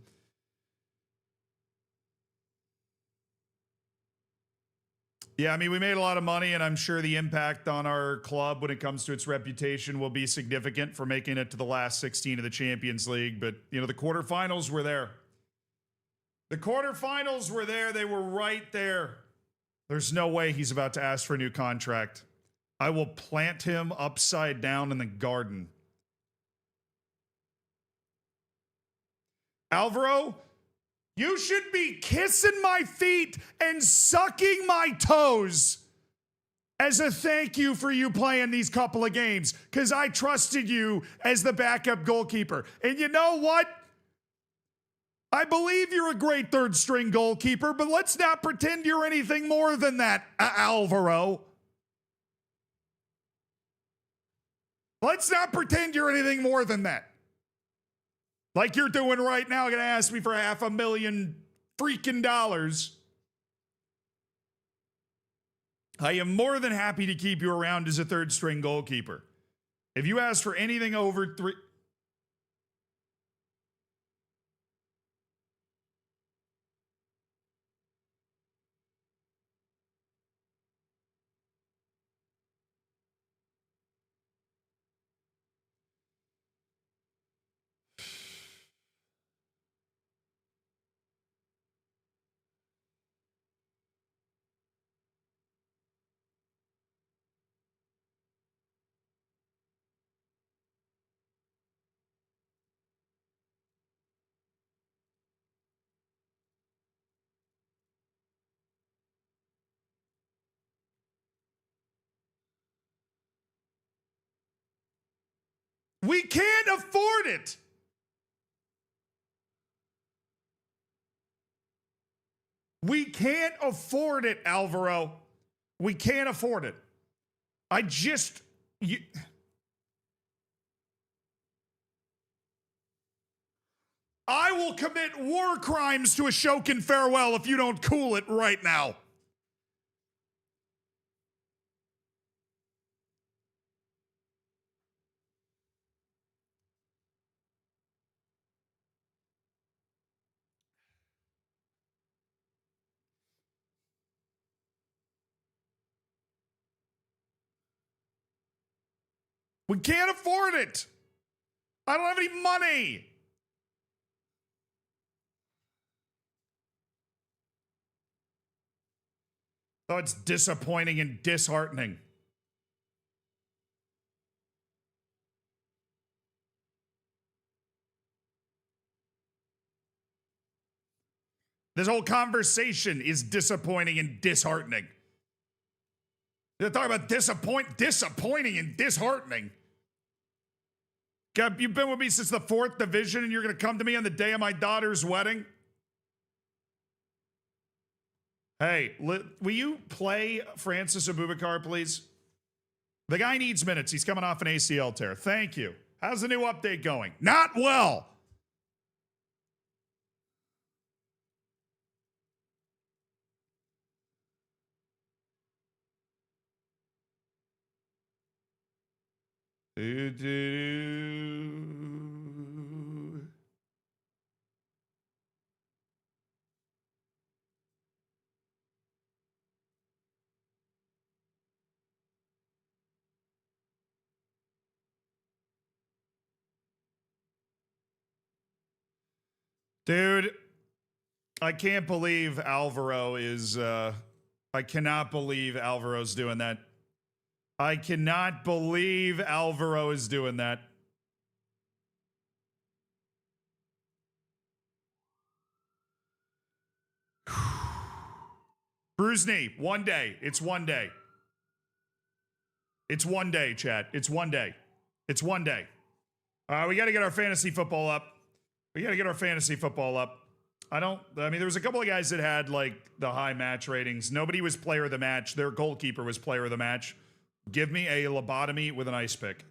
Yeah, I mean, we made a lot of money, and I'm sure the impact on our club when it comes to its reputation will be significant for making it to the last 16 of the Champions League. But, you know, the quarterfinals were there. The quarterfinals were there. They were right there. There's no way he's about to ask for a new contract. I will plant him upside down in the garden. Alvaro, you should be kissing my feet and sucking my toes as a thank you for you playing these couple of games, because I trusted you as the backup goalkeeper. And you know what? I believe you're a great third string goalkeeper, but let's not pretend you're anything more than that, Alvaro. Let's not pretend you're anything more than that. Like you're doing right now, going to ask me for $500,000 freaking dollars. I am more than happy to keep you around as a third string goalkeeper. If you ask for anything over 3... We can't afford it. We can't afford it, Alvaro. We can't afford it. I will commit war crimes to Ashoka in farewell if you don't cool it right now. We can't afford it. I don't have any money. Oh, it's disappointing and disheartening. This whole conversation is disappointing and disheartening. You're talking about disappointing and disheartening. God, you've been with me since the 4th division and you're going to come to me on the day of my daughter's wedding? Hey, will you play Francis Abubakar, please? The guy needs minutes. He's coming off an ACL tear. Thank you. How's the new update going? Not well. Dude, I can't believe Alvaro is, I cannot believe Alvaro's doing that. I cannot believe Alvaro is doing that. Brusney, one day. It's one day. It's one day, chat. It's one day. It's one day. We got to get our fantasy football up. We got to get our fantasy football up. I mean, there was a couple of guys that had, like, the high match ratings. Nobody was player of the match. Their goalkeeper was player of the match. Give me a lobotomy with an ice pick.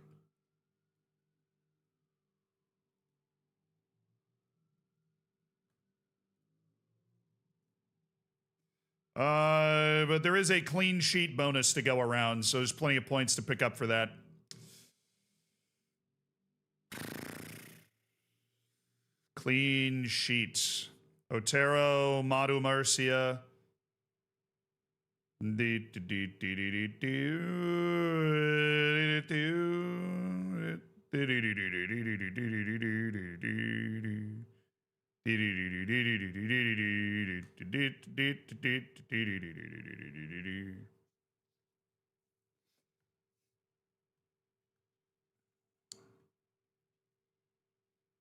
But there is a clean sheet bonus to go around, so there's plenty of points to pick up for that. Clean sheets. Otero, Madu Marcia.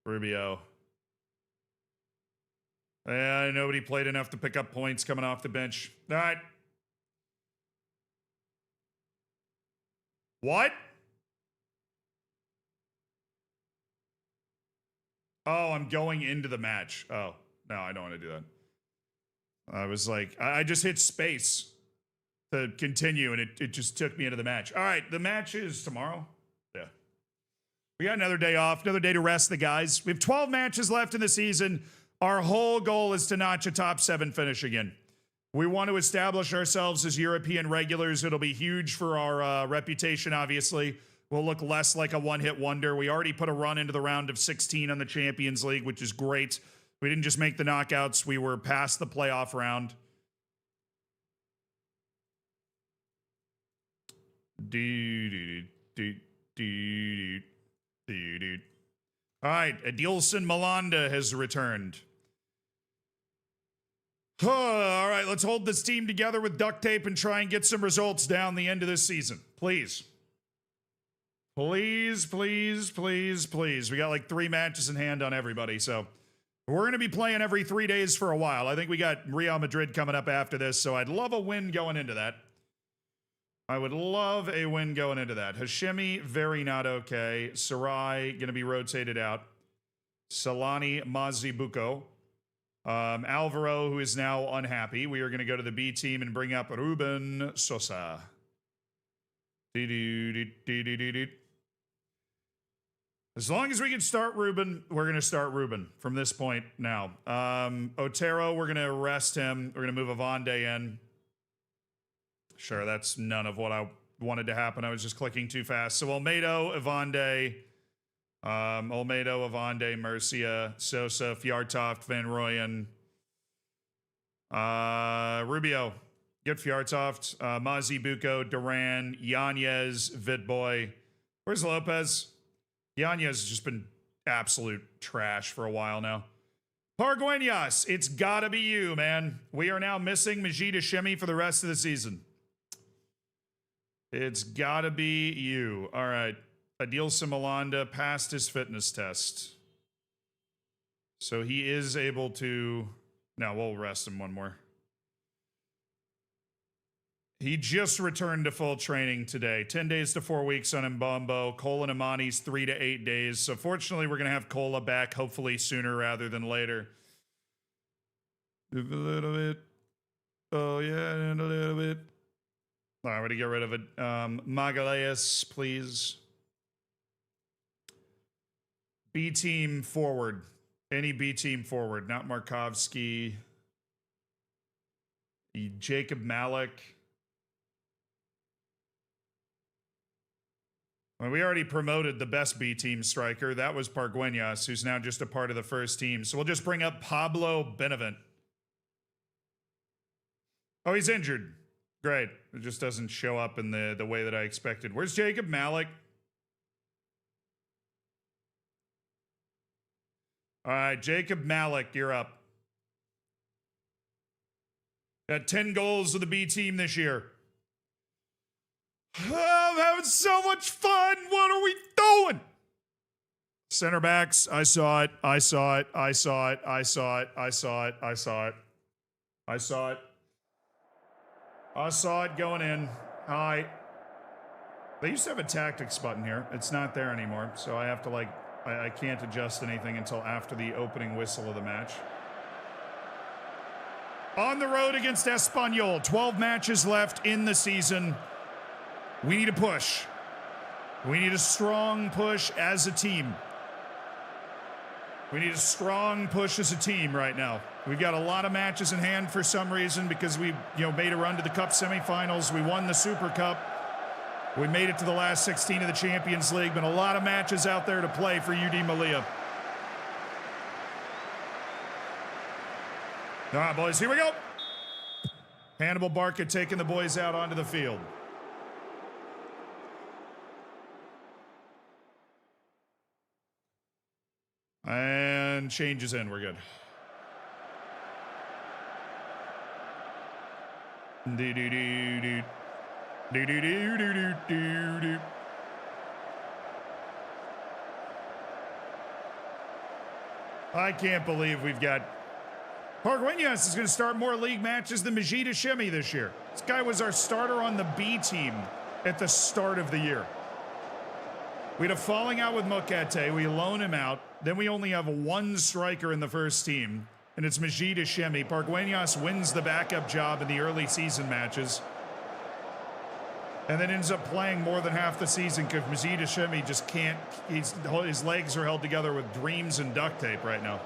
Rubio. Yeah, nobody played enough to pick up points coming off the bench. All right. What? Oh, I'm going into the match. Oh, no, I don't want to do that. I was like, I just hit space to continue, and it just took me into the match. All right, the match is tomorrow. Yeah. We got another day off, another day to rest the guys. We have 12 matches left in the season. Our whole goal is to notch a top 7 finish again. We want to establish ourselves as European regulars. It'll be huge for our reputation, obviously. We'll look less like a one-hit wonder. We already put a run into the round of 16 on the Champions League, which is great. We didn't just make the knockouts. We were past the playoff round. All right, Adilson Malanda has returned. All right, let's hold this team together with duct tape and try and get some results down the end of this season. Please. Please, please, please, please. We got like 3 matches in hand on everybody, so we're going to be playing every 3 days for a while. I think we got Real Madrid coming up after this, so I'd love a win going into that. I would love a win going into that. Hashemi, very not okay. Sarai, going to be rotated out. Salani Mazibuko. Alvaro, who is now unhappy. We are going to go to the B team and bring up Ruben Sosa. As long as we can start Ruben, we're going to start Ruben from this point now. Otero, we're going to arrest him. We're going to move Avande in. Sure, that's none of what I wanted to happen. I was just clicking too fast. So Olmedo, Avande, Murcia, Sosa, Fjartoft, Van Rooyen, Rubio, get Fjartoft, Mazibuko, Duran, Yanez, Vidboy. Where's Lopez? Yanez has just been absolute trash for a while now. Pargueñas, it's gotta be you, man. We are now missing Majid Hashemi for the rest of the season. It's gotta be you. All right. Adil Simalanda passed his fitness test. So he is able to... No, we'll rest him one more. He just returned to full training today. 10 days to 4 weeks on Mbombo. Cole and Amani's 3 to 8 days. So fortunately, we're going to have Cola back hopefully sooner rather than later. Move a little bit. Oh, yeah, and a little bit. All right, we're going to get rid of it. Magalhaes, please. B team forward. Any B team forward. Not Markovsky. Jacob Malik. Well, we already promoted the best B team striker. That was Pargueñas, who's now just a part of the first team. So we'll just bring up Pablo Benavent. Oh, he's injured. Great. It just doesn't show up in the way that I expected. Where's Jacob Malik? All right, Jacob Malik, you're up. Got 10 goals with the B team this year. Oh, I'm having so much fun. What are we doing? Center backs, I saw it. I saw it. I saw it. I saw it. I saw it. I saw it. I saw it. I saw it going in. Hi. They used to have a tactics button here. It's not there anymore. So I have to I can't adjust anything until after the opening whistle of the match. On the road against Espanyol. 12 matches left in the season. We need a push. We need a strong push as a team. We need a strong push as a team right now. We've got a lot of matches in hand for some reason because we, made a run to the Cup semifinals. We won the Super Cup. We made it to the last 16 of the Champions League. Been a lot of matches out there to play for UD Malia. All right, boys, here we go. Hannibal Barca taking the boys out onto the field. And changes in. We're good. I can't believe we've got... Pargueñas is going to start more league matches than Majid Hashemi this year. This guy was our starter on the B team at the start of the year. We had a falling out with Mokete. We loan him out. Then we only have one striker in the first team, and it's Majid Hashemi. Pargueñas wins the backup job in the early season matches, and then ends up playing more than half the season because Majid Hashemi just can't. His legs are held together with dreams and duct tape right now.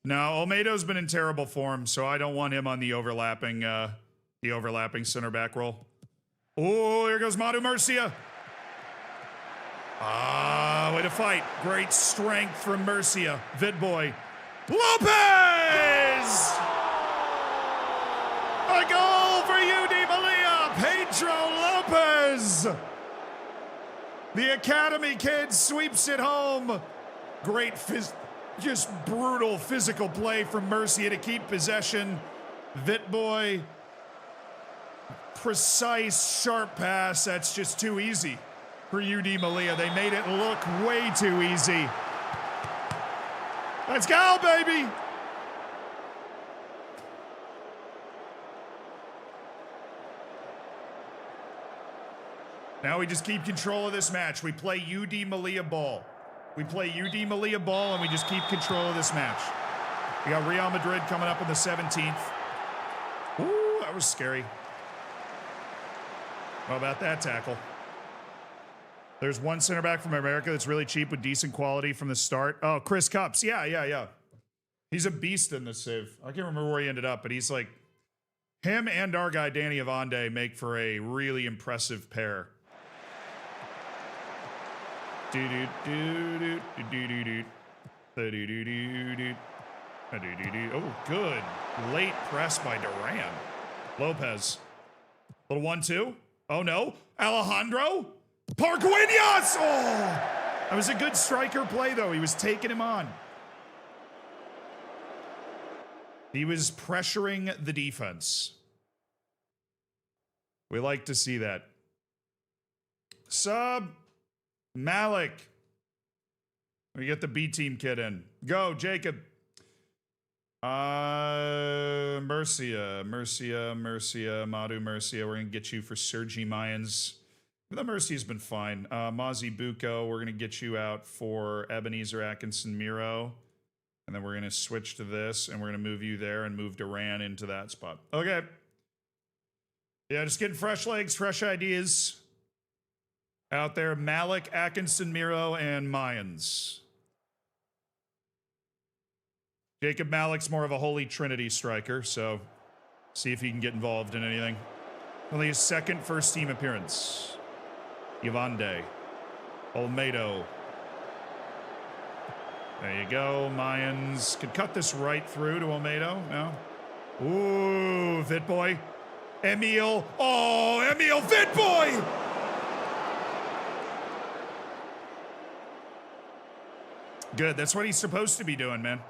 Now, Olmedo's been in terrible form, so I don't want him on the overlapping center back role. Oh, here goes Madu Murcia. Ah, way to fight. Great strength from Murcia. Vidboy. Lopez! A goal for UD Malia. Pedro Lopez. The Academy kid sweeps it home. Great, just brutal physical play from Murcia to keep possession. Vitboy, precise, sharp pass. That's just too easy for UD Malia. They made it look way too easy. Let's go, baby. Now we just keep control of this match. We play UD Malia ball. We play UD Malia ball and we just keep control of this match. We got Real Madrid coming up on the 17th. Ooh, that was scary. How about that tackle? There's one center back from America that's really cheap with decent quality from the start. Oh, Chris Cups. Yeah. He's a beast in this save. I can't remember where he ended up, but he's like, him and our guy Danny Avande make for a really impressive pair. Oh, good. Late press by Duran. Lopez. Little 1-2. Oh, no. Alejandro. Pargueñas! Oh! That was a good striker play, though. He was taking him on. He was pressuring the defense. We like to see that. Sub. Malik. We get the B team kid in. Go, Jacob. Murcia, Madu Murcia. We're going to get you for Sergi Mayans. The Murcia's been fine. Mazi Buko, we're going to get you out for Ebenezer Atkinson Miro. And then we're going to switch to this, and we're going to move you there and move Duran into that spot. Okay. Yeah, just getting fresh legs, fresh ideas out there. Malik, Atkinson Miro, and Mayans. Jacob Malik's more of a Holy Trinity striker, so see if he can get involved in anything. Only his second first-team appearance. Yvande. Olmedo. There you go. Mayans could cut this right through to Olmedo. No? Ooh, Vitboy. Emil. Oh, Emil Vitboy! Good. That's what he's supposed to be doing, man.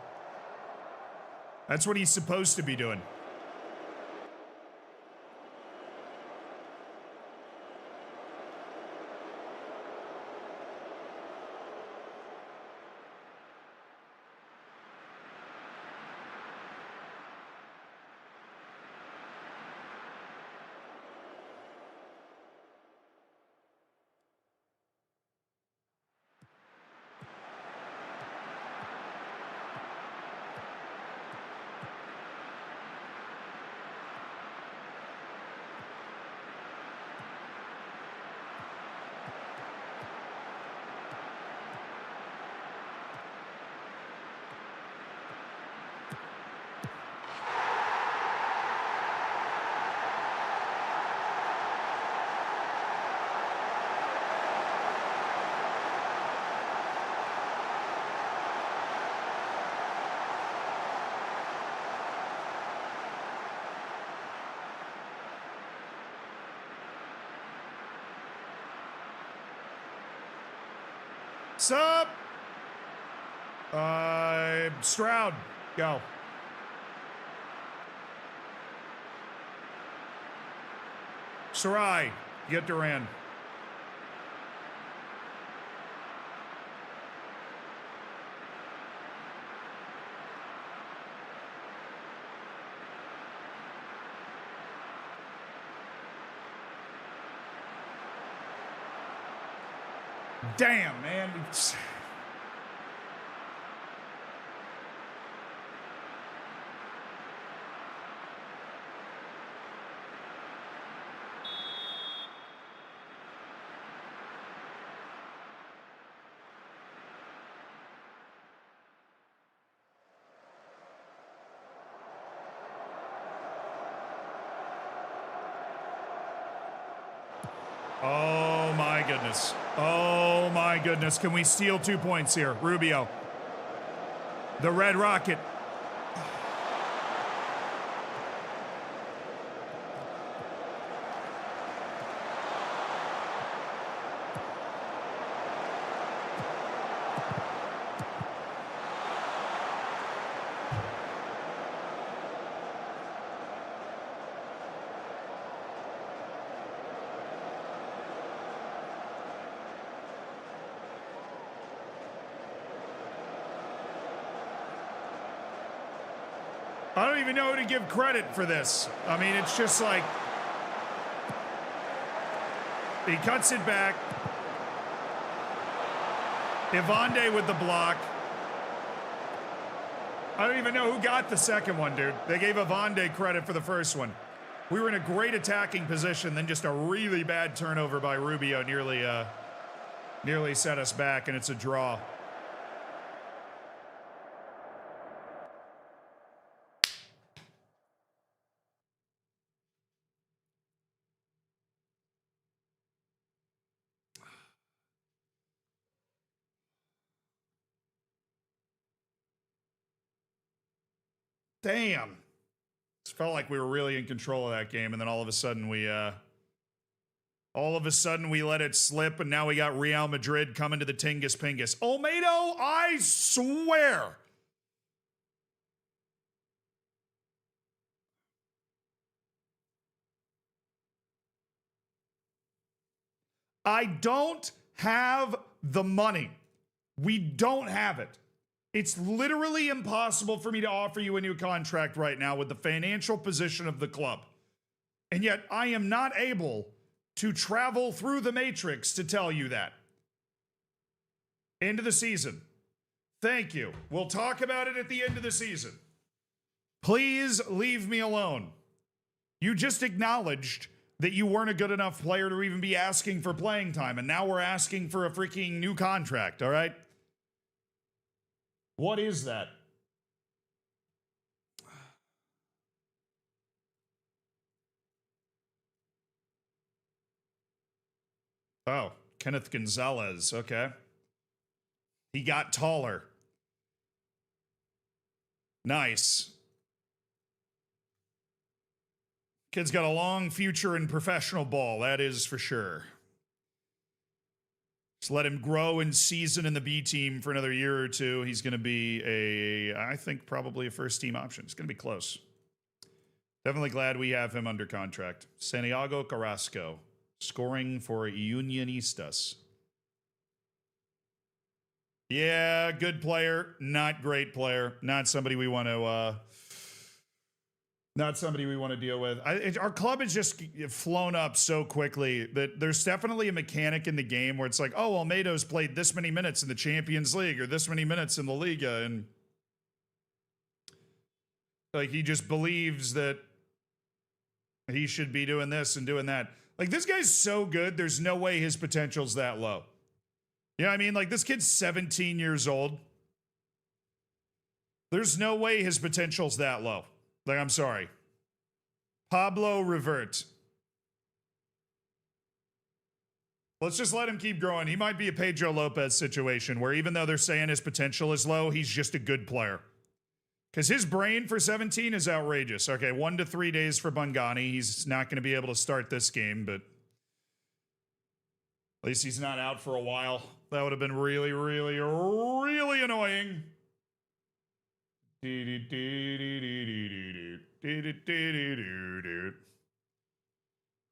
That's what he's supposed to be doing. Sup? Stroud, go. Sarai, get Duran. Damn, man. Oh my goodness. Oh my goodness. Can we steal 2 points here? Rubio. The Red Rocket. I don't even know who to give credit for this. I mean, it's just like, he cuts it back. Ivande with the block. I don't even know who got the second one, dude. They gave Ivande credit for the first one. We were in a great attacking position, then just a really bad turnover by Rubio nearly set us back, and it's a draw. Damn. It felt like we were really in control of that game, and then all of a sudden we let it slip, and now we got Real Madrid coming to the Tingus Pingus. Olmedo, I swear. I don't have the money. We don't have it. It's literally impossible for me to offer you a new contract right now with the financial position of the club. And yet I am not able to travel through the matrix to tell you that. End of the season. Thank you. We'll talk about it at the end of the season. Please leave me alone. You just acknowledged that you weren't a good enough player to even be asking for playing time, and now we're asking for a freaking new contract, all right? What is that? Oh, Kenneth Gonzalez. Okay. He got taller. Nice. Kid's got a long future in professional ball, that is for sure. Just let him grow and season in the B team for another year or two. He's going to be I think probably a first team option. It's going to be close. Definitely glad we have him under contract. Santiago Carrasco, scoring for Unionistas. Yeah, good player, not great player, not somebody we want to deal with. Our club has just flown up so quickly that there's definitely a mechanic in the game where it's like, oh, Almeido's played this many minutes in the Champions League or this many minutes in La Liga, and like he just believes that he should be doing this and doing that. Like, this guy's so good, there's no way his potential's that low. You know what I mean? Like, this kid's 17 years old. There's no way his potential's that low. Like, I'm sorry. Pablo Revert. Let's just let him keep growing. He might be a Pedro Lopez situation where even though they're saying his potential is low, he's just a good player. Because his brain for 17 is outrageous. Okay, 1 to 3 days for Bungani. He's not going to be able to start this game, but at least he's not out for a while. That would have been really, really, really annoying. All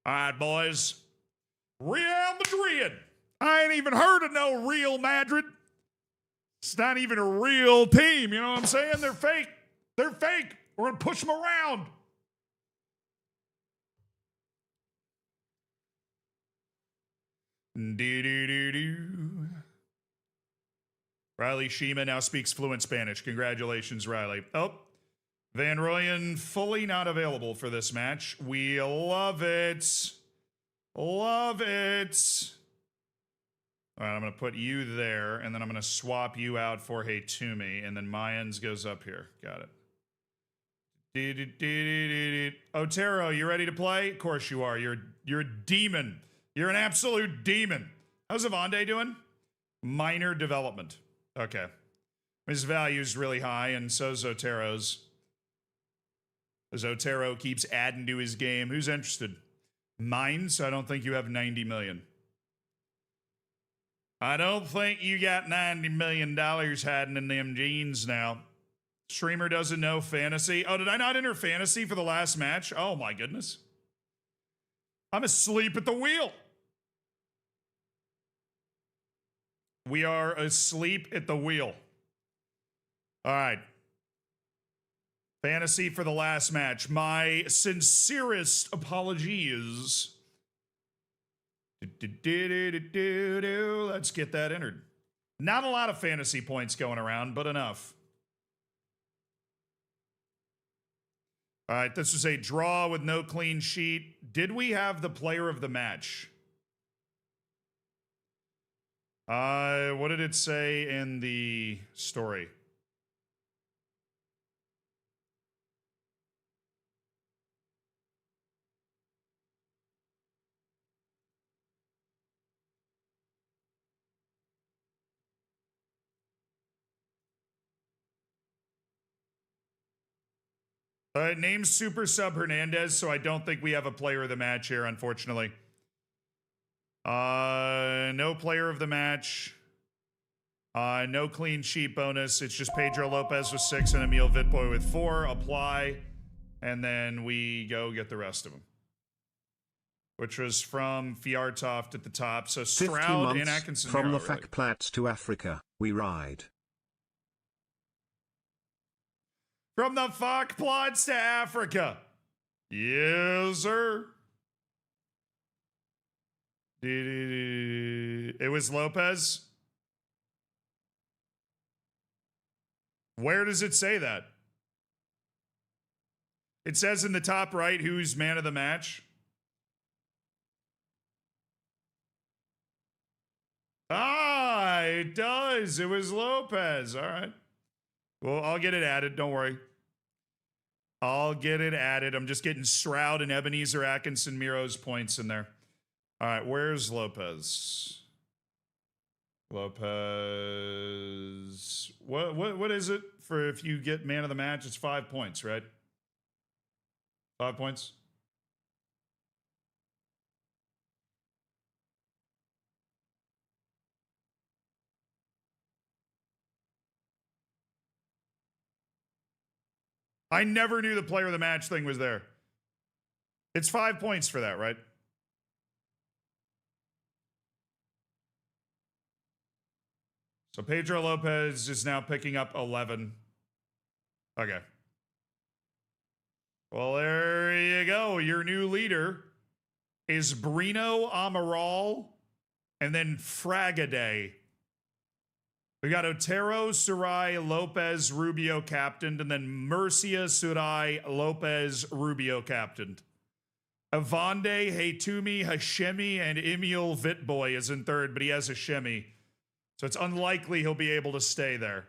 right, boys. Real Madrid. I ain't even heard of no Real Madrid. It's not even a real team, you know what I'm saying? They're fake. They're fake. We're going to push them around. Riley Shima now speaks fluent Spanish. Congratulations, Riley. Oh, Van Rooyen fully not available for this match. We love it. Love it. All right, I'm going to put you there, and then I'm going to swap you out for Haytumi, and then Mayans goes up here. Got it. Otero, you ready to play? Of course you are. You're a demon. You're an absolute demon. How's Ivande doing? Minor development. Okay. His value's really high, and so's Otero's. As Otero keeps adding to his game. Who's interested? Mines? I don't think you have 90 million. I don't think you got $90 million hiding in them jeans now. Streamer doesn't know fantasy. Oh, did I not enter fantasy for the last match? Oh, my goodness. I'm asleep at the wheel. We are asleep at the wheel. All right. Fantasy for the last match. My sincerest apologies. Let's get that entered. Not a lot of fantasy points going around, but enough. All right, this was a draw with no clean sheet. Did we have the player of the match? What did it say in the story? Name's Super Sub Hernandez, so I don't think we have a player of the match here, unfortunately. No player of the match. No clean sheet bonus. It's just Pedro Lopez with 6 and Emil Vitboy with 4. Apply. And then we go get the rest of them. Which was from Fiartoft at the top. So 50 Stroud months and Atkinson. from the really. Fakplats to Africa, we ride. From the Fakplats to Africa. Yes, sir. It was Lopez. Where does it say that? It says in the top right who's man of the match. Ah, it does. It was Lopez. All right. Well, I'll get it added. Don't worry. I'll get it added. I'm just getting Stroud and Ebenezer Atkinson Miro's points in there. All right, where's Lopez? Lopez. What is it for if you get man of the match? It's 5 points, right? 5 points. I never knew the player of the match thing was there. It's 5 points for that, right? So Pedro Lopez is now picking up 11. Okay. Well, there you go. Your new leader is Brino Amaral and then Fragaday. We got Otero, Surai, Lopez, Rubio captained, and then Murcia, Surai, Lopez, Rubio captained. Avande, Haytumi, Hashemi, and Emil Vitboy is in third, but he has Hashemi. So it's unlikely he'll be able to stay there.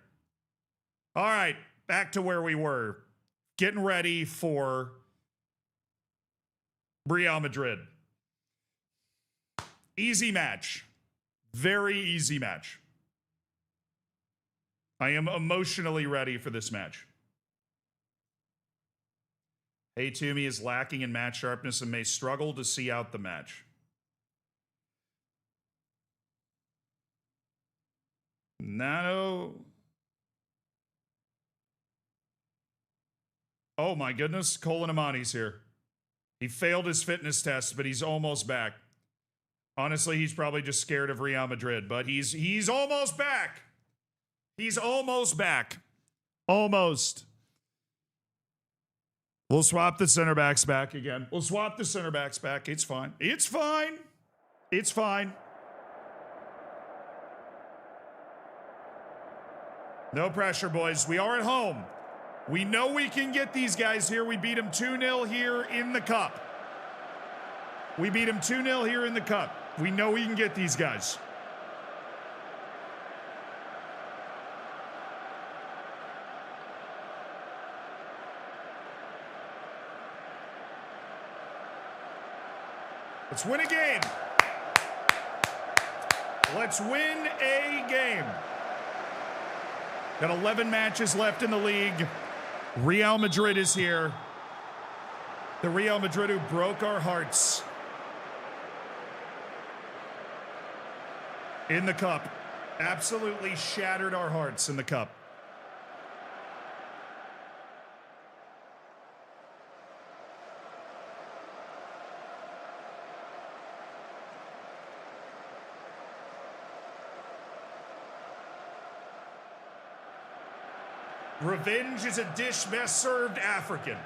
All right, back to where we were. Getting ready for Real Madrid. Easy match. Very easy match. I am emotionally ready for this match. Haytumi is lacking in match sharpness and may struggle to see out the match. Nano. Oh my goodness, Colin Amani's here. He failed his fitness test, but he's almost back. Honestly, he's probably just scared of Real Madrid, but he's almost back. He's almost back. Almost. We'll swap the center backs back again. We'll swap the center backs back. It's fine. It's fine. It's fine. No pressure, boys. We are at home. We know we can get these guys here. We beat them 2-0 here in the cup. We beat them 2-0 here in the cup. We know we can get these guys. Let's win a game. Let's win a game. Got 11 matches left in the league. Real Madrid is here. The Real Madrid who broke our hearts in the cup. Absolutely shattered our hearts in the cup. Revenge is a dish best served African.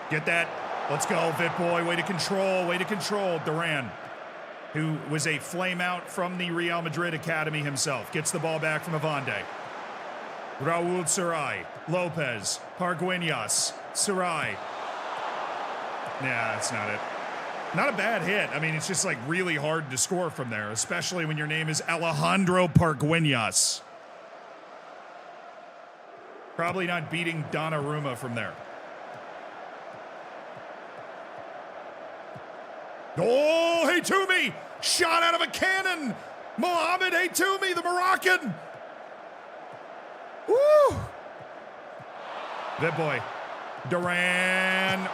Get that. Let's go, Vit Boy. Way to control. Way to control. Duran, who was a flame out from the Real Madrid Academy himself, gets the ball back from Avande. Raul Sarai. Lopez. Pargueñas. Sarai. Nah, that's not it. Not a bad hit. I mean, it's just like really hard to score from there, especially when your name is Alejandro Pargueñas. Probably not beating Donnarumma from there. Oh, Haytoumi! Shot out of a cannon! Mohamed Haytoumi, the Moroccan! Woo! That boy. Duran.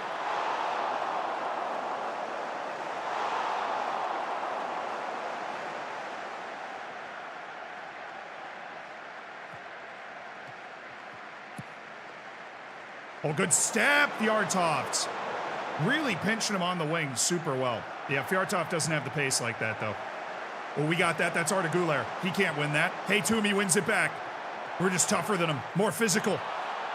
Oh, good step, the Artoft. Really pinching him on the wing super well. Yeah, Fjortoft doesn't have the pace like that, though. Well, we got that. That's Arda Güler. He can't win that. Haytoumi wins it back. We're just tougher than him. More physical.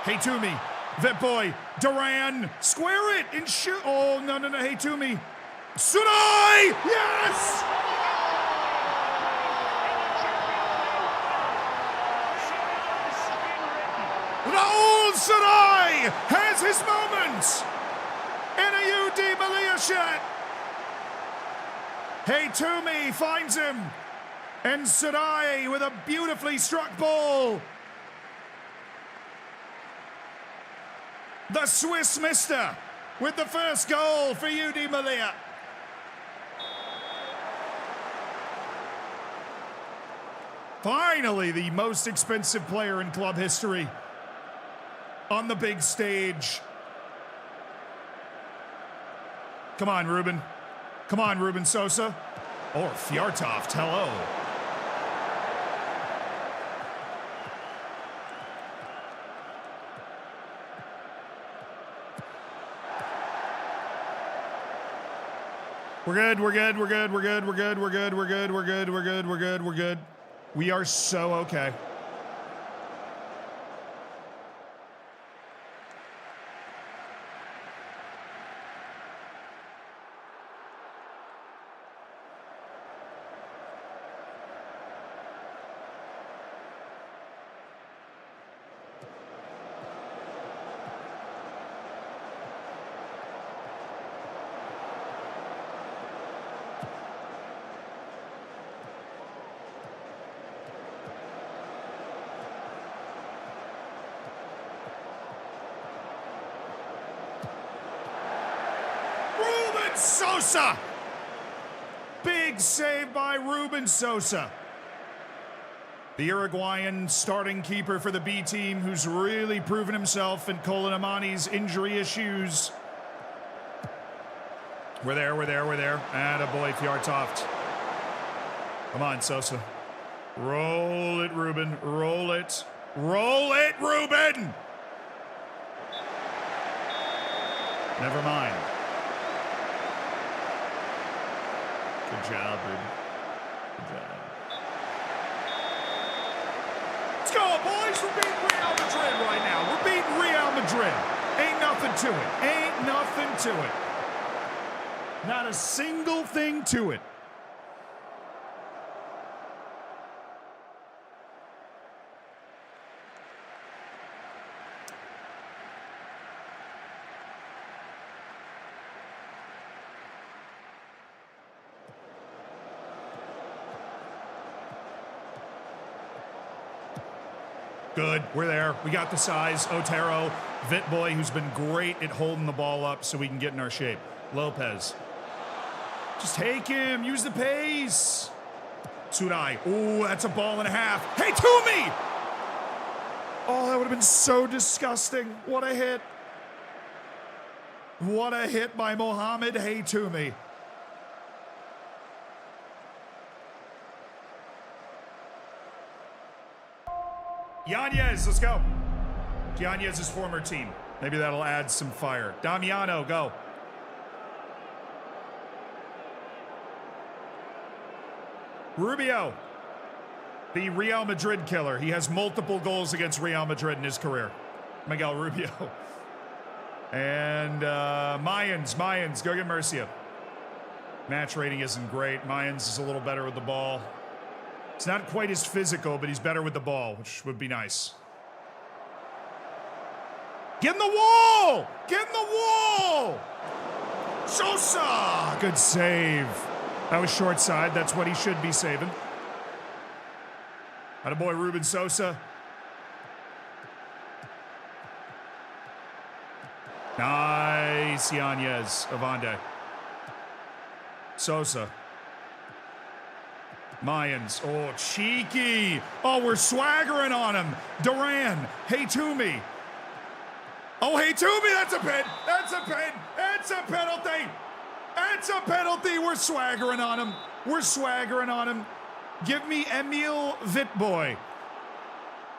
Haytoumi. Vitboy. Duran. Square it and shoot. Oh, no. Haytoumi. Sunai! Yes! Raul Sunai has his moment in a UD Malia shot. Haytoumi finds him, and Sarai with a beautifully struck ball. The Swiss mister with the first goal for UD Malia. Finally, the most expensive player in club history on the big stage. Come on, Ruben. Come on, Ruben Sosa. Or Fjortoft, hello. We're good. We are so okay. Sosa! Big save by Ruben Sosa. The Uruguayan starting keeper for the B team who's really proven himself in Colin Amani's injury issues. We're there. Attaboy, Fjortoft. Come on, Sosa. Roll it, Ruben. Roll it, Ruben! Never mind. Good job, Ruben. Good job. Let's go, boys. We're beating Real Madrid right now. We're beating Real Madrid. Ain't nothing to it. Not a single thing to it. Good. We're there. We got the size. Otero, Vitboy, who's been great at holding the ball up so we can get in our shape. Lopez. Just take him. Use the pace. Surai. Ooh, that's a ball and a half. Hey, Toomey! Oh, that would have been so disgusting. What a hit. What a hit by Mohamed Haytoumi. Yanez, let's go. Yanez's former team. Maybe that'll add some fire. Damiano, go. Rubio, the Real Madrid killer. He has multiple goals against Real Madrid in his career. Miguel Rubio. And Mayans, go get Murcia. Match rating isn't great. Mayans is a little better with the ball. It's not quite as physical, but he's better with the ball, which would be nice. Get in the wall! Get in the wall! Sosa! Good save. That was short side. That's what he should be saving. Attaboy Ruben Sosa. Nice, Yanez. Avande. Sosa. Mayans. Oh, cheeky. Oh, we're swaggering on him. Duran. Hey, Toomey. Oh, hey, Toomey. That's a pin. That's a pin. That's a penalty. That's a penalty. We're swaggering on him. We're swaggering on him. Give me Emil Vitboy.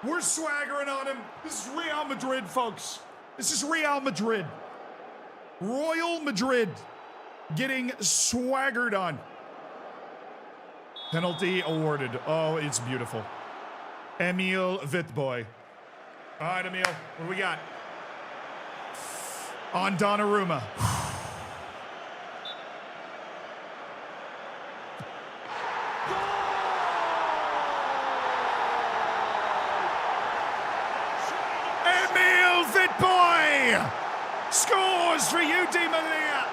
We're swaggering on him. This is Real Madrid, folks. This is Real Madrid. Royal Madrid getting swaggered on. Penalty awarded. Oh, it's beautiful. Emil Vitboy. All right, Emil, what do we got? On Donnarumma. Emil Vitboy scores for UD Malia.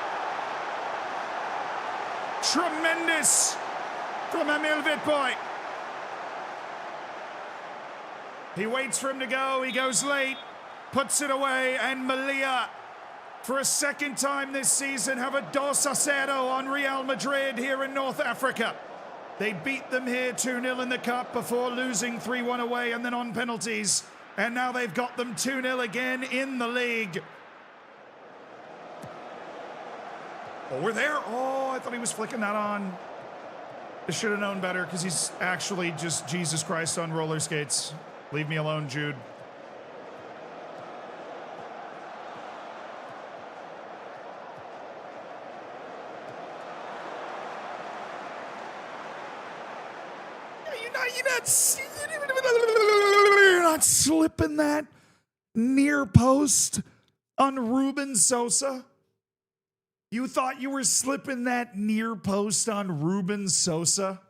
Tremendous from Emil Vitboy. He waits for him to go. He goes late, puts it away, and Melilla, for a second time this season, have a 2-0 on Real Madrid here in North Africa. They beat them here 2-0 in the cup before losing 3-1 away and then on penalties. And now they've got them 2-0 again in the league. Oh, we're there. Oh, I thought he was flicking that on. I should have known better because he's actually just Jesus Christ on roller skates. Leave me alone, Jude. You're not slipping that near post on Ruben Sosa. You thought you were slipping that near post on Ruben Sosa?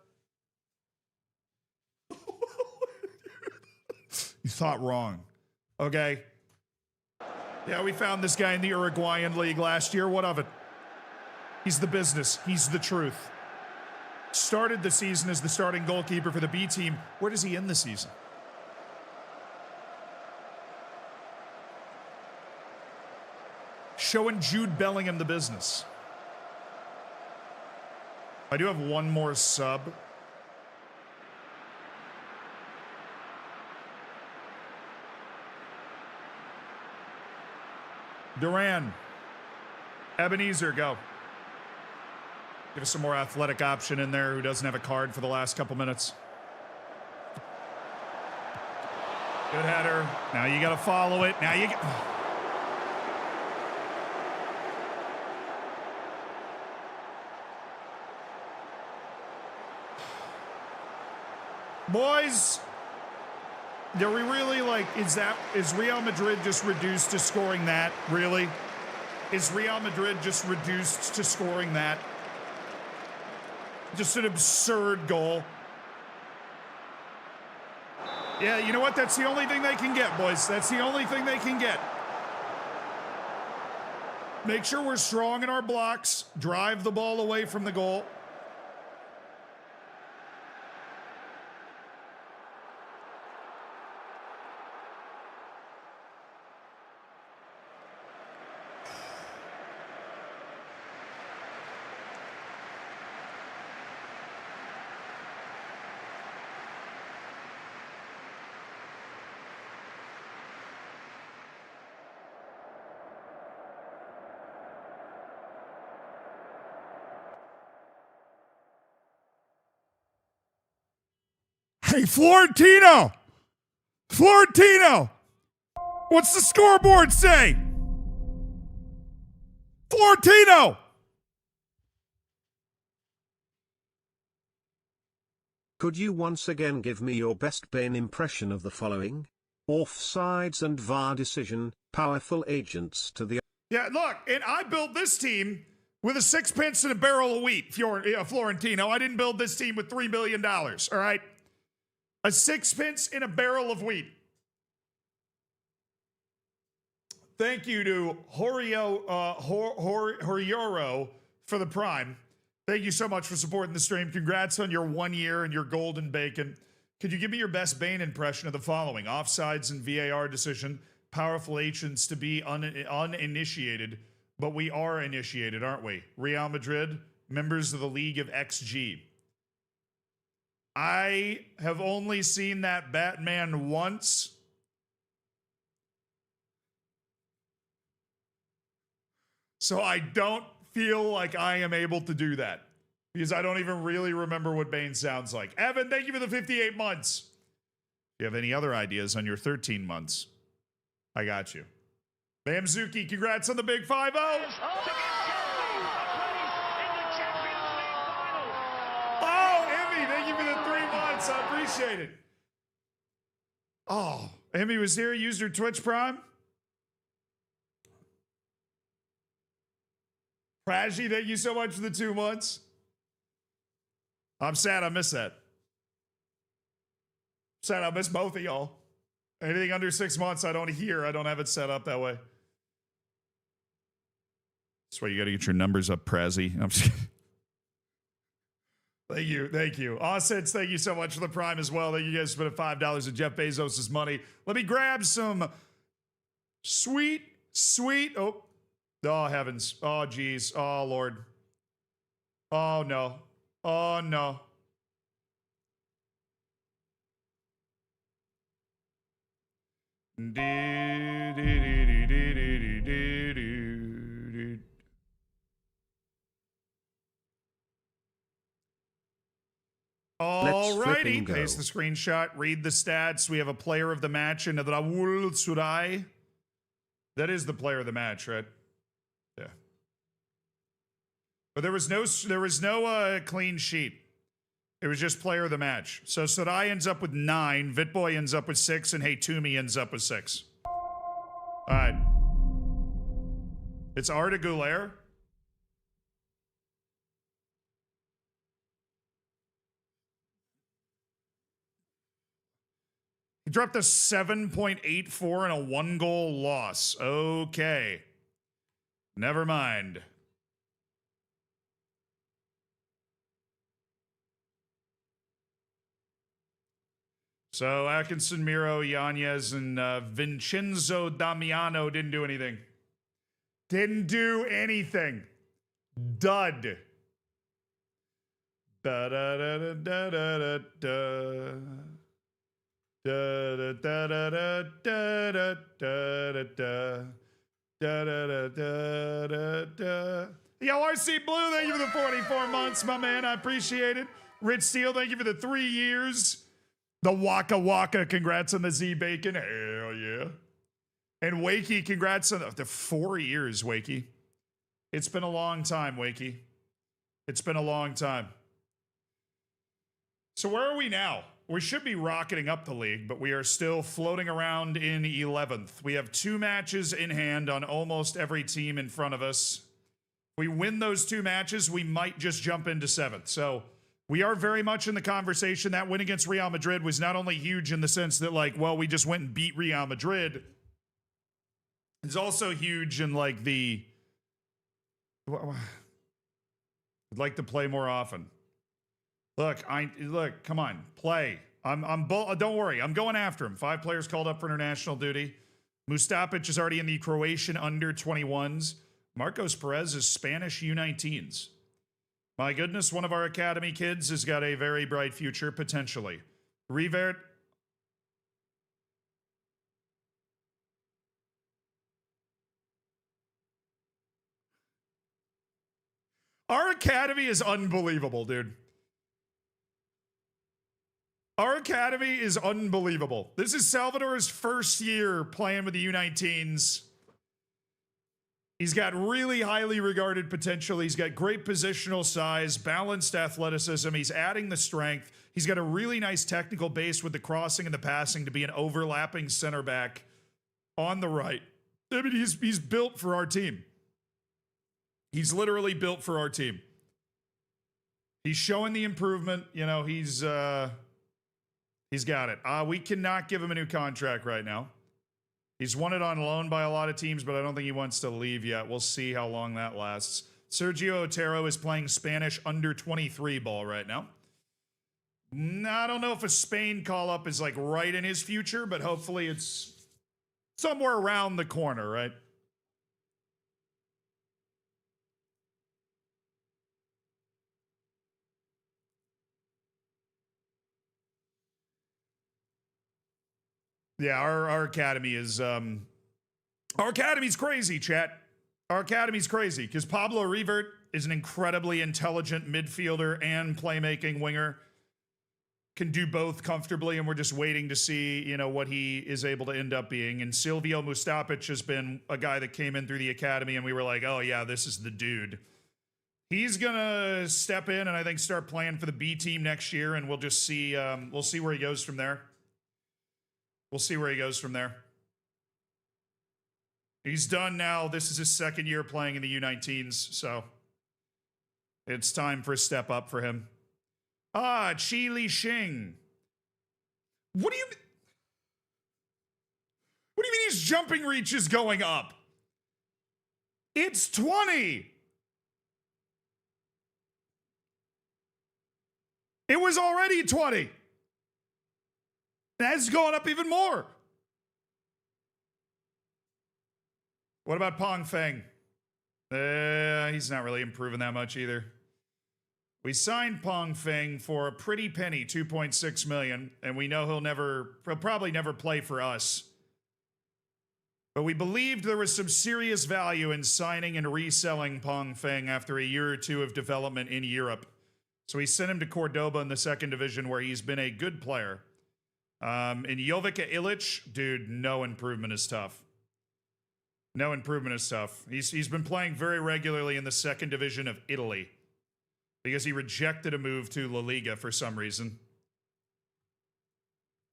You thought wrong. Okay. Yeah, we found this guy in the Uruguayan league last year. What of it? He's the business. He's the truth. Started the season as the starting goalkeeper for the B team. Where does he end the season? Showing Jude Bellingham the business. I do have one more sub. Duran. Ebenezer, go. Give us some more athletic option in there who doesn't have a card for the last couple minutes. Good header. Now you got to follow it. Now you get... Boys, do we really is Real Madrid just reduced to scoring that? Really? Is Real Madrid just reduced to scoring that? Just an absurd goal. Yeah, you know what? That's the only thing they can get, boys. That's the only thing they can get. Make sure we're strong in our blocks. Drive the ball away from the goal. Hey, Florentino, Florentino! What's the scoreboard say? Florentino! Could you once again give me your best Bane impression of the following? Offsides and VAR decision, powerful agents to the... Yeah, look, and I built this team with a sixpence and a barrel of wheat, Florentino. I didn't build this team with $3 million, all right? A sixpence and a barrel of wheat. Thank you to Horioro for the Prime. Thank you so much for supporting the stream. Congrats on your 1 year and your golden bacon. Could you give me your best Bane impression of the following? Offsides and VAR decision. Powerful agents to be uninitiated, but we are initiated, aren't we? Real Madrid, members of the League of XG. I have only seen that Batman once. So I don't feel like I am able to do that because I don't even really remember what Bane sounds like. Evan, thank you for the 58 months. Do you have any other ideas on your 13 months? I got you. Bamzuki, congrats on the big 5-0. Oh, Emmy, thank you for the 3 months. I appreciate it. Oh, Emmy was here, used her Twitch Prime. Prajy, thank you so much for the 2 months. I'm sad I missed that. Sad I missed both of y'all. Anything under 6 months I don't hear. I don't have it set up that way. That's why you got to get your numbers up, Prajy. I'm just Thank you. Thank you. Offsets, thank you so much for the Prime as well. Thank you guys for the $5 of Jeff Bezos' money. Let me grab some sweet. Oh, heavens. Oh, geez. Oh, Lord. Oh, no. Oh, no. Alrighty. Paste the screenshot. Read the stats. We have a player of the match in the Raul Surai. That is the player of the match, right? Yeah. But there was no clean sheet. It was just player of the match. So Sarai ends up with 9, Vitboy ends up with 6, and Hey Toomey ends up with 6. All right. It's Arda Güler. He dropped a 7.84 and a 1-goal loss. Okay. Never mind. So Atkinson, Miro, Yanez, and Vincenzo Damiano didn't do anything. Didn't do anything. Dud. Da da da da da da da. Da da da da da da da da da. Da da da da da da. Yo, RC Blue, thank you for the 44 months, my man. I appreciate it. Rich Steele, thank you for the 3 years. The Waka Waka, congrats on the Z Bacon. Hell yeah. And Wakey, congrats on the 4 years, Wakey. It's been a long time, Wakey. It's been a long time. So where are we now? We should be rocketing up the league, but we are still floating around in 11th. We have 2 matches in hand on almost every team in front of us. If we win those 2 matches, we might just jump into 7th. So we are very much in the conversation. That win against Real Madrid was not only huge in the sense that, like, well, we just went and beat Real Madrid. It's also huge in, like, I'd like to play more often. Look, come on, play. Don't worry, I'm going after him. 5 players called up for international duty. Mustapic is already in the Croatian under-21s. Marcos Perez is Spanish U19s. My goodness, one of our academy kids has got a very bright future, potentially. Revert. Our academy is unbelievable, dude. Our academy is unbelievable. This is Salvador's first year playing with the U19s. He's got really highly regarded potential. He's got great positional size, balanced athleticism. He's adding the strength. He's got a really nice technical base with the crossing and the passing to be an overlapping center back on the right. I mean, he's built for our team. He's literally built for our team. He's showing the improvement. You know, he's got it. We cannot give him a new contract right now. He's wanted on loan by a lot of teams, but I don't think he wants to leave yet. We'll see how long that lasts. Sergio Otero is playing Spanish under 23 ball right now. I don't know if a Spain call-up is like right in his future, but hopefully it's somewhere around the corner, right? Yeah, our academy is our academy's crazy, chat. Our academy's crazy because Pablo Revert is an incredibly intelligent midfielder and playmaking winger. Can do both comfortably, and we're just waiting to see, you know, what he is able to end up being. And Silvio Mustapic has been a guy that came in through the academy, and we were like, oh yeah, this is the dude. He's gonna step in and I think start playing for the B team next year, and we'll just see. We'll see where he goes from there. We'll see where he goes from there. He's done now. This is his second year playing in the U19s, so it's time for a step up for him. Chi Li Xing. What do you mean his jumping reach is going up? It's 20. It was already 20. That's going up even more. What about Pong Feng? He's not really improving that much either. We signed Pong Feng for a pretty penny, 2.6 million, and we know he'll probably never play for us. But we believed there was some serious value in signing and reselling Pong Feng after a year or two of development in Europe. So we sent him to Cordoba in the second division, where he's been a good player. And Jovica Ilic, dude, no improvement is tough. No improvement is tough. He's been playing very regularly in the second division of Italy because he rejected a move to La Liga for some reason.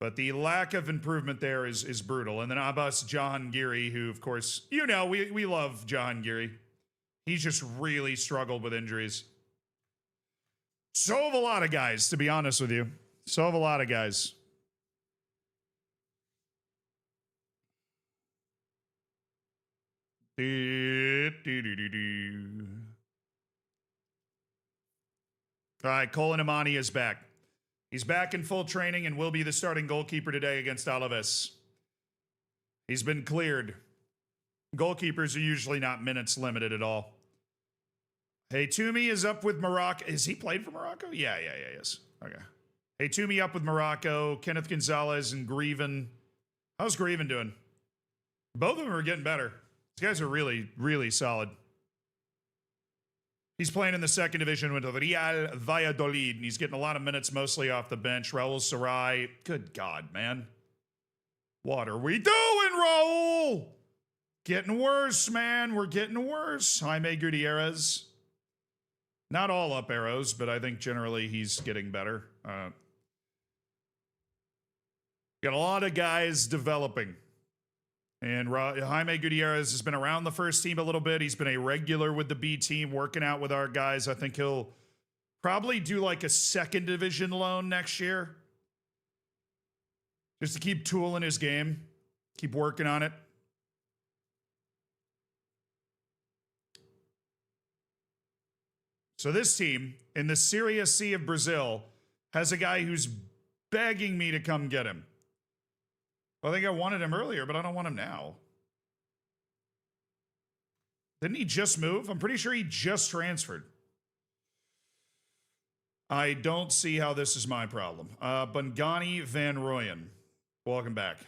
But the lack of improvement there is brutal. And then Abbas Jahangiri, who, of course, you know, we love Jahangiri. He's just really struggled with injuries. So have a lot of guys, to be honest with you. So have a lot of guys. All right, Colin Imani is back. He's back in full training and will be the starting goalkeeper today against Alaves. He's been cleared. Goalkeepers are usually not minutes limited at all. Hey, Toomey is up with Morocco. Has he played for Morocco? Yeah, yes. Okay. Hey, Toomey up with Morocco. Kenneth Gonzalez and Greven. How's Greven doing? Both of them are getting better. These guys are really, really solid. He's playing in the second division with Real Valladolid, and he's getting a lot of minutes, mostly off the bench. Raul Sarai. Good God, man. What are we doing, Raul? Getting worse, man. We're getting worse. Jaime Gutierrez. Not all up arrows, but I think generally he's getting better. Got a lot of guys developing. And Jaime Gutierrez has been around the first team a little bit. He's been a regular with the B team, working out with our guys. I think he'll probably do like a second division loan next year. Just to keep tooling his game. Keep working on it. So this team in the Serie C of Brazil has a guy who's begging me to come get him. Well, I think I wanted him earlier, but I don't want him now. Didn't he just move? I'm pretty sure he just transferred. I don't see how this is my problem. Bungani Van Rooyen. Welcome back.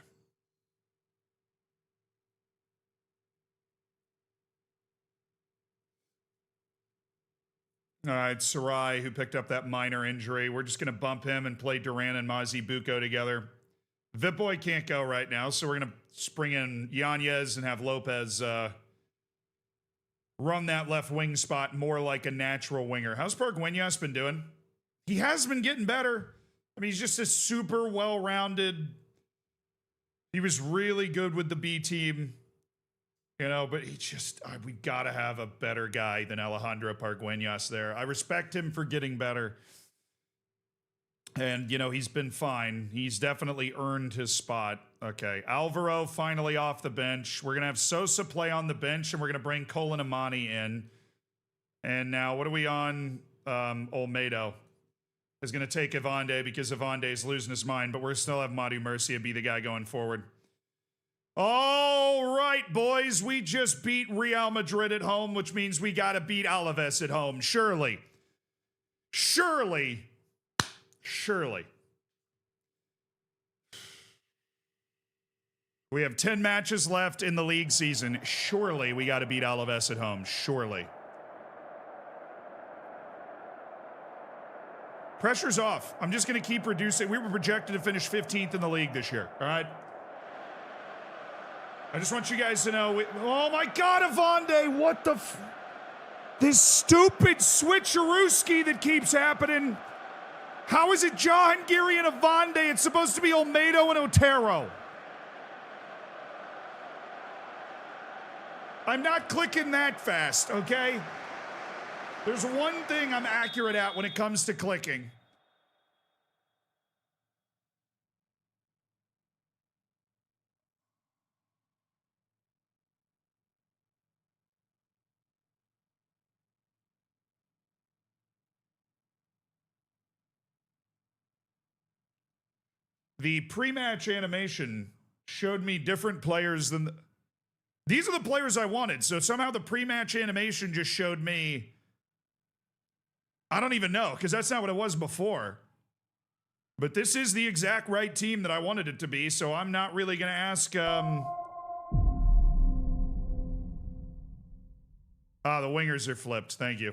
All right, Sarai, who picked up that minor injury. We're just going to bump him and play Duran and Mazi Buko together. Vipboy can't go right now, so we're going to spring in Yanez and have Lopez run that left wing spot more like a natural winger. How's Pargueñas been doing? He has been getting better. I mean, he's just a super well-rounded. He was really good with the B team, you know, but he just, we got to have a better guy than Alejandro Pargueñas there. I respect him for getting better. And, you know, he's been fine. He's definitely earned his spot. Okay, Alvaro finally off the bench. We're going to have Sosa play on the bench, and we're going to bring Colin Amani in. And now, what are we on? Olmedo is going to take Evande because Evande is losing his mind, but we're still have Madu Murcia be the guy going forward. All right, boys, we just beat Real Madrid at home, which means we got to beat Alaves at home. Surely. Surely. Surely. We have 10 matches left in the league season. Surely we got to beat Alaves at home. Surely. Pressure's off. I'm just going to keep reducing. We were projected to finish 15th in the league this year. All right? I just want you guys to know. Oh, my God, Evande. What the this stupid switcherooski that keeps happening. How is it Jahangiri and Evande? It's supposed to be Olmedo and Otero. I'm not clicking that fast, okay? There's one thing I'm accurate at when it comes to clicking. The pre-match animation showed me different players than... These are the players I wanted, so somehow the pre-match animation just showed me... I don't even know, because that's not what it was before. But this is the exact right team that I wanted it to be, so I'm not really going to ask... the wingers are flipped. Thank you.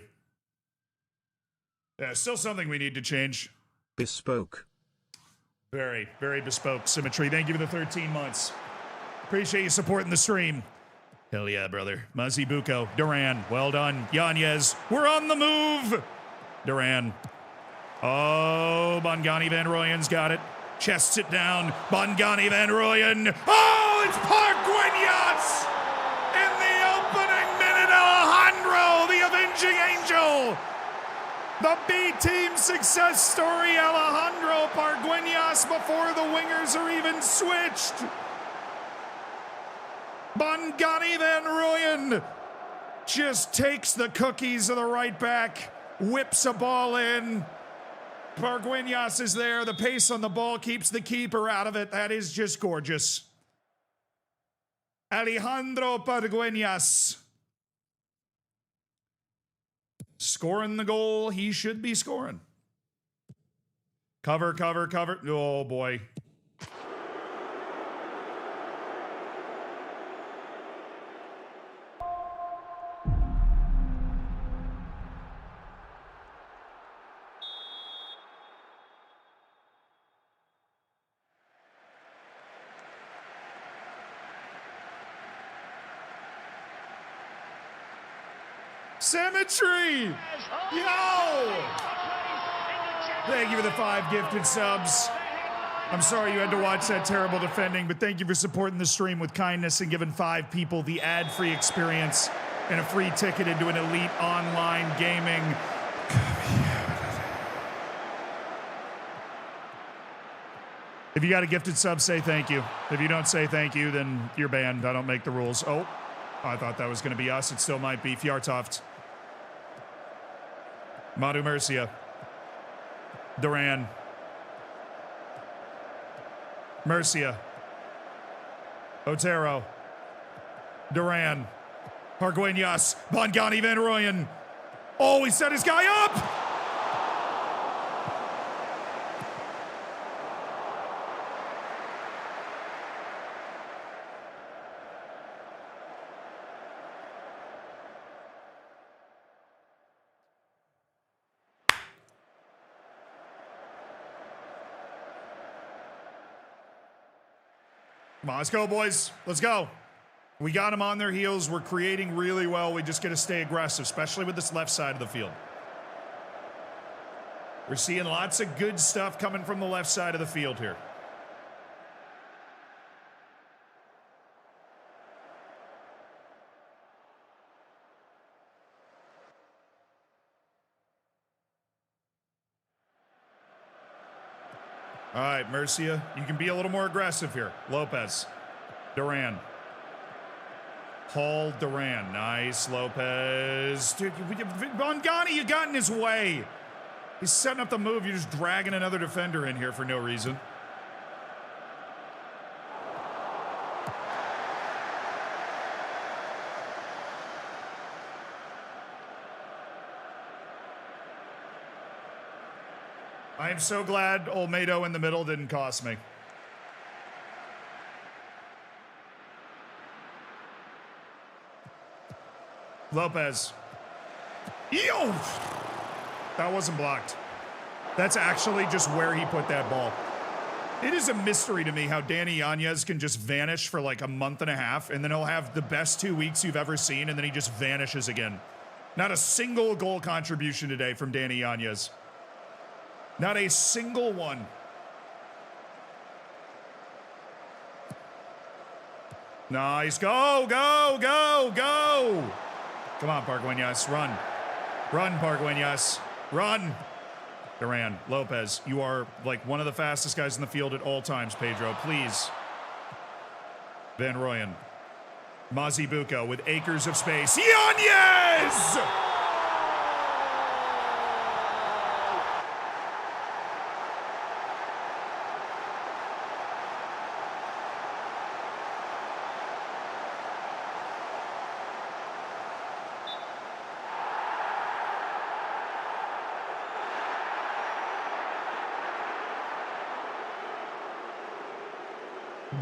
Yeah, still something we need to change. Bespoke. Very, very bespoke symmetry. Thank you for the 13 months. Appreciate you supporting the stream. Hell yeah, brother. Mazi Buko, Duran, well done. Yanez, we're on the move. Duran. Oh, Bongani Van Rooyen's got it. Chests it down. Bongani Van Rooyen. Oh, it's Pargueñas! In the opening minute, Alejandro, the avenging angel. The B-team success story, Alejandro Pargueñas before the wingers are even switched. Bongani Van Rooyen just takes the cookies of the right back, whips a ball in. Pargueñas is there. The pace on the ball keeps the keeper out of it. That is just gorgeous. Alejandro Pargueñas scoring the goal he should be scoring. Cover, cover, cover. Oh, boy. Symmetry! Yo! Thank you for the 5 gifted subs. I'm sorry you had to watch that terrible defending, but thank you for supporting the stream with kindness and giving 5 people the ad-free experience and a free ticket into an elite online gaming. If you got a gifted sub, say thank you. If you don't say thank you, then you're banned. I don't make the rules. Oh, I thought that was going to be us. It still might be. Fjartoft. Madu Murcia. Duran. Murcia. Otero. Duran. Pargueñas. Bongani Van Rooyen. Oh, he set his guy up! Come on, let's go, boys. Let's go. We got them on their heels. We're creating really well. We just got to stay aggressive, especially with this left side of the field. We're seeing lots of good stuff coming from the left side of the field here. All right, Murcia, you can be a little more aggressive here. Lopez, Duran. Paul Duran, nice, Lopez. Dude, Bongani, you got in his way. He's setting up the move. You're just dragging another defender in here for no reason. I am so glad Olmedo in the middle didn't cost me. Lopez. Yo! That wasn't blocked. That's actually just where he put that ball. It is a mystery to me how Danny Yanez can just vanish for like a month and a half, and then he'll have the best 2 weeks you've ever seen, and then he just vanishes again. Not a single goal contribution today from Danny Yanez. Not a single one. Nice. Go, go, go, go. Come on, Pargueñas. Run. Run, Pargueñas. Run. Duran, Lopez, you are like one of the fastest guys in the field at all times, Pedro. Please. Van Rooyen. Mazibuko with acres of space. Yanez!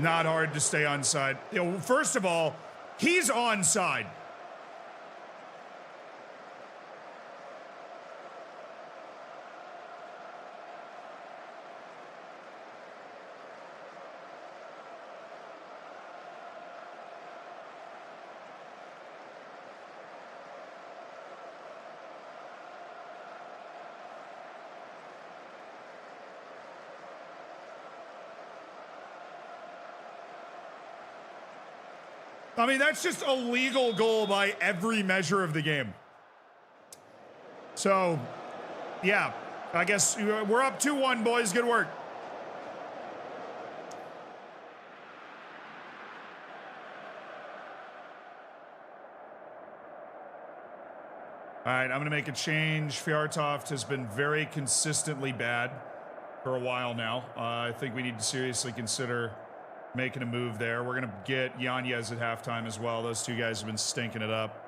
Not hard to stay onside. You know, first of all, he's onside. I mean, that's just a legal goal by every measure of the game. So, yeah, I guess we're up 2-1, boys. Good work. All right, I'm going to make a change. Fjärtoft has been very consistently bad for a while now. I think we need to seriously consider making a move there. We're going to get Yanez at halftime as well. Those two guys have been stinking it up.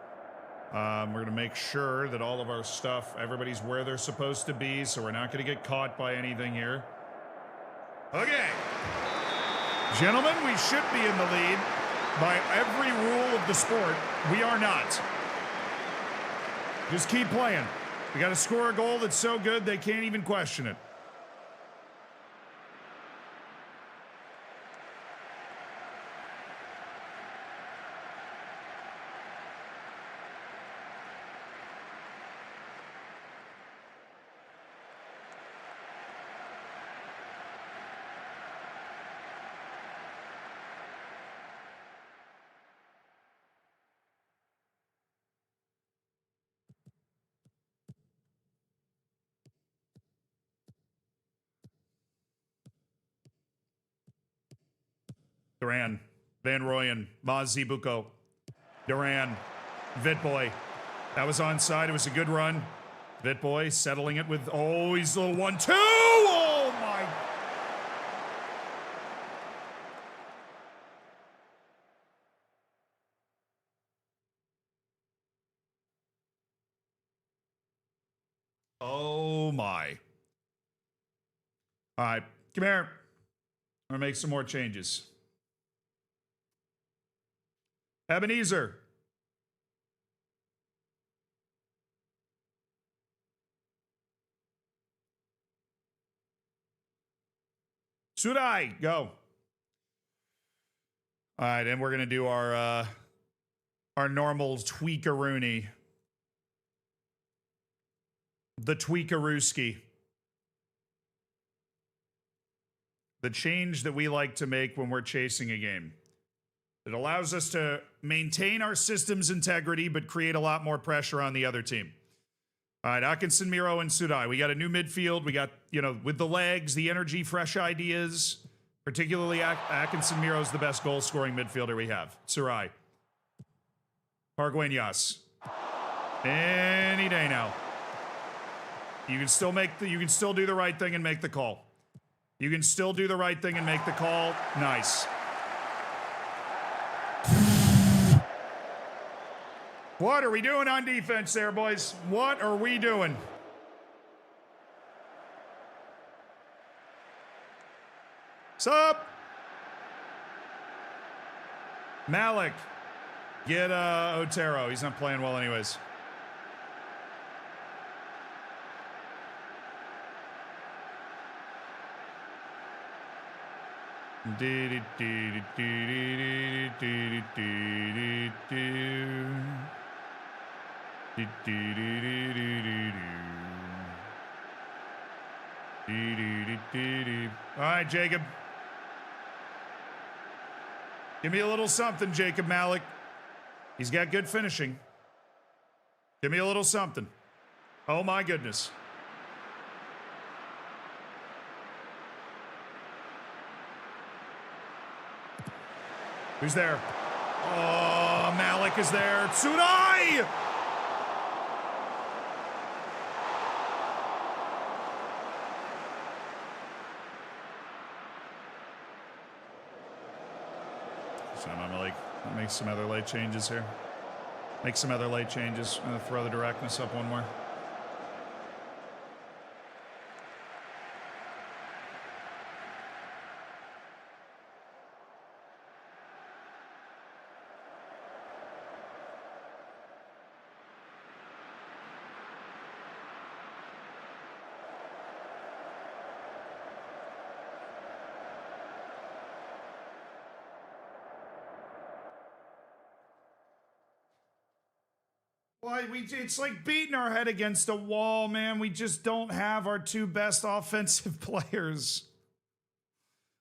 We're going to make sure that all of our stuff, everybody's where they're supposed to be, so we're not going to get caught by anything here. Okay. Gentlemen, we should be in the lead by every rule of the sport. We are not. Just keep playing. We got to score a goal that's so good they can't even question it. Duran, Van Rooyen, Mazibuko, Duran, Vitboy. That was onside. It was a good run. Vitboy settling it with, oh, he's a little 1-2. Oh, my. Oh, my. All right, come here. I'm going to make some more changes. Ebenezer. Surai, go. All right, and we're going to do our normal tweakaroonie. The tweakarooski. The change that we like to make when we're chasing a game. It allows us to maintain our system's integrity, but create a lot more pressure on the other team. All right, Atkinson, Miro, and Sudai. We got a new midfield. We got, you know, with the legs, the energy, fresh ideas. Particularly, Atkinson, Miro is the best goal-scoring midfielder we have. Surai. Argueñas. Any day now. You can still do the right thing and make the call. You can still do the right thing and make the call. Nice. What are we doing on defense there, boys? What are we doing? Sup? Malik. Get Otero. He's not playing well anyways. All right, Jacob. Give me a little something, Jacob Malik. He's got good finishing. Give me a little something. Oh, my goodness. Who's there? Oh, Malik is there. Tsunai! So I'm like, make some other late changes here. Make some other late changes. I'm gonna throw the directness up one more. It's like beating our head against a wall, man. We just don't have our two best offensive players.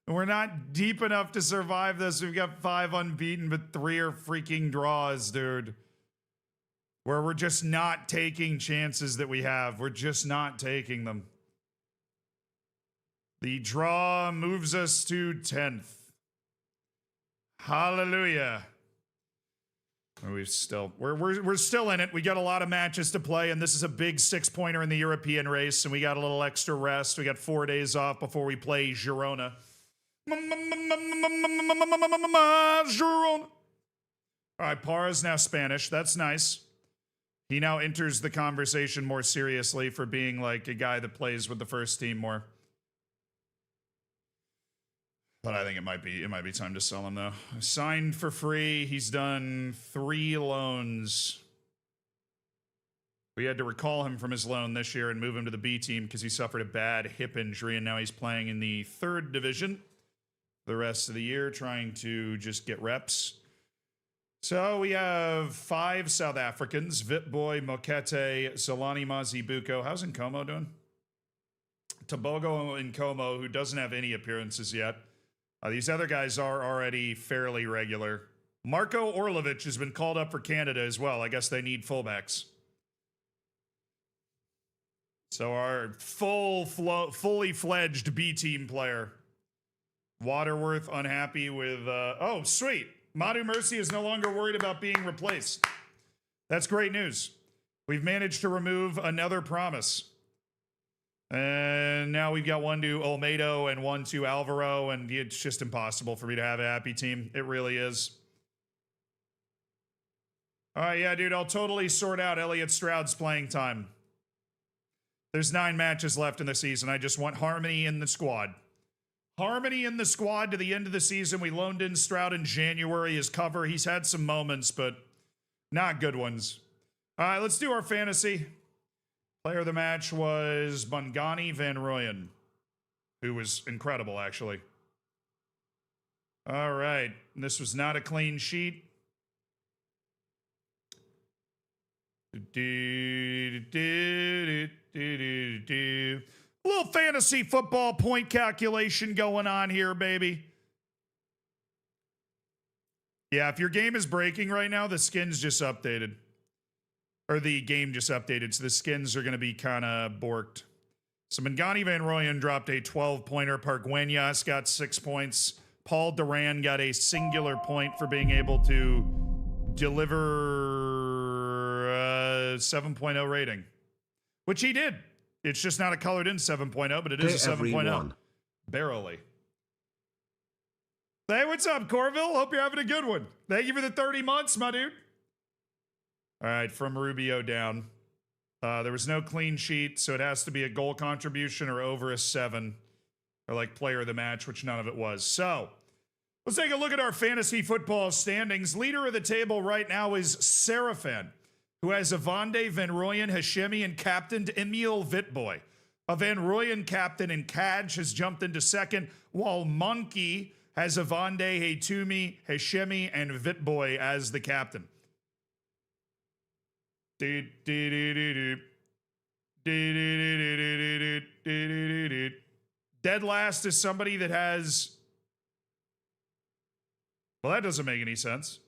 And we're not deep enough to survive this. We've got 5 unbeaten, but 3 are freaking draws, dude. Where we're just not taking chances that we have. We're just not taking them. The draw moves us to 10th. Hallelujah. We're still in it. We got a lot of matches to play, and this is a big 6-pointer in the European race, and we got a little extra rest. We got 4 days off before we play Girona. Girona. All right, Parra is now Spanish. That's nice. He now enters the conversation more seriously for being like a guy that plays with the first team more. But I think it might be time to sell him, though. Signed for free. He's done 3 loans. We had to recall him from his loan this year and move him to the B team because he suffered a bad hip injury, and now he's playing in the 3rd division the rest of the year, trying to just get reps. So we have 5 South Africans: Vitboy, Mokete, Solani Mazibuko. How's Nkomo doing? Tobogo Nkomo, who doesn't have any appearances yet. These other guys are already fairly regular. Marko Orlovic has been called up for Canada as well. I guess they need fullbacks. So our fully fledged B team player. Waterworth unhappy with... oh, sweet. Madu Mercy is no longer worried about being replaced. That's great news. We've managed to remove another promise. And now we've got 1 to Olmedo and 1 to Alvaro, and it's just impossible for me to have a happy team. It really is. All right, yeah, dude, I'll totally sort out Elliot Stroud's playing time. There's 9 matches left in the season. I just want harmony in the squad. Harmony in the squad to the end of the season. We loaned in Stroud in January as cover. He's had some moments, but not good ones. All right, let's do our fantasy. Player of the match was Bongani Van Rooyen, who was incredible, actually. All right. This was not a clean sheet. A little fantasy football point calculation going on here, baby. Yeah, if your game is breaking right now, the skins just updated. Or the game just updated, so the skins are going to be kind of borked. So Mangani Van Rooyen dropped a 12-pointer. Pargueñas got 6 points. Paul Duran got a singular point for being able to deliver a 7.0 rating, which he did. It's just not a colored in 7.0, but it is a 7.0. Barely. Hey, what's up, Corville? Hope you're having a good one. Thank you for the 30 months, my dude. All right, from Rubio down. There was no clean sheet, so it has to be a goal contribution or over a 7. Or like player of the match, which none of it was. So, let's take a look at our fantasy football standings. Leader of the table right now is Seraphin, who has Avande, Van Rooyen, Hashemi, and captained Emil Vitboy. A Van Rooyen captain and Kaj has jumped into second, while Monkey has Avande, Haytumi, Hashemi, and Vitboy as the captain. Dead last is somebody that has... Well, that doesn't make any sense.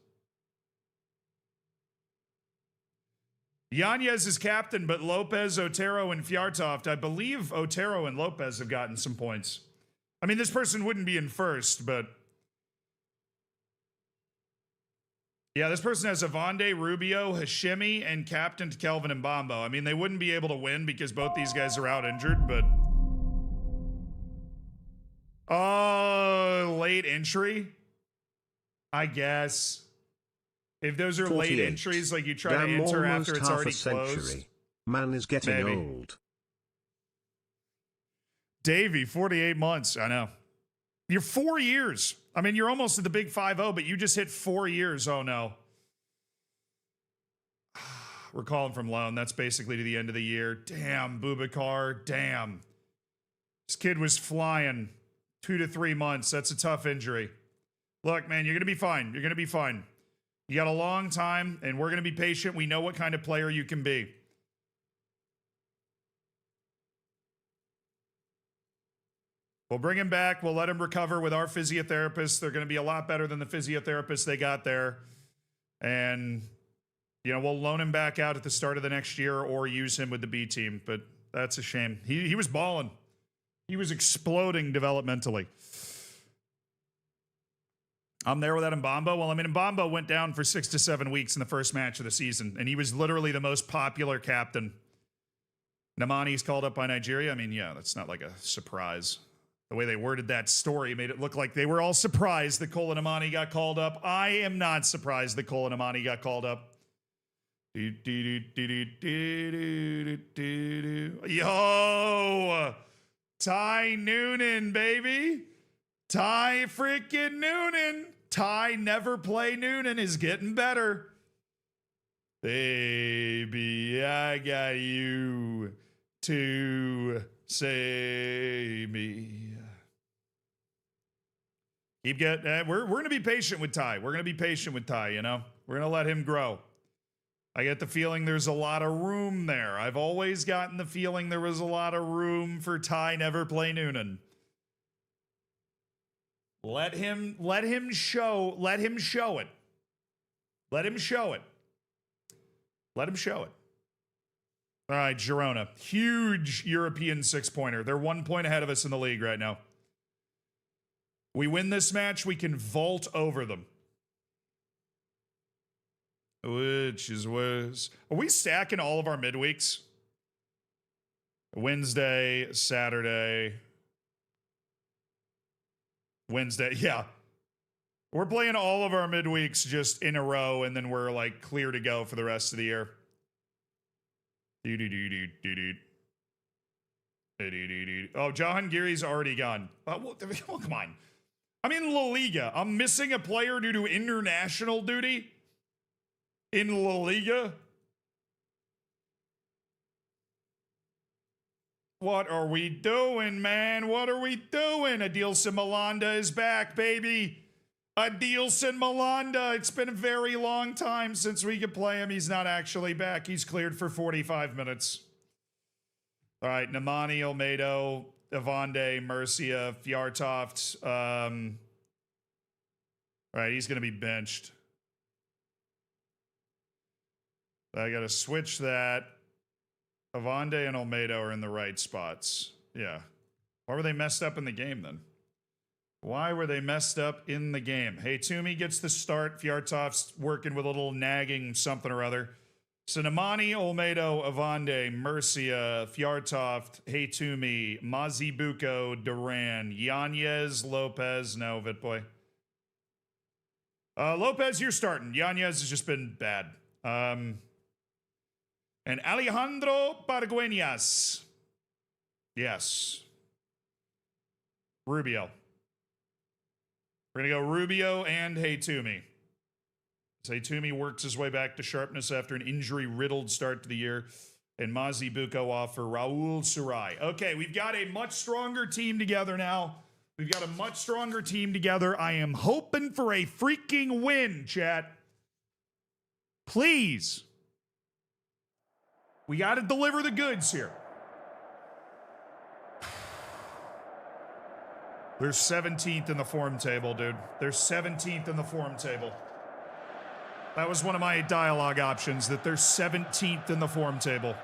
Yanez is captain, but Lopez, Otero, and Fjartoft. I believe Otero and Lopez have gotten some points. I mean, this person wouldn't be in first, but... Yeah, this person has Avande, Rubio, Hashemi, and captained Kelvin and Bombo. I mean, they wouldn't be able to win because both these guys are out injured, but... Oh, late entry? I guess. If those are 48. late entries, like you try Damn, to enter almost after it's half already a century. closed. Man is getting Maybe. old. Davey, 48 months. I know. You're 4 years. I mean, you're almost at the big 5-0, but you just hit 4 years. Oh, no. We're calling from loan. That's basically to the end of the year. Damn, Bubakar. Damn. This kid was flying 2 to 3 months. That's a tough injury. Look, man, you're going to be fine. You're going to be fine. You got a long time, and we're going to be patient. We know what kind of player you can be. We'll bring him back. We'll let him recover with our physiotherapists. They're going to be a lot better than the physiotherapists they got there. And, you know, we'll loan him back out at the start of the next year or use him with the B team. But that's a shame. He was balling. He was exploding developmentally. I'm there with that Mbambo. Well, I mean, Mbambo went down for 6 to 7 weeks in the first match of the season, and he was literally the most popular captain. Namani's called up by Nigeria. I mean, yeah, that's not like a surprise. The way they worded that story made it look like they were all surprised that Cole Namani got called up. I am not surprised that Cole Namani got called up. Yo! Ty Noonan, baby! Ty freaking Noonan. Ty never play Noonan is getting better. Baby, I got you to save me. Keep getting. We're going to be patient with Ty. We're going to be patient with Ty, you know? We're going to let him grow. I get the feeling there's a lot of room there. I've always gotten the feeling there was a lot of room for Ty never play Noonan. Let him show it. Let him show it. Let him show it. All right, Girona. Huge European 6-pointer. They're 1 point ahead of us in the league right now. We win this match, we can vault over them. Which is worse. Are we stacking all of our midweeks? Wednesday, Saturday. Wednesday, yeah. We're playing all of our midweeks just in a row, and then we're like clear to go for the rest of the year. Oh, Jahangiri's already gone. Well, come on. I'm in La Liga. I'm missing a player due to international duty in La Liga. What are we doing, man? What are we doing? Adil Simalanda is back, baby. Adilson Malanda. It's been a very long time since we could play him. He's not actually back. He's cleared for 45 minutes. All right, Nemanja Olmedo, Avande, Murcia, Fjartoft. All right, he's going to be benched. I got to switch that. Avande and Olmedo are in the right spots. Yeah. Why were they messed up in the game then? Why were they messed up in the game? Hey, Toomey gets the start. Fjartoft's working with a little nagging something or other. So Nemanja, Olmedo, Avande, Murcia, Fjartoft, Hey Toomey, Mazibuko, Duran, Yanez, Lopez. No, Vitboy. Lopez, you're starting. Yanez has just been bad. And Alejandro Pargueñas. Yes. Rubio. We're going to go Rubio and Hey Toomey. Hey Toomey works his way back to sharpness after an injury-riddled start to the year. And Mazibuko off for Raul Sarai. Okay, we've got a much stronger team together now. We've got a much stronger team together. I am hoping for a freaking win, chat. Please. We got to deliver the goods here. They're 17th in the form table, dude. They're 17th in the form table. That was one of my dialogue options, that they're 17th in the form table.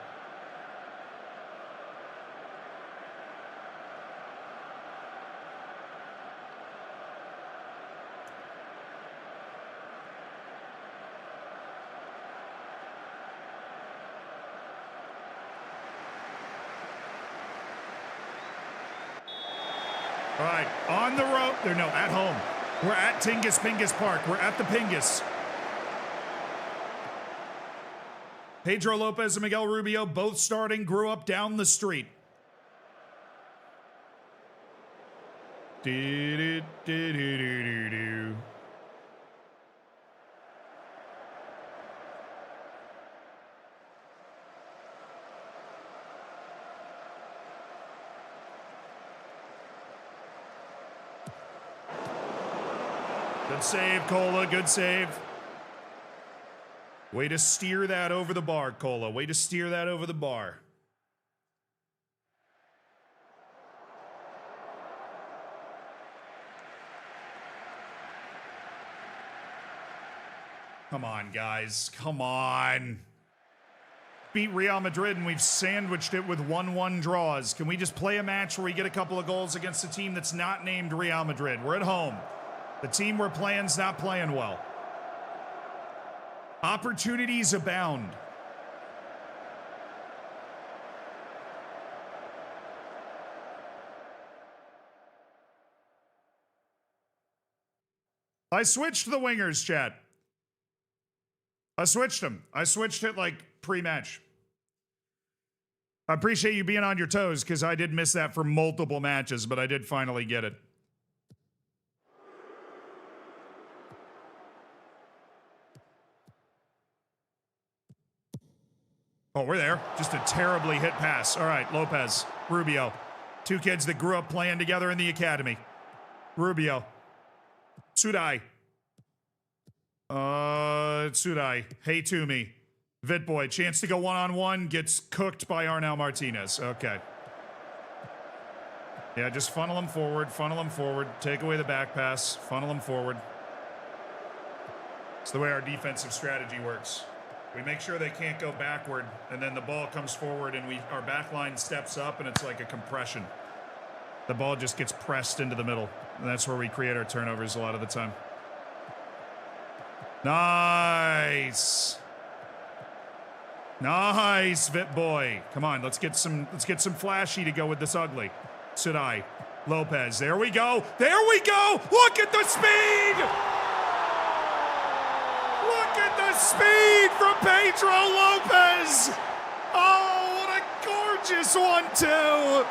All right, on the road. No, at home. We're at Tingus Pingus Park. We're at the Pingus. Pedro Lopez and Miguel Rubio both starting, grew up down the street. Good save, Cola. Good save. Way to steer that over the bar, Cola. Way to steer that over the bar. Come on, guys. Come on. Beat Real Madrid and we've sandwiched it with 1-1 draws. Can we just play a match where we get a couple of goals against a team that's not named Real Madrid? We're at home. The team we're playing's not playing well. Opportunities abound. I switched the wingers, chat. I switched them. I switched it like pre-match. I appreciate you being on your toes because I did miss that for multiple matches, but I did finally get it. Oh, we're there. Just a terribly hit pass. All right, Lopez, Rubio. Two kids that grew up playing together in the academy. Rubio. Tsudai. Tsudai. Hey Toomey. Vitboy. Chance to go one-on-one. Gets cooked by Arnau Martinez. Okay. Yeah, just funnel him forward. Funnel him forward. Take away the back pass. Funnel him forward. It's the way our defensive strategy works. We make sure they can't go backward, and then the ball comes forward, and our back line steps up, and it's like a compression. The ball just gets pressed into the middle, and that's where we create our turnovers a lot of the time. Nice. Nice, Vitboy. Come on, let's get some flashy to go with this ugly. Tsudai. Lopez. There we go. There we go. Look at the speed. Look at the speed from Pedro Lopez. Oh, what a gorgeous 1-2.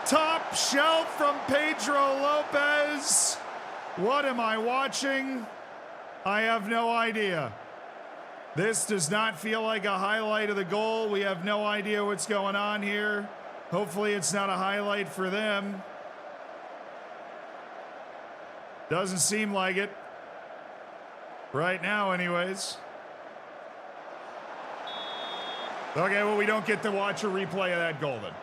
Top shelf from Pedro Lopez. What am I watching? I have no idea. This does not feel like a highlight of the goal. We have no idea what's going on here. Hopefully it's not a highlight for them. Doesn't seem like it. Right now, anyways. Okay, well, we don't get to watch a replay of that goal then.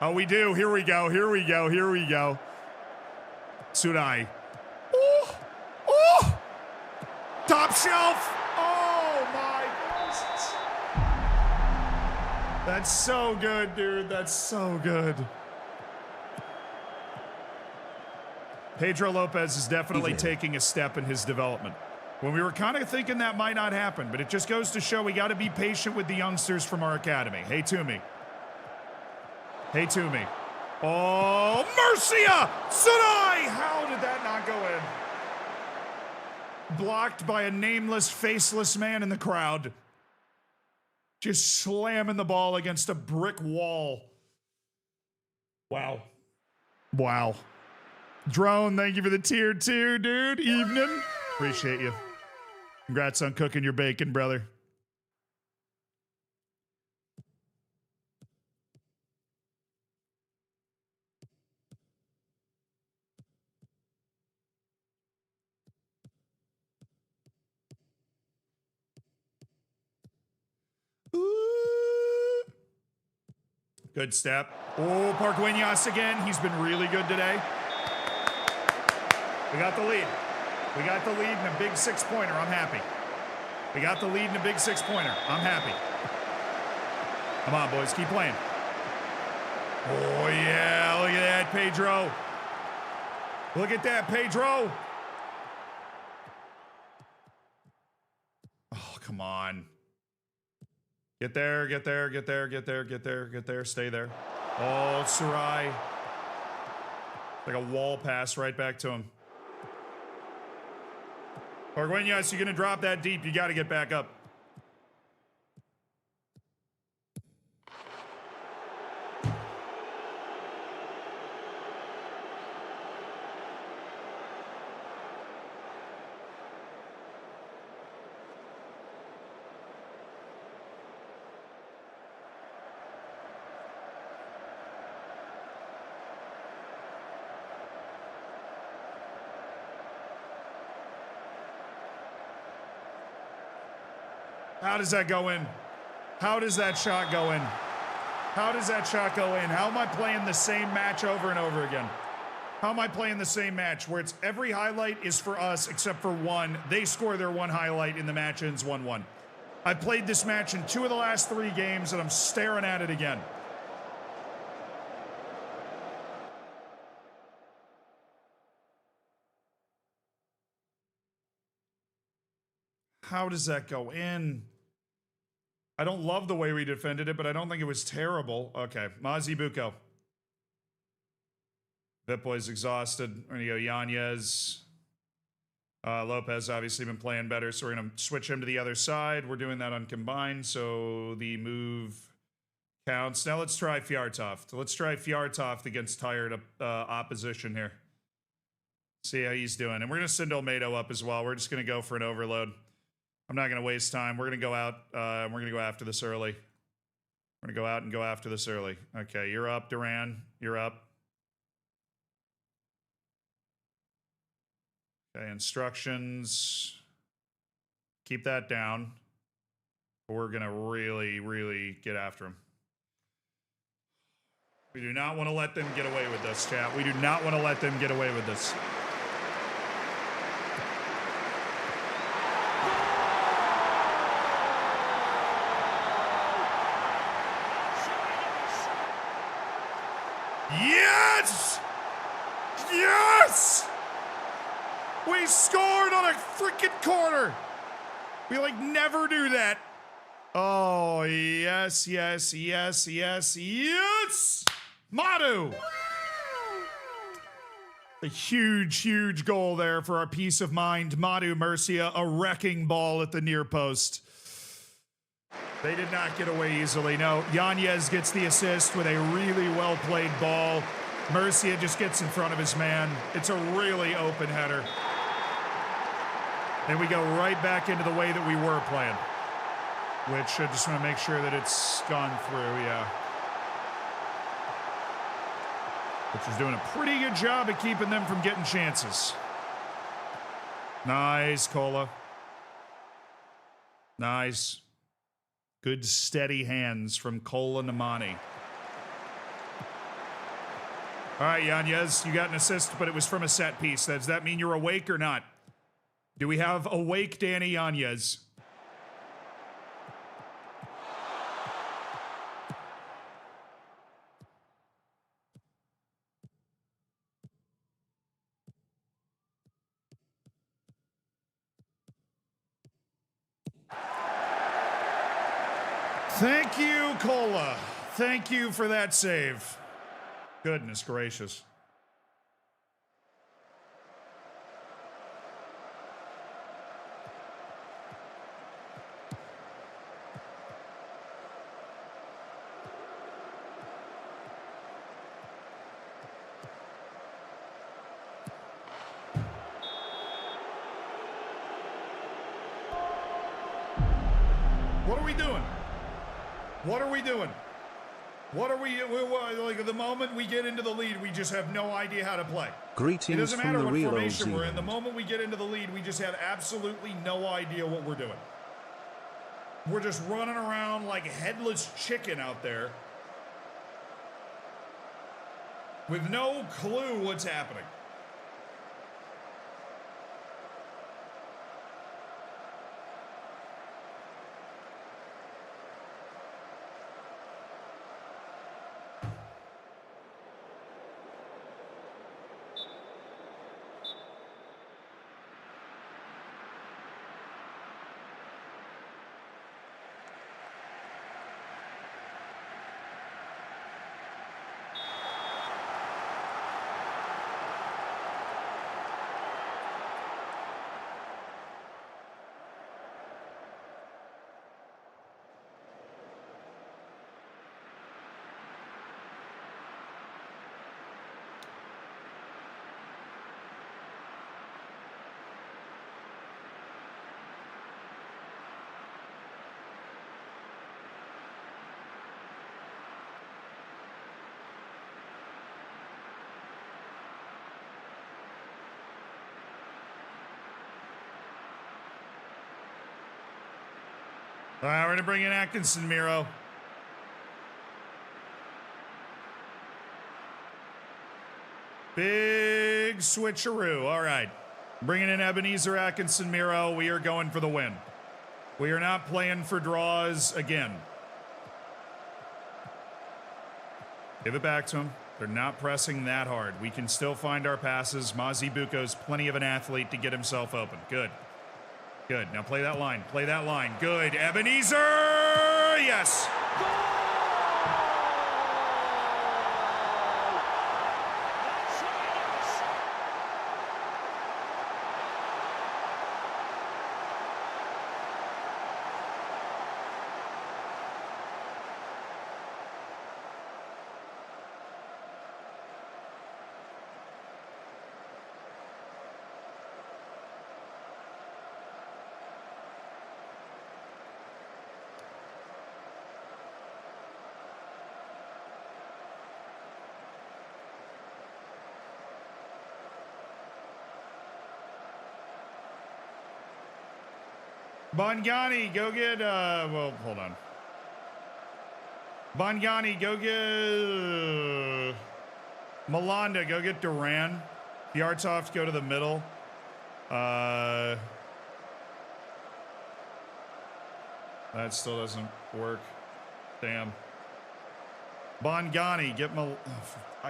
Oh, we do. Here we go. Here we go. Here we go. Sunai. Oh! Oh! Top shelf! Oh, my goodness. That's so good, dude. That's so good. Pedro Lopez is definitely taking a step in his development. When we were kind of thinking that might not happen, but it just goes to show we got to be patient with the youngsters from our academy. Hey, Toomey. Hey, Toomey. Oh, Murcia! Sunai! How did that not go in? Blocked by a nameless, faceless man in the crowd. Just slamming the ball against a brick wall. Wow. Wow. Drone, thank you for the tier 2, dude. Evening. Appreciate you. Congrats on cooking your bacon, brother. Ooh. Good step. Oh, Pargueñas again. He's been really good today. We got the lead. We got the lead in a big 6-pointer. I'm happy. We got the lead in a big 6-pointer. I'm happy. Come on, boys. Keep playing. Oh, yeah. Look at that, Pedro. Look at that, Pedro. Oh, come on. Get there, get there, get there, get there, get there, get there. Stay there. Oh, Sarai. Like a wall pass right back to him. Pargueñas, you're going to drop that deep. You got to get back up. How does that go in? How does that shot go in? How does that shot go in? How am I playing the same match over and over again? How am I playing the same match where it's every highlight is for us except for one? They score their one highlight and the match ends 1-1. I played this match in 2 of the last 3 games and I'm staring at it again. How does that go in? I don't love the way we defended it, but I don't think it was terrible. Okay, Mazi Buko. Vitboy's exhausted. We're going to go Yanez. Lopez obviously been playing better, so we're going to switch him to the other side. We're doing that on combined, so the move counts. Now let's try Fjartoft. Let's try Fjartoft against tired opposition here. See how he's doing. And we're going to send Olmedo up as well. We're just going to go for an overload. I'm not going to waste time. We're going to go out. We're going to go after this early. We're going to go out and go after this early. Okay, you're up, Duran. You're up. Okay, instructions. Keep that down. We're going to really, really get after him. We do not want to let them get away with this, chat. We do not want to let them get away with this. Yes! Yes! We scored on a freaking corner. We like never do that. Oh, yes, yes, yes, yes, yes! Madu! A huge, huge goal there for our peace of mind. Madu Murcia, a wrecking ball at the near post. They did not get away easily. No, Yanez gets the assist with a really well-played ball. Murcia just gets in front of his man. It's a really open header. And we go right back into the way that we were playing. Which I just want to make sure that it's gone through, yeah. which is doing a pretty good job at keeping them from getting chances. Nice, Cola. Nice. Good steady hands from Cola Namani. All right, Yanez, you got an assist, but it was from a set piece. Does that mean you're awake or not? Do we have awake Danny Yanez? Thank you, Cola. Thank you for that save. Goodness gracious. What are we doing? What are we doing? What are we like? The moment we get into the lead, we just have no idea how to play. Greetings it doesn't from matter the what real formation we're in. Zealand. The moment we get into the lead, we just have absolutely no idea what we're doing. We're just running around like a headless chicken out there with no clue what's happening. All right, we're going to bring in Atkinson, Miro. Big switcheroo. All right. Bringing in Ebenezer Atkinson, Miro. We are going for the win. We are not playing for draws again. Give it back to him. They're not pressing that hard. We can still find our passes. Mazi Buko's plenty of an athlete to get himself open. Good. Good. Now play that line. Play that line. Good. Ebenezer! Yes! Bongani, go get, well, hold on. Bongani, go get Malanda, go get Duran. Yartoft, go to the middle. That still doesn't work. Damn. Bongani, get Mal... Oh,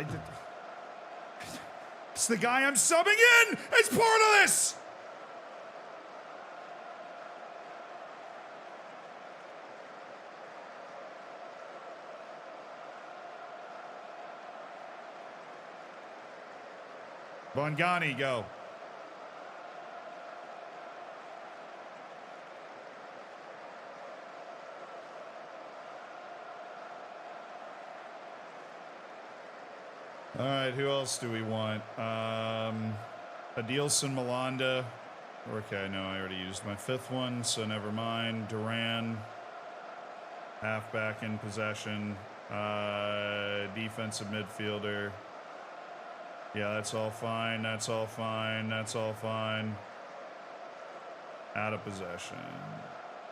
it's the guy I'm subbing in as part of this! Bongani, go. All right, who else do we want? Adilson, Malanda. Okay, no, I already used my fifth one, so never mind. Duran, halfback in possession. Defensive midfielder. Yeah, that's all fine. That's all fine. That's all fine. Out of possession.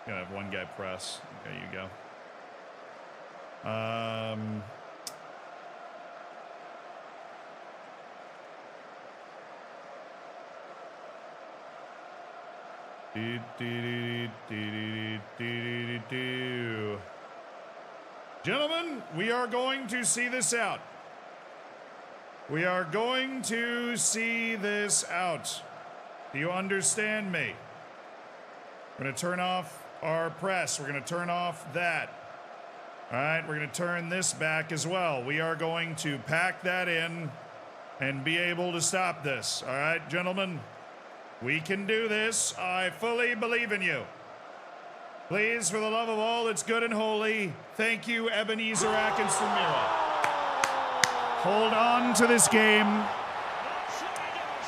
Gonna have one guy press. Okay, you go. Gentlemen, we are going to see this out. We are going to see this out. Do you understand me? We're going to turn off our press. We're going to turn off that. All right, we're going to turn this back as well. We are going to pack that in and be able to stop this. All right, gentlemen, we can do this. I fully believe in you. Please, for the love of all that's good and holy, thank you, Ebenezer Atkinson Mira. Hold on to this game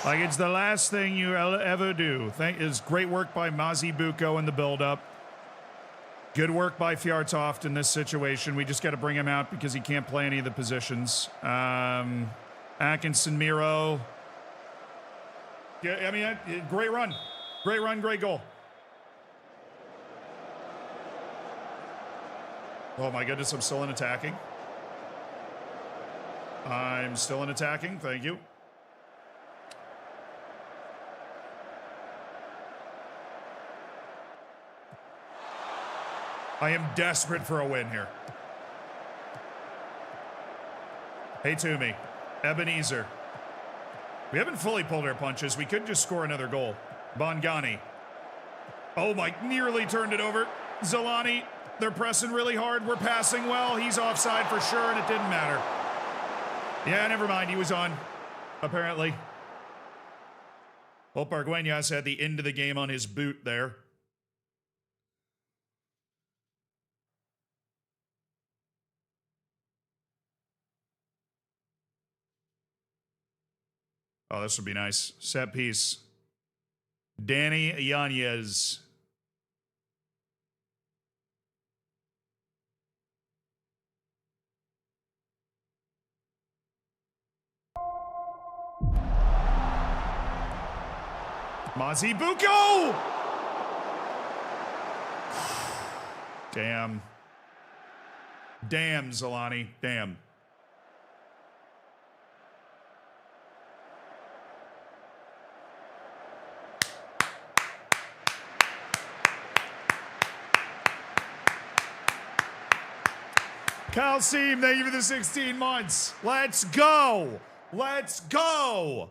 like it's the last thing you ever do. It's great work by Mazi Buko in the build-up. Good work by Fjartoft in this situation. We just got to bring him out because he can't play any of the positions. Atkinson Miro. Yeah, I mean, great run. Great run, great goal. Oh my goodness, I'm still in attacking. I'm still in attacking, thank you. I am desperate for a win here. Hey, Toomey. Ebenezer. We haven't fully pulled our punches. We could just score another goal. Bongani. Oh my, nearly turned it over. Zalani. They're pressing really hard. We're passing well. He's offside for sure, and it didn't matter. Yeah, never mind. He was on, apparently. Hope Argueñas had the end of the game on his boot there. Oh, this would be nice. Set piece. Danny Yanez. Mazi Buko! Damn. Damn, Zalani. Damn. Kyle Seam, thank you for the 16 months. Let's go. Let's go.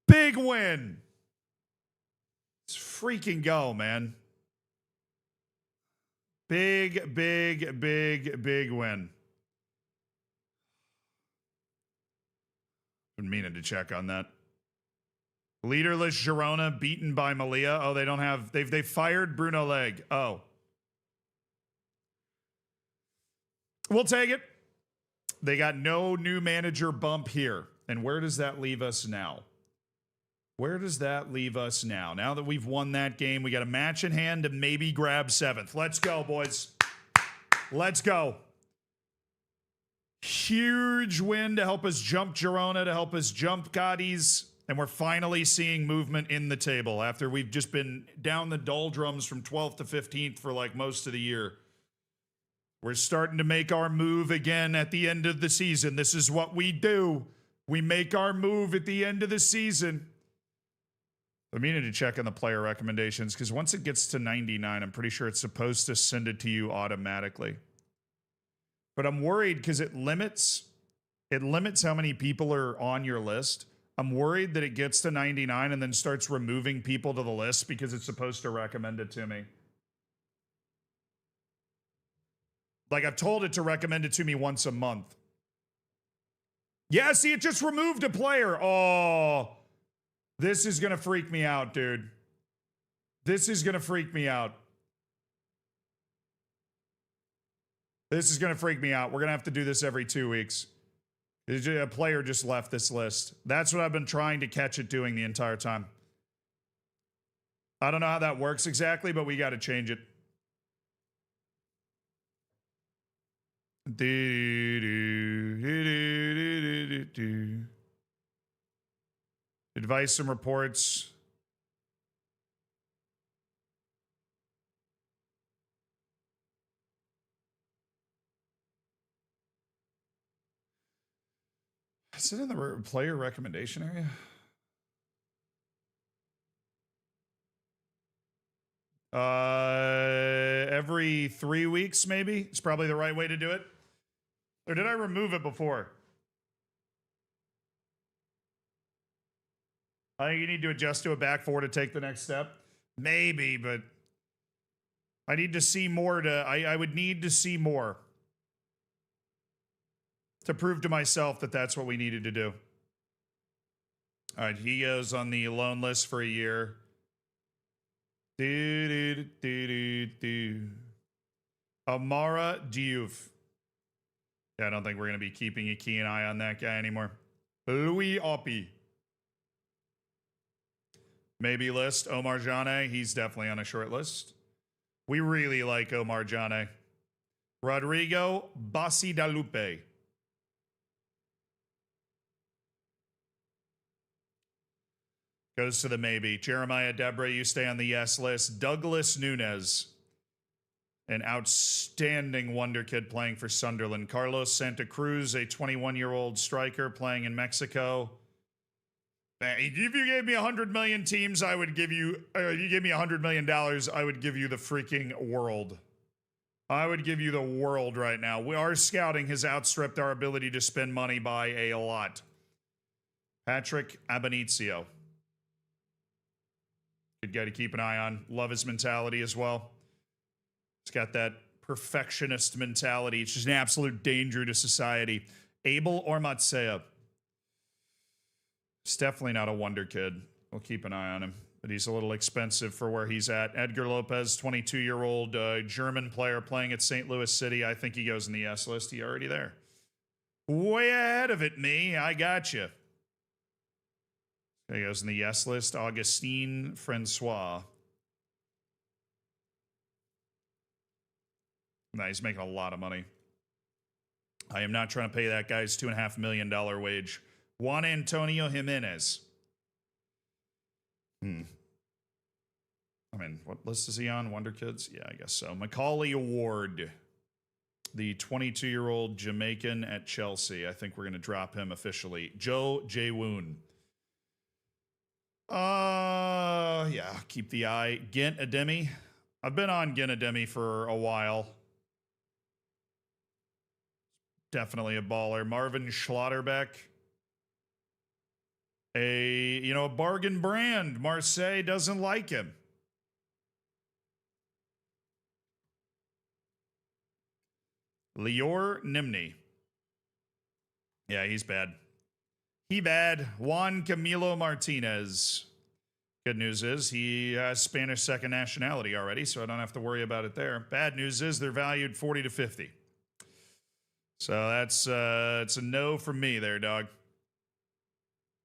Big win. Let's freaking go, man. Big, big, big, big win. Been meaning to check on that. Leaderless Girona beaten by Melilla. Oh, they don't have, they've fired Bruno Leg. Oh. We'll take it. They got no new manager bump here. And where does that leave us now? Where does that leave us now? Now that we've won that game, we got a match in hand to maybe grab 7th. Let's go, boys. Let's go. Huge win to help us jump Girona, to help us jump Cadiz. And we're finally seeing movement in the table after we've just been down the doldrums from 12th to 15th for like most of the year. We're starting to make our move again at the end of the season. This is what we do. We make our move at the end of the season. I'm meaning to check on the player recommendations because once it gets to 99, I'm pretty sure it's supposed to send it to you automatically. But I'm worried because it limits how many people are on your list. I'm worried that it gets to 99 and then starts removing people to the list because it's supposed to recommend it to me. Like, I've told it to recommend it to me once a month. Yeah, see, it just removed a player. Oh, this is going to freak me out, dude. This is going to freak me out. This is going to freak me out. We're going to have to do this every 2 weeks. A player just left this list. That's what I've been trying to catch it doing the entire time. I don't know how that works exactly, but we got to change it. Advice and reports. Is it in the player recommendation area? Every 3 weeks, maybe. It's probably the right way to do it. Or did I remove it before? I think you need to adjust to a back four to take the next step. Maybe, but I need to see more I would need to see more to prove to myself that that's what we needed to do. All right, he goes on the loan list for a year. Amara Diouf. Yeah, I don't think we're going to be keeping a keen eye on that guy anymore. Louis Oppi. Maybe list Omar Jane. He's definitely on a short list. We really like Omar Jane. Rodrigo Basidalupe. Goes to the maybe. Jeremiah Debre, you stay on the yes list. Douglas Nunez. An outstanding wonder kid playing for Sunderland. Carlos Santa Cruz, a 21-year-old striker playing in Mexico. If you gave me 100 million teams, I would give you, if you gave me $100 million, I would give you the freaking world. I would give you the world right now. Our scouting has outstripped our ability to spend money by a lot. Patrick Abanizio. Good guy to keep an eye on. Love his mentality as well. He's got that perfectionist mentality. It's just an absolute danger to society. Abel Ormatsea. He's definitely not a wonder kid. We'll keep an eye on him. But he's a little expensive for where he's at. Edgar Lopez, 22-year-old German player playing at St. Louis City. I think he goes in the S list. He already there. Way ahead of it, me. I got you. He goes in the yes list. Augustine Francois. Nah, he's making a lot of money. I am not trying to pay that guy's $2.5 million wage. Juan Antonio Jimenez. I mean, what list is he on? Wonder Kids? Yeah, I guess so. Macaulay Ward, the 22-year-old Jamaican at Chelsea. I think we're going to drop him officially. Joe Jae-woon. Yeah, keep the eye. Gent Ademi. I've been on Gent Ademi for a while. Definitely a baller. Marvin Schlotterbeck. A bargain brand. Marseille doesn't like him. Lior Nimni. Yeah, he's bad. He bad. Juan Camilo Martinez. Good news is he has Spanish second nationality already, so I don't have to worry about it there. Bad news is they're valued 40 to 50. So that's it's a no from me there, dog.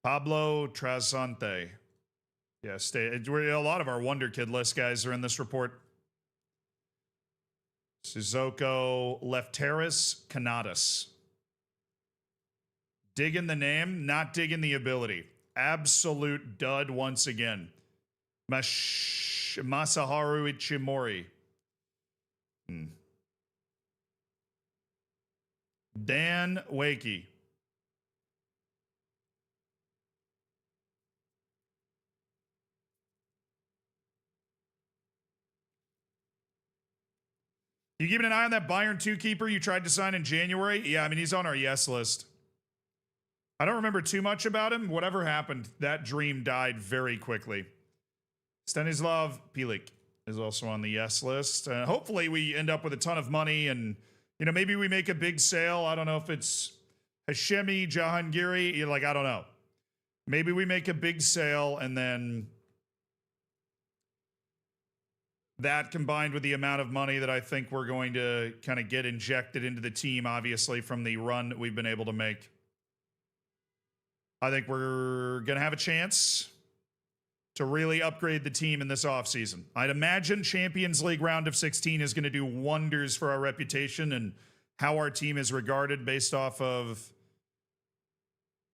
Pablo Trasante. Yeah, a lot of our Wonder Kid list guys are in this report. Sissoko Lefteris Canadas. Digging the name, not digging the ability. Absolute dud once again. Masaharu Ichimori. Dan Wakey. You keeping an eye on that Bayern 2 keeper you tried to sign in January? Yeah, I mean, he's on our yes list. I don't remember too much about him. Whatever happened, that dream died very quickly. Stanislav Pilik is also on the yes list. Hopefully we end up with a ton of money and, maybe we make a big sale. I don't know if it's Hashemi, Jahangiri. I don't know. Maybe we make a big sale and then that combined with the amount of money that I think we're going to kind of get injected into the team, obviously, from the run that we've been able to make. I think we're going to have a chance to really upgrade the team in this offseason. I'd imagine Champions League round of 16 is going to do wonders for our reputation and how our team is regarded based off of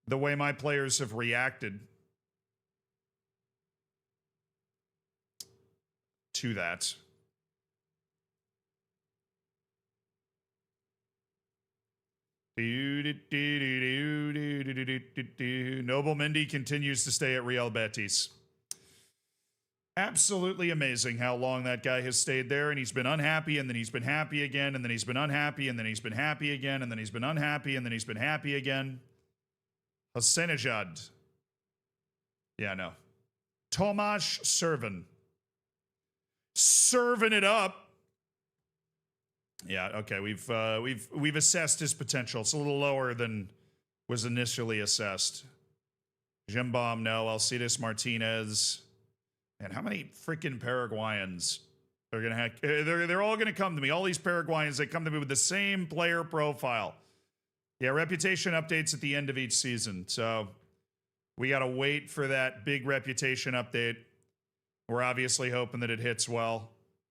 the way my players have reacted. to that. Noble Mendy continues to stay at Real Betis. Absolutely amazing how long that guy has stayed there, and he's been unhappy, and then he's been happy again, and then he's been unhappy, and then he's been happy again, and then he's been unhappy, and then he's been happy again. Hasenejad. Yeah, no. Tomasz Servin. Serving it up. Yeah, okay. We've assessed his potential. It's a little lower than was initially assessed. Jembom, no. Alcides Martinez. And how many freaking Paraguayans are gonna have? They're all gonna come to me. All these Paraguayans, they come to me with the same player profile. Yeah, reputation updates at the end of each season. So we gotta wait for that big reputation update. We're obviously hoping that it hits well.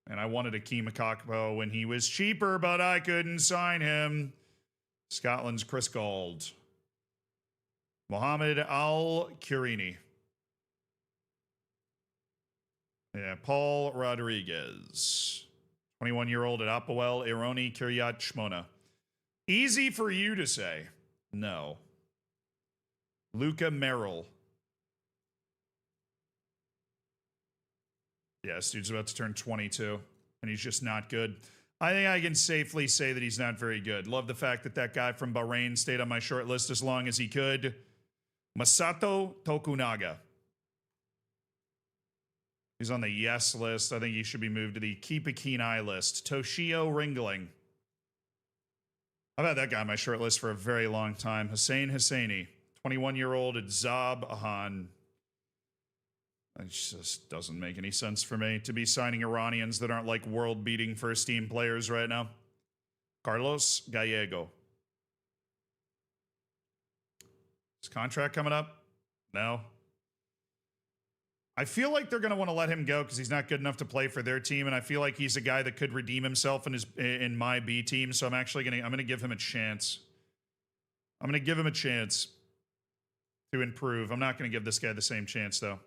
And I wanted Akeem Akakpo when he was cheaper, but I couldn't sign him. Scotland's Chris Gold. Mohamed Al-Kurini. Yeah, Paul Rodriguez. 21-year-old at Apoel Ironi Kiryat Shmona. Easy for you to say. No. Luca Merrill. Yeah, this dude's about to turn 22, and he's just not good. I think I can safely say that he's not very good. Love the fact that that guy from Bahrain stayed on my short list as long as he could. Masato Tokunaga. He's on the yes list. I think he should be moved to the keep a keen eye list. Toshio Ringling. I've had that guy on my short list for a very long time. Hussein Husseini, 21-year-old at Zab Ahan. It just doesn't make any sense for me to be signing Iranians that aren't like world-beating first-team players right now. Carlos Gallego. His contract coming up? No. I feel like they're going to want to let him go because he's not good enough to play for their team, and I feel like he's a guy that could redeem himself in my B team. So I'm going to give him a chance. I'm going to give him a chance to improve. I'm not going to give this guy the same chance though.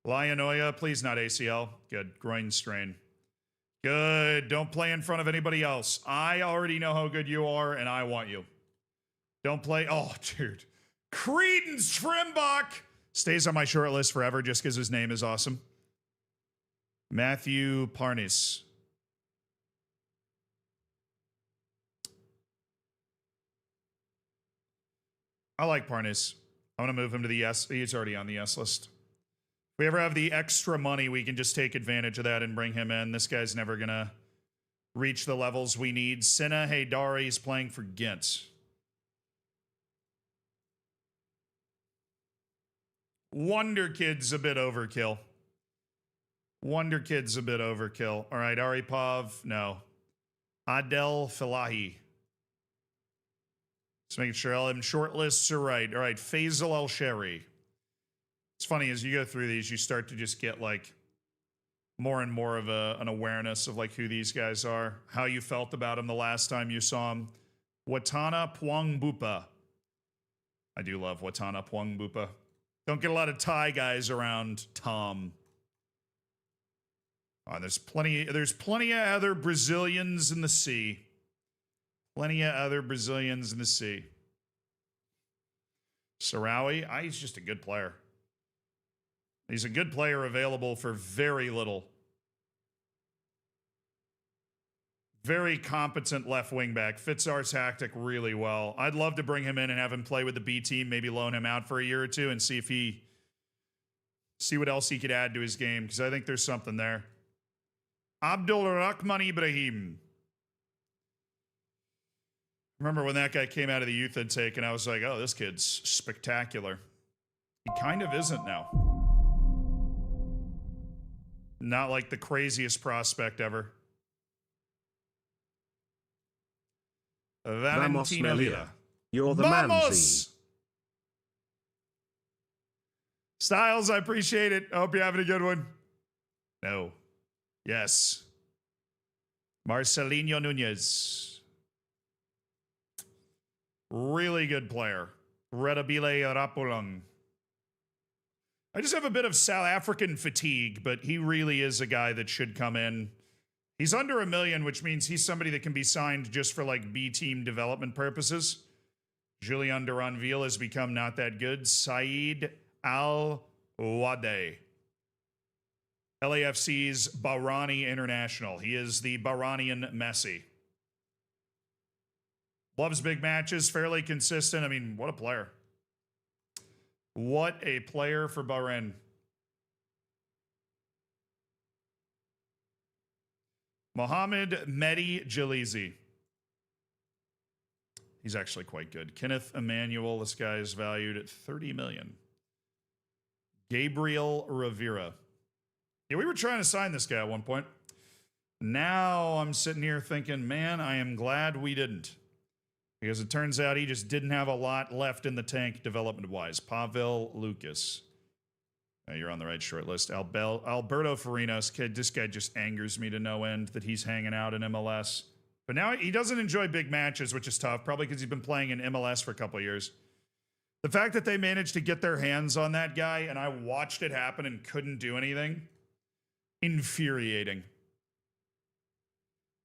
Lyonoya, please not ACL. Good. Groin strain. Good. Don't play in front of anybody else. I already know how good you are, and I want you. Don't play. Oh, dude. Credence Trimbach stays on my short list forever just because his name is awesome. Matthew Parnis. I like Parnis. I'm going to move him to the yes. He's already on the yes list. If we ever have the extra money, we can just take advantage of that and bring him in. This guy's never going to reach the levels we need. Sina Haydari is playing for Ghent. Wonder Kid's a bit overkill. Wonder Kid's a bit overkill. All right, Aripov, no. Adel Filahi. Just making sure all them short lists are right. All right, Faisal Al-Sheri. It's funny, as you go through these, you start to just get like more and more of an awareness of like who these guys are, how you felt about them the last time you saw them. Watana Pwangbupa. I do love Watana Pwangbupa. Don't get a lot of Thai guys around Tom. Oh, there's plenty of other Brazilians in the sea. Plenty of other Brazilians in the sea. Sarawi, he's just a good player. He's a good player available for very little. Very competent left wing back. Fits our tactic really well. I'd love to bring him in and have him play with the B team, maybe loan him out for a year or two and see what else he could add to his game, because I think there's something there. Abdul Rahman Ibrahim. Remember when that guy came out of the youth intake and I was like, oh, this kid's spectacular. He kind of isn't now. Not like the craziest prospect ever. Vamos Valentina Lila. Melilla. You're the Vamos! man, Z. Styles, I appreciate it. I hope you're having a good one. No. Yes. Marcelinho Nunez. Really good player. Redabile Rapulung. I just have a bit of South African fatigue, but he really is a guy that should come in. He's under $1 million, which means he's somebody that can be signed just for like B team development purposes. Julian Duranville has become not that good. Saeed Al-Wade. LAFC's Bahraini international. He is the Bahrainian Messi. Loves big matches, fairly consistent. I mean, what a player. What a player for Bahrain. Mohamed Mehdi Jalizi. He's actually quite good. Kenneth Emmanuel, this guy is valued at $30 million. Gabriel Rivera. Yeah, we were trying to sign this guy at one point. Now I'm sitting here thinking, man, I am glad we didn't. Because it turns out he just didn't have a lot left in the tank development-wise. Pavel Lucas. You're on the right short list. Alberto Farinas. This guy just angers me to no end that he's hanging out in MLS. But now he doesn't enjoy big matches, which is tough, probably because he's been playing in MLS for a couple of years. The fact that they managed to get their hands on that guy and I watched it happen and couldn't do anything, infuriating.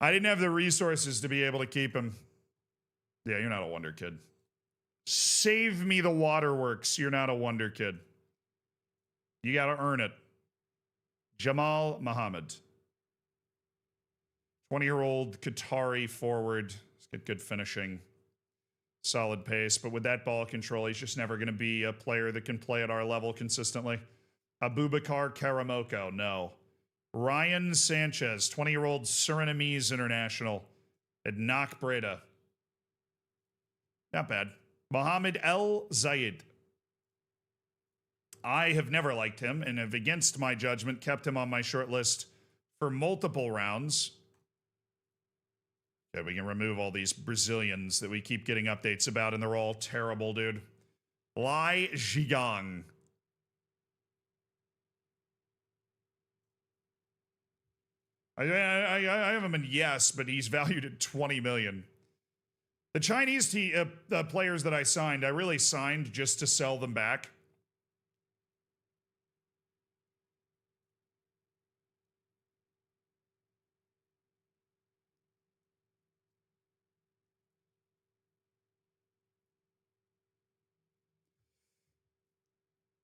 I didn't have the resources to be able to keep him. Yeah, you're not a wonder kid. Save me the waterworks. You're not a wonder kid. You got to earn it. Jamal Muhammad. 20-year-old Qatari forward. He's got good finishing. Solid pace. But with that ball control, he's just never going to be a player that can play at our level consistently. Abubakar Karamoko. No. Ryan Sanchez. 20-year-old Surinamese international. At Nak Breda. Not bad. Mohamed El Zayed. I have never liked him and have, against my judgment, kept him on my short list for multiple rounds. Okay, we can remove all these Brazilians that we keep getting updates about, and they're all terrible, dude. Lai Zhigang. I have him in yes, but he's valued at $20 million. The Chinese players that I signed, I really signed just to sell them back.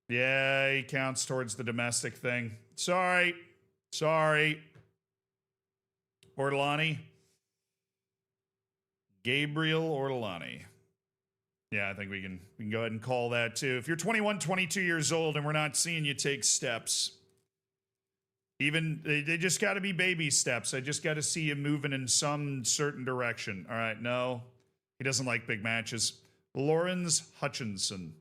Yeah, he counts towards the domestic thing. Sorry. Ortolani. Gabriel Ortolani. Yeah, I think we can go ahead and call that too. If you're 21, 22 years old and we're not seeing you take steps, even they just got to be baby steps. I just got to see you moving in some certain direction. All right, no. He doesn't like big matches. Lawrence Hutchinson.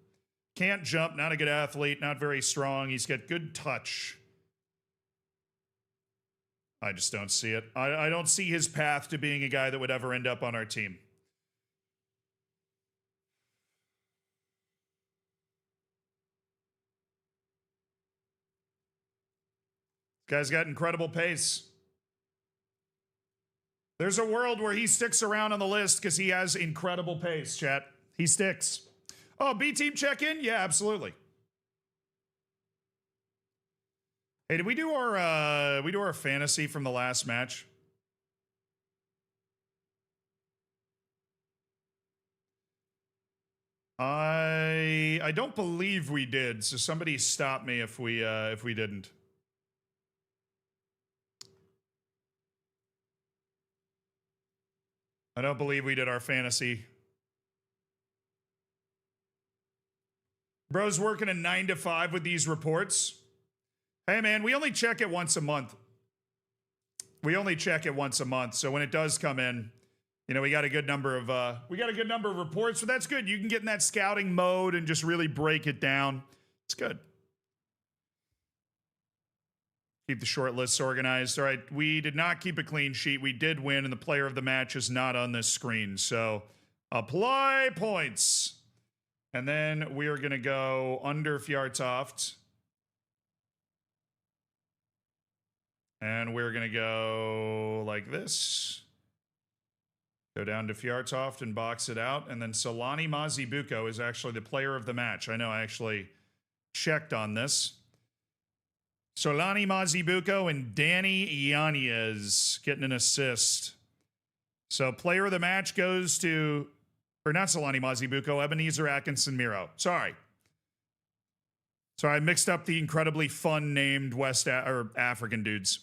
Can't jump, not a good athlete, not very strong. He's got good touch. I just don't see it. I don't see his path to being a guy that would ever end up on our team. This guy's got incredible pace. There's a world where he sticks around on the list because he has incredible pace, chat. He sticks. Oh, B-team check-in? Yeah, absolutely. Hey, did we do our fantasy from the last match? I don't believe we did, so somebody stop me if we didn't. I don't believe we did our fantasy. Bro's working a 9 to 5 with these reports. Hey, man, we only check it once a month. So when it does come in, you know, we got a good number of reports, so that's good. You can get in that scouting mode and just really break it down. It's good. Keep the short lists organized. All right, we did not keep a clean sheet. We did win, and the player of the match is not on this screen. So apply points. And then we are going to go under Fjartoft. And we're going to go like this. Go down to Fjartoft and box it out. And then Solani Mazibuko is actually the player of the match. I know I actually checked on this. Solani Mazibuko and Danny Yanez getting an assist. So player of the match goes to, or not Solani Mazibuko, Ebenezer Atkinson Miro. Sorry, I mixed up the incredibly fun named African dudes.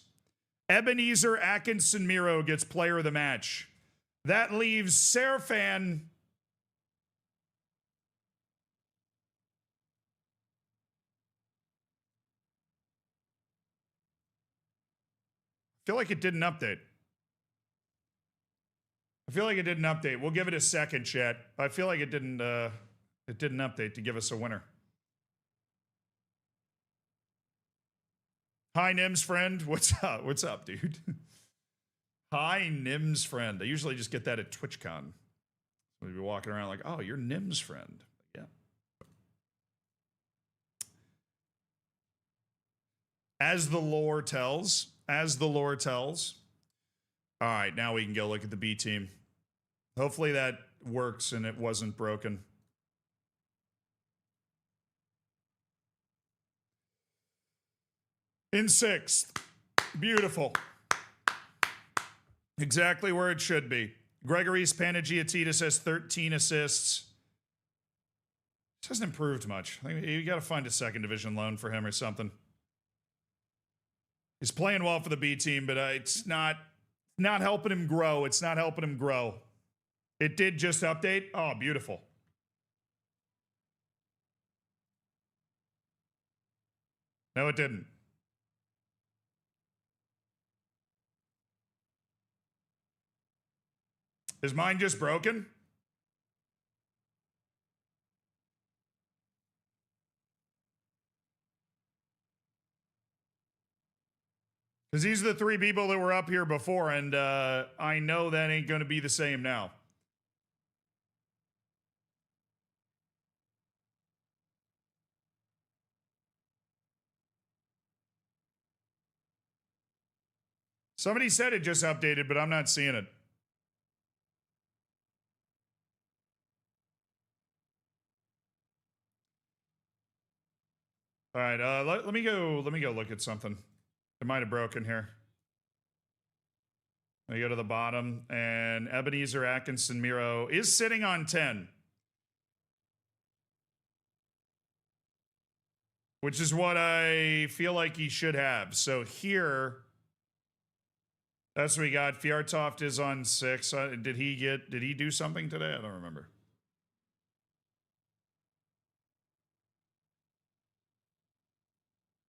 Ebenezer Atkinson Miro gets player of the match. That leaves Serfan. I feel like it didn't update. We'll give it a second, chat. I feel like it didn't update to give us a winner. Hi, Nim's friend. What's up? What's up, dude? Hi, Nim's friend. I usually just get that at TwitchCon. We'd be walking around like, oh, you're Nim's friend. Yeah. As the lore tells. All right, now we can go look at the B team. Hopefully that works and it wasn't broken. In sixth. Beautiful. Exactly where it should be. Gregory's Panagiotidis has 13 assists. This hasn't improved much. I think you got to find a second division loan for him or something. He's playing well for the B team, but it's not helping him grow. It's not helping him grow. It did just update. Oh, beautiful. No, it didn't. Is mine just broken? Because these are the three people that were up here before, and I know that ain't going to be the same now. Somebody said it just updated, but I'm not seeing it. All right, let me go look at something. It might have broken here. Let me go to the bottom, and Ebenezer Atkinson Miro is sitting on 10. Which is what I feel like he should have. So here, that's what we got. Fjartoft is on 6. Did he do something today? I don't remember.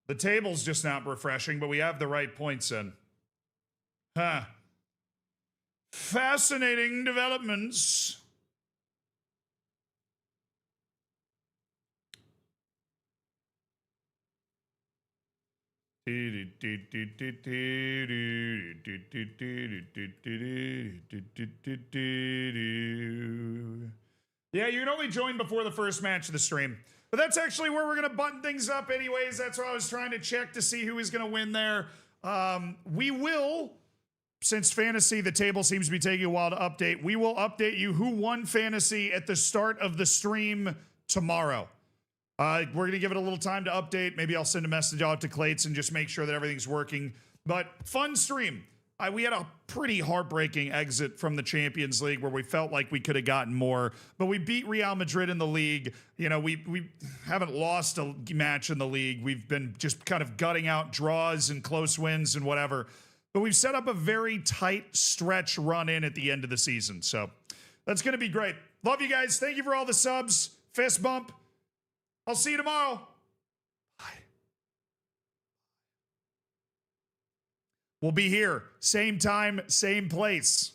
The table's just not refreshing, but we have the right points in. Huh. Fascinating developments. Yeah, you can only join before the first match of the stream. But that's actually where we're going to button things up anyways. That's what I was trying to check to see who is going to win there. We will, since fantasy, the table seems to be taking a while to update, we will update you who won fantasy at the start of the stream tomorrow. We're going to give it a little time to update. Maybe I'll send a message out to Clates and just make sure that everything's working. But fun stream. We had a pretty heartbreaking exit from the Champions League where we felt like we could have gotten more, but we beat Real Madrid in the league. You know, we haven't lost a match in the league. We've been just kind of gutting out draws and close wins and whatever, but we've set up a very tight stretch run in at the end of the season. So that's going to be great. Love you guys. Thank you for all the subs. Fist bump. I'll see you tomorrow. We'll be here, same time, same place.